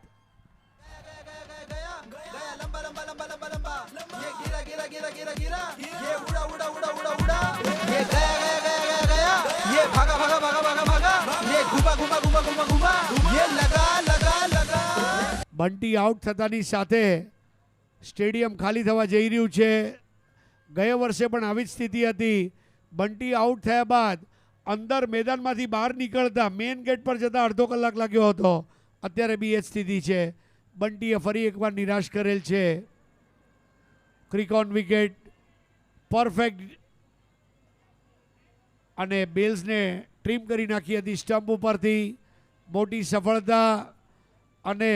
गया लंबा लंबा लंबा लंबा लंबा ये गिरा गिरा गिरा गिरा गिरा ये उड़ा उड़ा उड़ा उड़ा उड़ा ये गया गया गया गया गया ये भागा भागा भागा भागा भागा ये घुमा घुमा घुमा घुमा घुमा ये लगा लगा लगा બંટી આઉટ થતાની સાથે સ્ટેડિયમ ખાલી થવા જઈ રહ્યું છે. ગયા વર્ષે પણ આવી જ સ્થિતિ હતી. બંટી આઉટ થયા બાદ અંદર મેદાનમાંથી બહાર નીકળતા મેઇન ગેટ પર જતા અડધો કલાક લાગ્યો હતો. અત્યારે બી એ જ સ્થિતિ છે. બંટીએ ફરી એકવાર નિરાશ કરેલ છે. ક્રિકોન વિકેટ પરફેક્ટ અને બેલ્સને ટ્રીમ કરી નાખી હતી સ્ટમ્પ ઉપરથી. મોટી સફળતા અને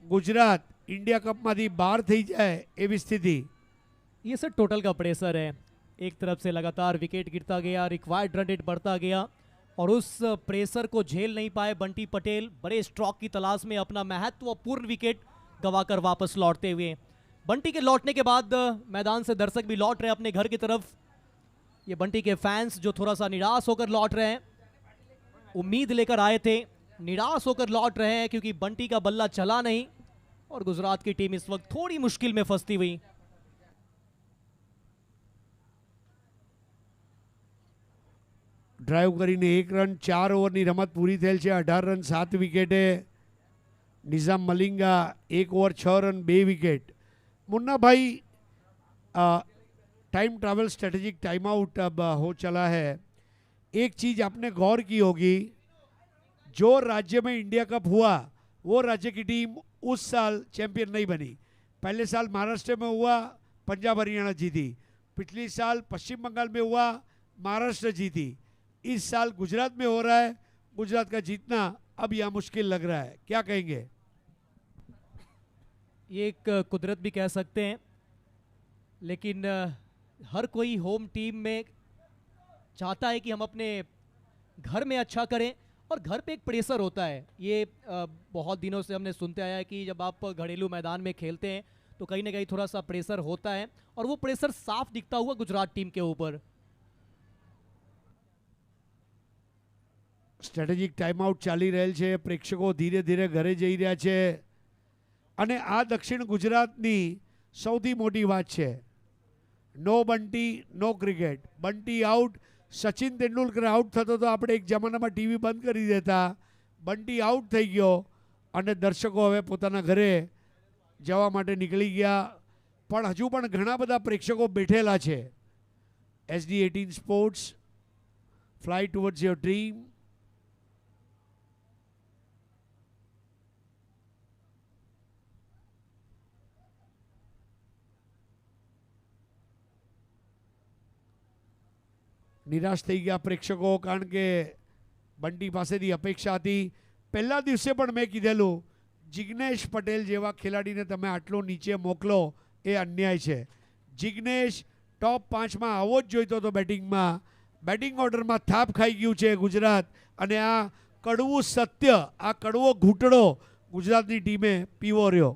ગુજરાત इंडिया कप में बाहर थी जाए एवी स्थिति। ये सर टोटल का प्रेशर है, एक तरफ से लगातार विकेट गिरता गया, रिक्वायर्ड रन रेट बढ़ता गया और उस प्रेशर को झेल नहीं पाए बंटी पटेल बड़े स्ट्रोक की तलाश में अपना महत्वपूर्ण विकेट गंवाकर वापस लौटते हुए। बंटी के लौटने के बाद मैदान से दर्शक भी लौट रहे हैं अपने घर की तरफ। ये बंटी के फैंस जो थोड़ा सा निराश होकर लौट रहे हैं, उम्मीद लेकर आए थे, निराश होकर लौट रहे हैं क्योंकि बंटी का बल्ला चला नहीं और गुजरात की टीम इस वक्त थोड़ी मुश्किल में फंसती हुई। ड्राइव करीने 1 रन 4 ओवरनी रमत पूरी थયેલ છે। 18 रन 7 विकेटे। Nizam Malinga 1 over 6 run 2 wicket. Munna भाई time travel strategic time out अब हो चला है। एक चीज़ आपने गौर की होगी, जो राज्य में इंडिया कप हुआ वो राज्य की टीम उस साल चैंपियन नहीं बनी। पहले साल महाराष्ट्र में हुआ, पंजाब हरियाणा जीती। पिछले साल पश्चिम बंगाल में हुआ, महाराष्ट्र जीती। इस साल गुजरात में हो रहा है, गुजरात का जीतना अब यहाँ मुश्किल लग रहा है। क्या कहेंगे? ये एक कुदरत भी कह सकते हैं, लेकिन हर कोई होम टीम में चाहता है कि हम अपने घर में अच्छा करें और घर पे एक प्रेशर होता है। ये बहुत दिनों से हमने सुनते आया है कि जब आप घरेलू मैदान में खेलते हैं तो कहीं ना कहीं थोड़ा सा प्रेशर होता है और वो प्रेशर साफ दिखता हुआ गुजरात टीम के ऊपर। स्ट्रेटेजिक टाइम आउट चाली रहेल छे, प्रेक्षको धीरे धीरे घरे जई रह्या छे અને આ દક્ષિણ ગુજરાતની સૌથી મોટી વાત છે। નો બંટી નો cricket. Bunty out, Sachin Tendulkar out થતો તો આપણે એક જમાનામાં ટીવી બંધ કરી દેતા। બંટી આઉટ થઈ ગયો અને દર્શકો હવે પોતાના ઘરે જવા માટે નીકળી ગયા, પણ હજુ પણ ઘણા બધા પ્રેક્ષકો બેઠેલા છે। SD18 Sports. Fly towards your dream. નિરાશ થઈ ગયા પ્રેક્ષકો, કારણ કે બંટી પાસેથી અપેક્ષા હતી. પહેલા દિવસે પણ મેં કીધેલું, જિગ્નેશ પટેલ જેવા ખેલાડીને તમે આટલો નીચે મોકલો એ અન્યાય છે. જિગ્નેશ ટોપ 5માં આવવો જ જોઈતો હતો બેટિંગમાં. બેટિંગ ઓર્ડરમાં થાપ ખાઈ ગયું છે ગુજરાત, અને આ કડવું સત્ય, આ કડવો ઘૂંટડો ગુજરાતની ટીમે પીવો રહ્યો.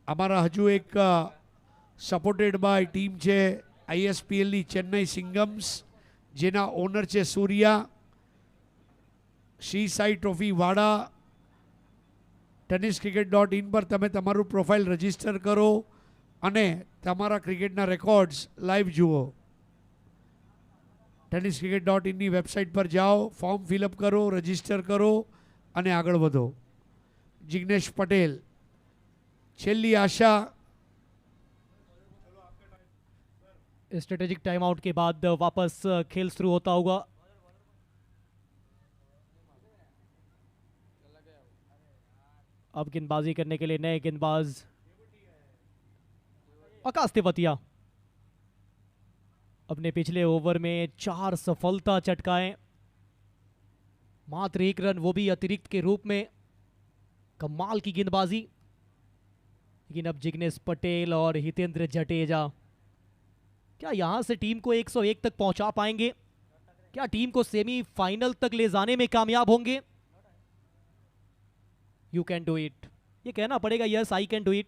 અમારા હજુ એક સપોર્ટેડ બાય ટીમ છે ISPLની ચેન્નઈ સિંગમ્સ, જેના ઓનર છે સૂર્યા. શ્રી સાઈ ટ્રોફી વાડા. tenniscricket.in પર તમે તમારું પ્રોફાઇલ રજીસ્ટર કરો અને તમારા ક્રિકેટના રેકોર્ડ્સ લાઈવ જુઓ. tenniscricket.in ની વેબસાઇટ પર જાઓ, ફોર્મ ફિલઅપ કરો, રજીસ્ટર કરો અને આગળ વધો. જિગ્નેશ પટેલ, છેલ્લી આશા. स्ट्रेटेजिक टाइम आउट के बाद वापस खेल शुरू होता होगा. अब गेंदबाजी करने के लिए नए गेंदबाज आकाश तेवतिया अपने पिछले ओवर में 4 सफलता चटकाए, मात्र 1 रन, वो भी अतिरिक्त के रूप में. कमाल की गेंदबाजी. लेकिन अब जिग्नेश पटेल और हितेंद्र जडेजा क्या यहां से टीम को 101 तक पहुंचा पाएंगे? क्या टीम को सेमीफाइनल तक ले जाने में कामयाब होंगे? यू कैन डू इट, ये कहना पड़ेगा. Yes, I can do it.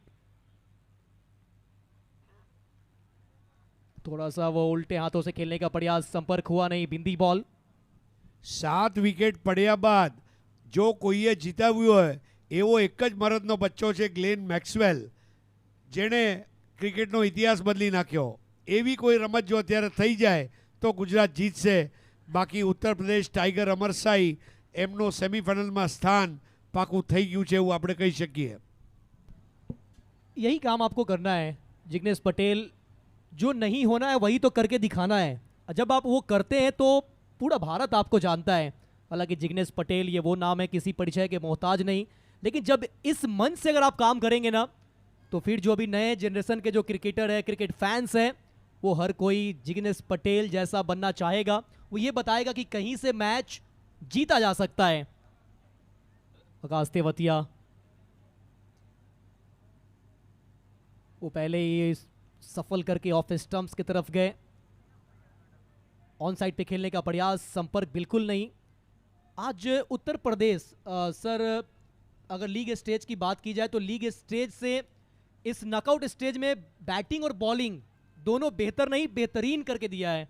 थोड़ा सा वो उल्टे हाथों से खेलने का प्रयास, संपर्क हुआ नहीं. बिंदी बॉल. 7 વિકેટ પડ્યા બાદ જો કોઈએ જીતાવ્યું હોય એવો એક જ મરદનો બચ્ચો છે ગ્લેન મેક્સવેલ, જેણે ક્રિકેટનો ઇતિહાસ બદલી નાખ્યો. એવી કોઈ રમત જો અત્યારે થઈ જાય તો ગુજરાત જીતશે. બાકી ઉત્તર પ્રદેશ ટાઈગર અમરસાઈ એમનો સેમીફાઇનલમાં સ્થાન પાકું થઈ ગયું છે એવું આપણે કહી શકીએ. यही काम आपको करना है जिग्नेश पटेल. जो नहीं होना है वही तो करके दिखाना है. जब आप वो करते हैं तो पूरा भारत आपको जानता है. हालांकि जिग्नेश पटेल ये वो नाम है, किसी परिचय के मोहताज नहीं. लेकिन जब इस मंच से अगर आप काम करेंगे ना, तो फिर जो भी नए जनरेशन के जो क्रिकेटर है, क्रिकेट फैंस हैं, वो हर कोई जिग्नेश पटेल जैसा बनना चाहेगा. वो ये बताएगा कि कहीं से मैच जीता जा सकता है. आकाश तेवतिया वो पहले ही सफल करके ऑफ स्टंप्स की तरफ गए. ऑन साइड पे खेलने का प्रयास, संपर्क बिल्कुल नहीं. आज उत्तर प्रदेश सर, अगर लीग स्टेज की बात की जाए तो लीग स्टेज से इस नॉकआउट स्टेज में बैटिंग और बॉलिंग दोनों बेहतर नहीं, बेहतरीन करके दिया है.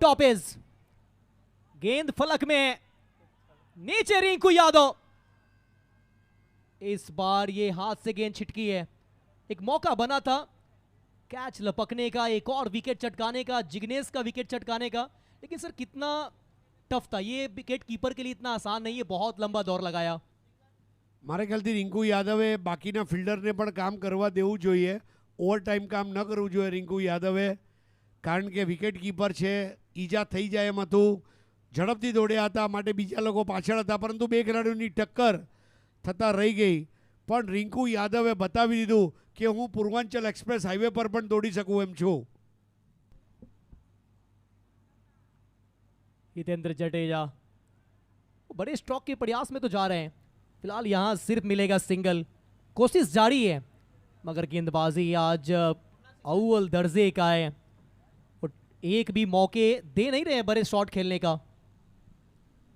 टॉपेज, गेंद फलक में, नीचे रिंकू यादव. इस बार ये हाथ से गेंद छिटकी है. एक मौका बना था कैच लपकने का, एक और विकेट चटकाने का, जिग्नेश का विकेट चटकाने का. लेकिन सर कितना टफ था ये. विकेट कीपर के लिए इतना आसान नहीं है, बहुत लंबा दौर लगाया. મારા ખ્યાલથી રિંકુ યાદવે બાકીના ફિલ્ડરને પણ કામ કરવા દેવું જોઈએ. ઓવર ટાઈમ કામ ન કરવું જોઈએ રિંકુ યાદવે, કારણ કે વિકેટ કીપર છે. ઈજા થઈ જાય એમ હતું. ઝડપથી દોડ્યા હતા માટે બીજા લોકો પાછળ હતા, પરંતુ બે ખેલાડીઓની ટક્કર થતાં રહી ગઈ. પણ રિંકુ યાદવે બતાવી દીધું કે હું પૂર્વાંચલ એક્સપ્રેસ હાઈવે પર પણ દોડી શકું એમ છું. हितेंद्र जडेजा बड़े स्ट्रोक के प्रयास में तो जा रहे हैं. फिलहाल यहाँ सिर्फ मिलेगा सिंगल. कोशिश जारी है मगर गेंदबाजी आज अव्वल दर्जे का है. और एक भी मौके दे नहीं रहे बड़े शॉट खेलने का.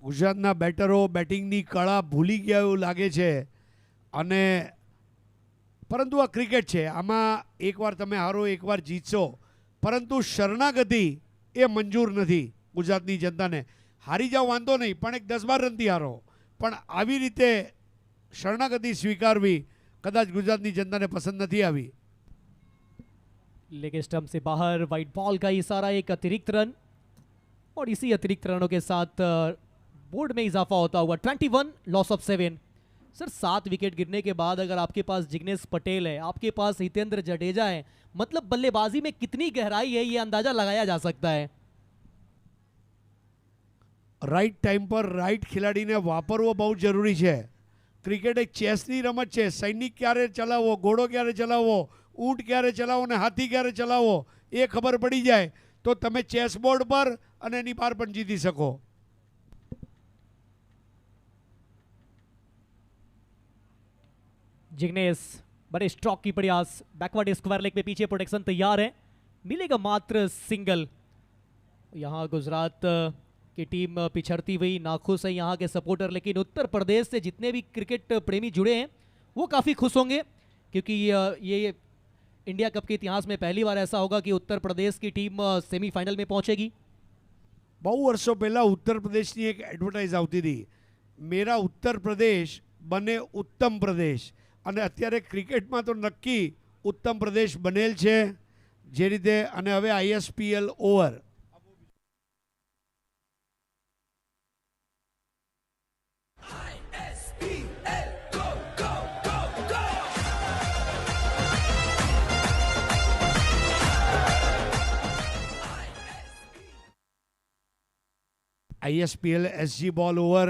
ગુજરાતના બેટરો બેટિંગની કળા ભૂલી ગયા એવું લાગે છે. અને પરંતુ આ ક્રિકેટ છે, આમાં એકવાર તમે હારો એકવાર જીતશો, પરંતુ શરણાગતિ એ મંજૂર નથી ગુજરાતની જનતાને. હારી જાઓ વાંધો નહીં, પણ એક 10-12 રનથી હારો, પણ આવી રીતે શરણાગતિ સ્વીકારવી કદાચ ગુજરાતની જનતાને પસંદ નથી આવી. लेग स्टंप से बाहर, वाइट बॉल का इशारा, एक अतिरिक्त रन. और इसी अतिरिक्त रनों के साथ बोर्ड में इजाफा होता हुआ 21 लॉस ऑफ 7। सर 7 विकेट गिरने के बाद अगर आपके पास जिग्नेश पटेल है, आपके पास हितेंद्र जडेजा है, मतलब बल्लेबाजी में कितनी गहराई है ये अंदाजा लगाया जा सकता है। રાઈટ ટાઈમ પર રાઈટ ખેલાડીને વાપરવો બહુ જરૂરી છે. ક્રિકેટ એક ચેસની રમત છે. સૈનિક ક્યારે ચલાવવો, ઘોડો ક્યારે ચલાવવો, ઊંટ ક્યારે ચલાવવો અને હાથી ક્યારે ચલાવવો એ ખબર પડી જાય તો તમે ચેસ બોર્ડ પર અને એની બહાર પણ જીતી શકો. जिग्नेश बड़े स्ट्रोक की प्रयास, बैकवर्ड स्क्वायर लेग पे पीछे प्रोटेक्शन तैयार है, मिलेगा मात्र सिंगल। यहाँ गुजरात की टीम पिछड़ती हुई नाखुश है यहाँ के सपोर्टर, लेकिन उत्तर प्रदेश से जितने भी क्रिकेट प्रेमी जुड़े हैं वो काफ़ी खुश होंगे, क्योंकि ये इंडिया कप के इतिहास में पहली बार ऐसा होगा कि उत्तर प्रदेश की टीम सेमीफाइनल में पहुंचेगी। બહુ વર્ષો પહેલાં ઉત્તર પ્રદેશની એક એડવર્ટાઇઝ આવતી હતી, મેરા ઉત્તર પ્રદેશ બને ઉત્તમ પ્રદેશ, અને અત્યારે ક્રિકેટમાં તો નક્કી ઉત્તમ પ્રદેશ બનેલ છે જે રીતે. અને હવે ISPL ઓવર. ISPL SG બોલ ઓવર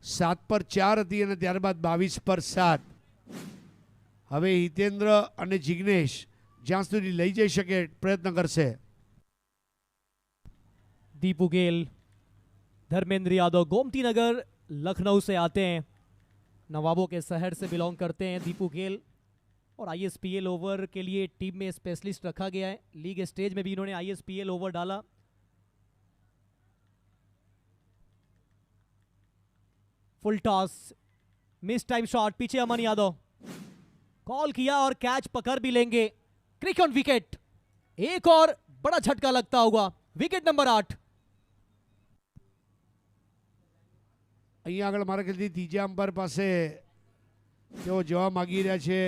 7 પર 4 હતી અને ત્યારબાદ 22 પર 7. હવે હિતેન્દ્ર અને જિગ્નેશ જ્યાં સુધી લઈ જઈ શકે પ્રયત્ન કરશે. दीपू गेल, धर्मेंद्र यादव गोमती नगर लखनऊ से आते हैं, नवाबों के शहर से बिलोंग करते हैं दीपू गेल, और ISPL ओवर के लिए टीम में स्पेशलिस्ट रखा गया है। लीग स्टेज में भी इन्होंने ISPL ओवर डाला। Full toss, miss time shot, पीछे अमन यादव कॉल किया और कैच पकड़ भी लेंगे। क्रिक ऑन विकेट, एक और बड़ा झटका लगता होगा। Wicket number 8। અહીંયા આગળ મારા ખ્યાલથી ત્રીજા અમ્પાયર પાસે તેઓ જવા માગી રહ્યા છે.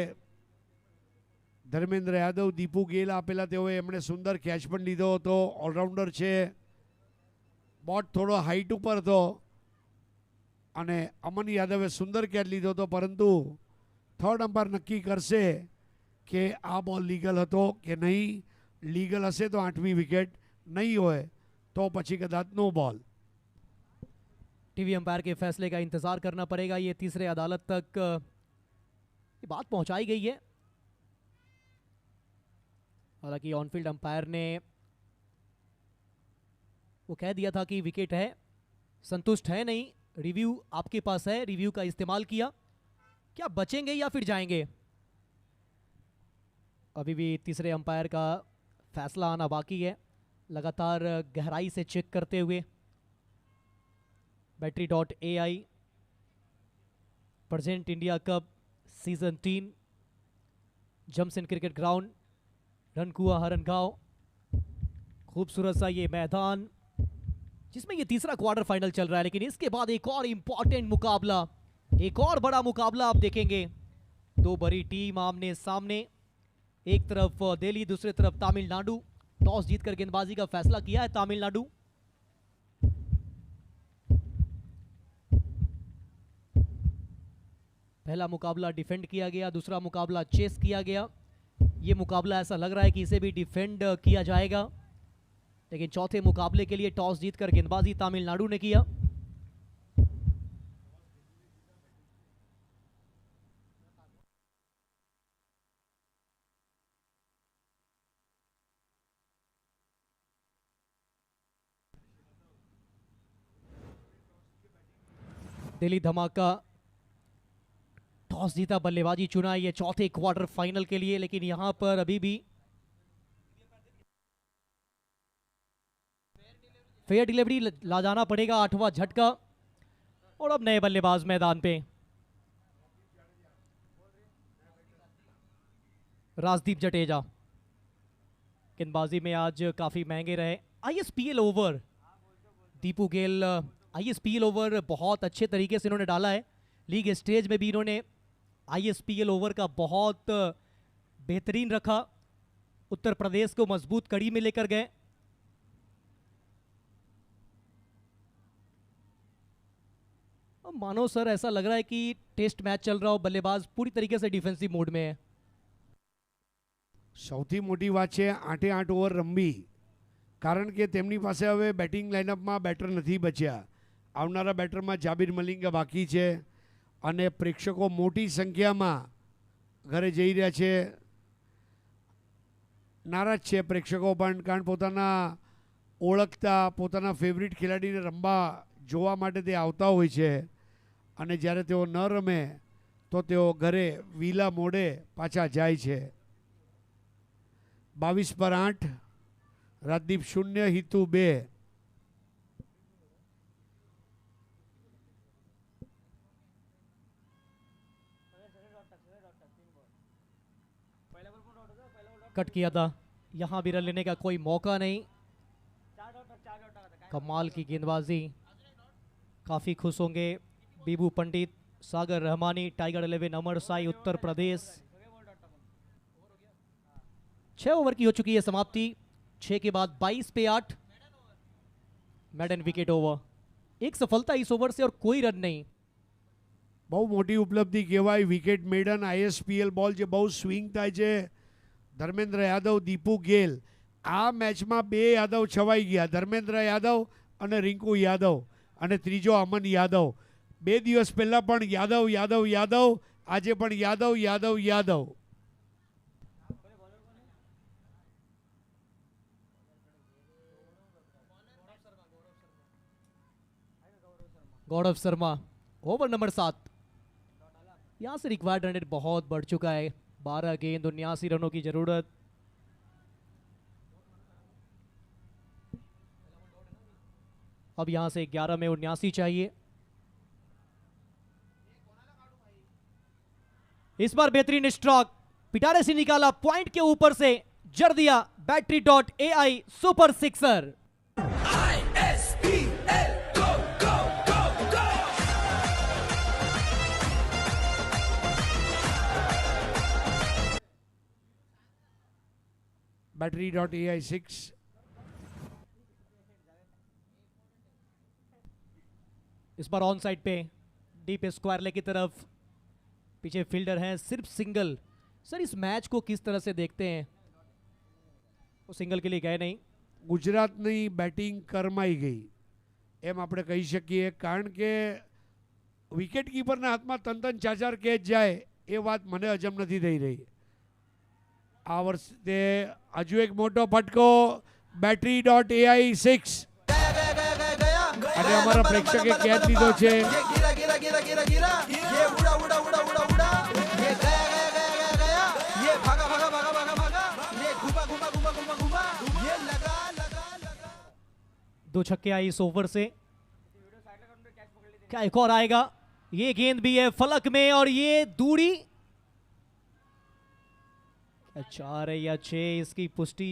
ધર્મેન્દ્ર યાદવ, દીપુ ગેલ આપેલા તેઓએ એમણે સુંદર કેચ પણ લીધો હતો. ઓલરાઉન્ડર છે. બોટ થોડો હાઈટ ઉપર હતો અને અમન યાદવે સુંદર કેચ લીધો હતો, પરંતુ થર્ડ અમ્પાયર નક્કી કરશે કે આ બોલ લીગલ હતો કે નહીં. લીગલ હશે તો 8મી વિકેટ, નહીં હોય તો પછી કદાચ નો બોલ. टीवी अंपायर के फैसले का इंतजार करना पड़ेगा। ये तीसरे अदालत तक ये बात पहुंचाई गई है। हालांकि ऑनफील्ड अंपायर ने वो कह दिया था कि विकेट है, संतुष्ट है नहीं, रिव्यू आपके पास है, रिव्यू का इस्तेमाल किया, क्या बचेंगे या फिर जाएंगे। अभी भी तीसरे अंपायर का फैसला आना बाकी है, लगातार गहराई से चेक करते हुए। Battery.ai present India cup season 3 जमसन क्रिकेट ग्राउंड, रनकुआ हरनगांव। खूबसूरत सा ये मैदान जिसमें ये तीसरा क्वार्टर फाइनल चल रहा है, लेकिन इसके बाद एक और इंपॉर्टेंट मुकाबला, एक और बड़ा मुकाबला आप देखेंगे। दो बड़ी टीम आमने सामने, एक तरफ दिल्ली, दूसरी तरफ तमिलनाडु। टॉस जीतकर गेंदबाजी का फैसला किया है तमिलनाडु। पहला मुकाबला डिफेंड किया गया, दूसरा मुकाबला चेस किया गया। ये मुकाबला ऐसा लग रहा है कि इसे भी डिफेंड किया जाएगा, लेकिन चौथे मुकाबले के लिए टॉस जीतकर गेंदबाजी तमिलनाडु ने किया। दिल्ली धमाका टॉस जीता, बल्लेबाजी चुना ये चौथे क्वार्टर फाइनल के लिए, लेकिन यहां पर अभी भी फेयर डिलीवरी ला जाना पड़ेगा। 8वां झटका, और अब नए बल्लेबाज मैदान पे। राजदीप जडेजा गेंदबाजी में आज काफी महंगे रहे। ISPL ओवर, दीपू गेल ISPL ओवर बहुत अच्छे तरीके से इन्होंने डाला है। लीग स्टेज में भी इन्होंने ISPL ओवर का बहुत बेहतरीन रखा, उत्तर प्रदेश को मजबूत कड़ी में लेकर गए। मानो सर ऐसा लग रहा है कि टेस्ट मैच चल रहा हो, बल्लेबाज पूरी तरीके से डिफेंसिव मोड में है. સૌથી મોટી વાત છે 8 ઓવર રમવી, કારણ કે તેમની પાસે હવે બેટિંગ લાઇનઅપમાં બેટર નથી બચ્યા. આવનારા બેટરમાં જાબિર મલિંગા બાકી છે અને પ્રેક્ષકો મોટી સંખ્યામાં ઘરે જઈ રહ્યા છે. નારાજ છે પ્રેક્ષકો પણ, કારણ પોતાના ઓળખતા પોતાના ફેવરિટ ખેલાડીને રમવા જોવા માટે તે આવતા હોય છે અને જ્યારે તેઓ ન રમે તો તેઓ ઘરે વિલા મોડે પાછા જાય છે. 22 પર 8, રાજદીપ 0, હિતુ 2. कट किया था, यहाँ भी रन लेने का कोई मौका नहीं. कमाल की गेंदबाजी, काफ़ी खुश होंगे बीबू पंडित, सागर रहमानी, टाइगर 11 अमर साई उत्तर प्रदेश. 6 ओवर की हो चुकी है समाप्ति. 6 के बाद 22 पे 8, मेडन विकेट ओवर. एक सफलता इस ओवर से और कोई रन नहीं. બહુ મોટી ઉપલબ્ધિ કહેવાય. વિકેટ મેડન ISPL બોલ જે બહુ સ્વિંગ થાય છે. ધર્મેન્દ્ર યાદવ, દીપુ ગેલ, આ મેચમાં 2 યાદવ છવાઈ ગયા, ધર્મેન્દ્ર યાદવ અને રિંકુ યાદવ, અને ત્રીજો અમન યાદવ. 2 દિવસ પહેલા પણ યાદવ યાદવ યાદવ, આજે પણ યાદવ યાદવ યાદવ. Gaurav Sharma, over number 7. यहाँ से रिक्वायर्ड रन रेट बहुत बढ़ चुका है. 12 गेंद 79 रनों की जरूरत. अब यहाँ से 11 में 79 चाहिए. इस बार बेहतरीन स्ट्रोक, पिटारे से निकाला, पॉइंट के ऊपर से जड़ दिया. Battery.ai super sixer. Battery.ai 6. इस बार ऑन साइड पे डीप स्क्वायर लेग की तरफ, पीछे फील्डर हैं, सिर्फ सिंगल. सर इस मैच को किस तरह से देखते हैं? वो सिंगल के लिए गए नहीं. ગુજરાતની બેટિંગ કરમાઈ ગઈ એમ આપણે કહી શકીએ, કારણ કે વિકેટ કીપરના હાથમાં 3-3, 4-4 કેચ જાય એ વાત મને હજમ નથી થઈ રહી. આ વર્ષે હજુ એક મોટો ફટકો Battery.ai 6 અને અમારા પ્રેક્ષકે કેચ લીધો છે. ये गिरा गिरा गिरा गिरा गिरा, ये उड़ा उड़ा उड़ा उड़ा उड़ा, ये गया गया गया गया गया, ये भागा भागा भागा भागा भागा, ये घुमा घुमा घुमा घुमा घुमा, ये लगा लगा लगा. 2 छक्के आई इस ओवर से. क्या एक और आएगा? ये गेंद भी है फलक में और ये दूरी 4 है या 6, इसकी पुष्टि,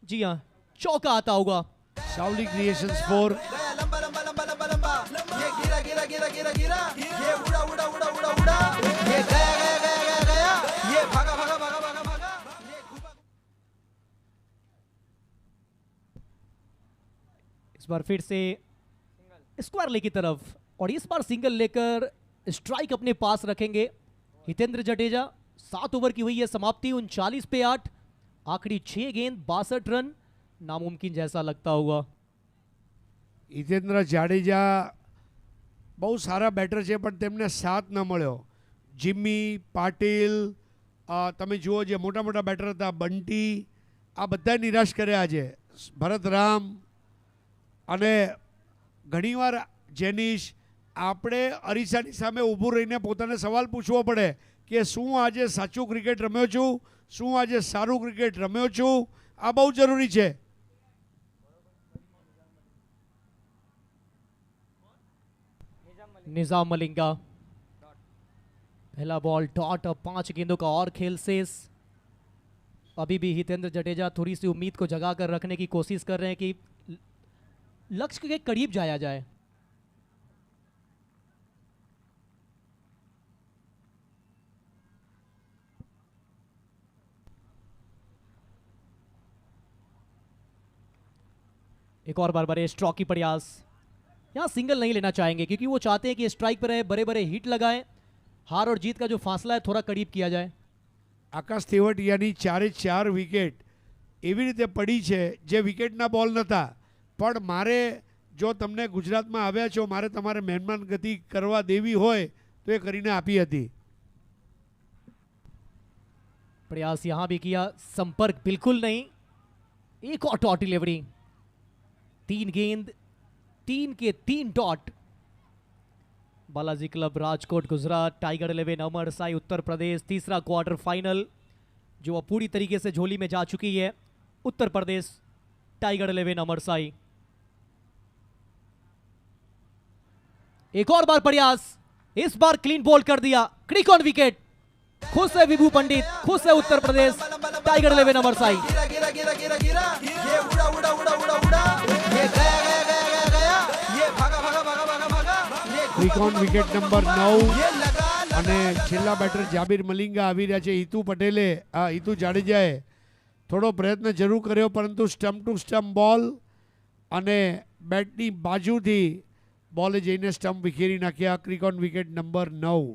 जी हाँ, चौका आता होगा. સાવલી ક્રિએશન્સ 4. गया लंबा लंबा लंबा लंबा लंबा, ये गिरा गिरा गिरा गिरा गिरा, ये उड़ा उड़ा उड़ा उड़ा उड़ा, ये गया गया गया गया गया, ये भागा भागा भागा भागा भागा, ये घुमा. इस बार फिर से स्क्वायर लेग की तरफ, और इस बार सिंगल लेकर स्ट्राइक अपने पास रखेंगे हितेंद्र जडेजा. 7 ओवर की हुई है समाप्ति. 39 पे 8, आखिरी 6 गेंद 62 रन. नामुमकिन जैसा लगता होगा. હિતેન્દ્ર જાડેજા બહુ સારા બેટર છે પણ તેમને સાથ ન મળ્યો. જિમ્મી પાટીલ, તમે જુઓ જે મોટા મોટા બેટર હતા, બંટી, આ બધા નિરાશ કર્યા છે. ભરત રામ અને ઘણીવાર જેનિશ, આપણે અરીસાની સામે ઊભું રહીને પોતાને સવાલ પૂછવો પડે કે શું આજે સાચું ક્રિકેટ રમ્યો છું, શું આજે સારું ક્રિકેટ રમ્યો છું. આ બહુ જરૂરી છે. निजाम मलिंगा, पहला बॉल डॉट. अब 5 गेंदों का और खेल शेष. अभी भी हितेंद्र जडेजा थोड़ी सी उम्मीद को जगा कर रखने की कोशिश कर रहे हैं कि लक्ष्य के करीब जाया जाए. एक और बार बड़े स्ट्रोक की प्रयास. यहाँ सिंगल नहीं लेना चाहेंगे क्योंकि वो चाहते हैं कि स्ट्राइक पर रहे, बड़े बड़े हिट लगाएं, हार और जीत का जो फासला है थोड़ा करीब किया जाए। આકાશ તેવટિયાની 4 વિકેટ એવી રીતે પડી છે જે વિકેટના બોલ નહોતા, પણ મારે જો તમને ગુજરાતમાં આવ્યા છો, મારે તમારે મહેમાન ગતિ કરવા દેવી હોય તો એ કરીને આપી હતી। प्रयास यहां भी किया, संपर्क बिल्कुल नहीं। एक और डॉट डिलीवरी, 3 गेंद 3 के 3 dot. Balaji club Rajkot Gujarat, tiger 11 Amar Sai Uttar प्रदेश, तीसरा क्वार्टर फाइनल जो अब पूरी तरीके से झोली में जा चुकी है। उत्तर प्रदेश टाइगर 11 अमर साई। एक और बार प्रयास, इस बार क्लीन बोल्ड कर दिया, क्रिक ऑन विकेट। खुश है विभू पंडित, खुश है उत्तर प्रदेश टाइगर 11 अमर साई। गिरा गिरा गिरा गिरा गिरा ये उड़ा उड़ा उड़ा उड़ा उड़ा ये गया गया गया गया गया ये भागा भागा भागा भागा भागा ये ત્રિકોણ વિકેટ નંબર 9 ये लगा અને છેલ્લા બેટર જાબીર મલિંગા આવી રહ્યા છે। હિતુ પટેલે હિતુ જાડેજાએ થોડો પ્રયત્ન જરૂર કર્યો, પરંતુ સ્ટમ્પ ટુ સ્ટમ્પ બોલ અને બેટની બાજુથી બોલે જઈને સ્ટમ્પ વિખેરી નાખ્યા। ક્રિકોન વિકેટ નંબર 9।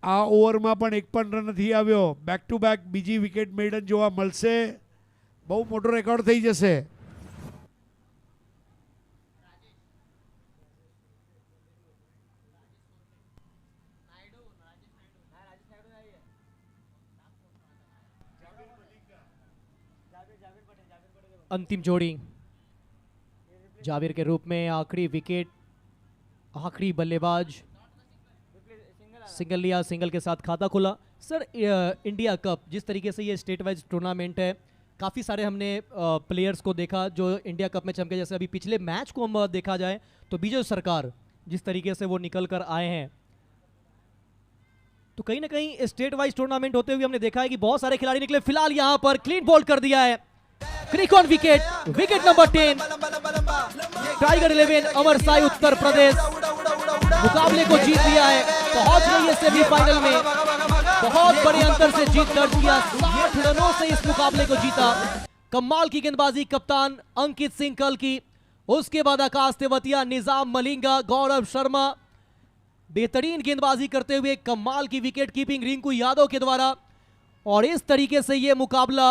આ ઓવરમાં પણ એક પણ રન નથી આવ્યો। બેક ટુ બેક બીજી વિકેટ મેડન જોવા મળશે, બહુ મોટો રેકોર્ડ થઈ જશે। अंतिम जोड़ी जावेर के रूप में, आखिरी विकेट, आखिरी बल्लेबाज, सिंगल लिया, सिंगल के साथ खाता खुला। सर इंडिया कप जिस तरीके से ये स्टेट वाइज टूर्नामेंट है, काफ़ी सारे हमने प्लेयर्स को देखा जो इंडिया कप में चमके। जैसे अभी पिछले मैच को हम देखा जाए तो विजय सरकार जिस तरीके से वो निकल कर आए हैं, तो कहीं ना कहीं स्टेट वाइज टूर्नामेंट होते हुए हमने देखा है कि बहुत सारे खिलाड़ी निकले। फिलहाल यहाँ पर क्लीन बोल्ड कर दिया है, crick on wicket, wicket number 10 tiger 11 Amar Sai Uttar Pradesh मुकाबले को जीत लिया है, पहुंच गई है सेमीफाइनल में। बहुत बड़े अंतर से जीत दर्ज किया, 60 रनों से इस मुकाबले को जीता। कमाल की गेंदबाजी कप्तान अंकित सिंह कल की, उसके बाद आकाश तेवतिया, निजाम मलिंगा, गौरव शर्मा बेहतरीन गेंदबाजी करते हुए कमाल की विकेट कीपिंग रिंकू यादव के द्वारा। और इस तरीके से यह मुकाबला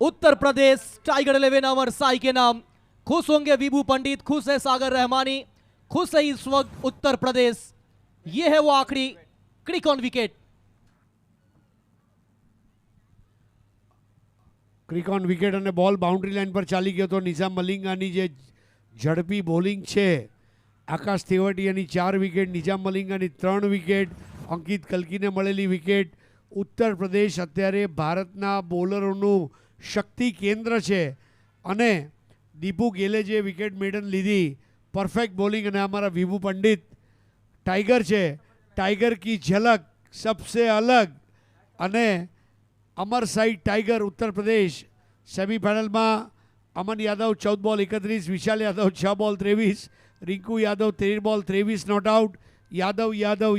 उत्तर प्रदेश टाइगर 11 अमर साई के नाम। खुश होंगे विभू पंडित, खुश है सागर रहमानी, खुश है इस वक्त उत्तर प्रदेश। यह है वो आखिरी crick on wicket. Crick on wicket અને બોલ બાઉન્ડ્રી લાઇન પર ચાલી ગયો તો નિઝામ મલિંગાની જે ઝડપી બોલિંગ છે, આકાશ તેવટિયાની 4 વિકેટ, નિઝામ મલિંગાની 3 વિકેટ, અંકિત કલકીને મળેલી વિકેટ। ઉત્તર પ્રદેશ અત્યારે ભારતના બોલરોનું શક્તિ કેન્દ્ર છે અને દીપુ ગેલે જે વિકેટ મેડન લીધી, પરફેક્ટ બોલિંગ। અને અમારા વિભુ પંડિત टाइगर છે, टाइगर की झलक सबसे अलग। અને अमर साई टाइगर उत्तर प्रदेश सेमीफाइनल में Aman Yadav 14 ball 31, Vishal Yadav 6 ball 23, Rinku Yadav 13 ball 23 not out. Yadav Yadav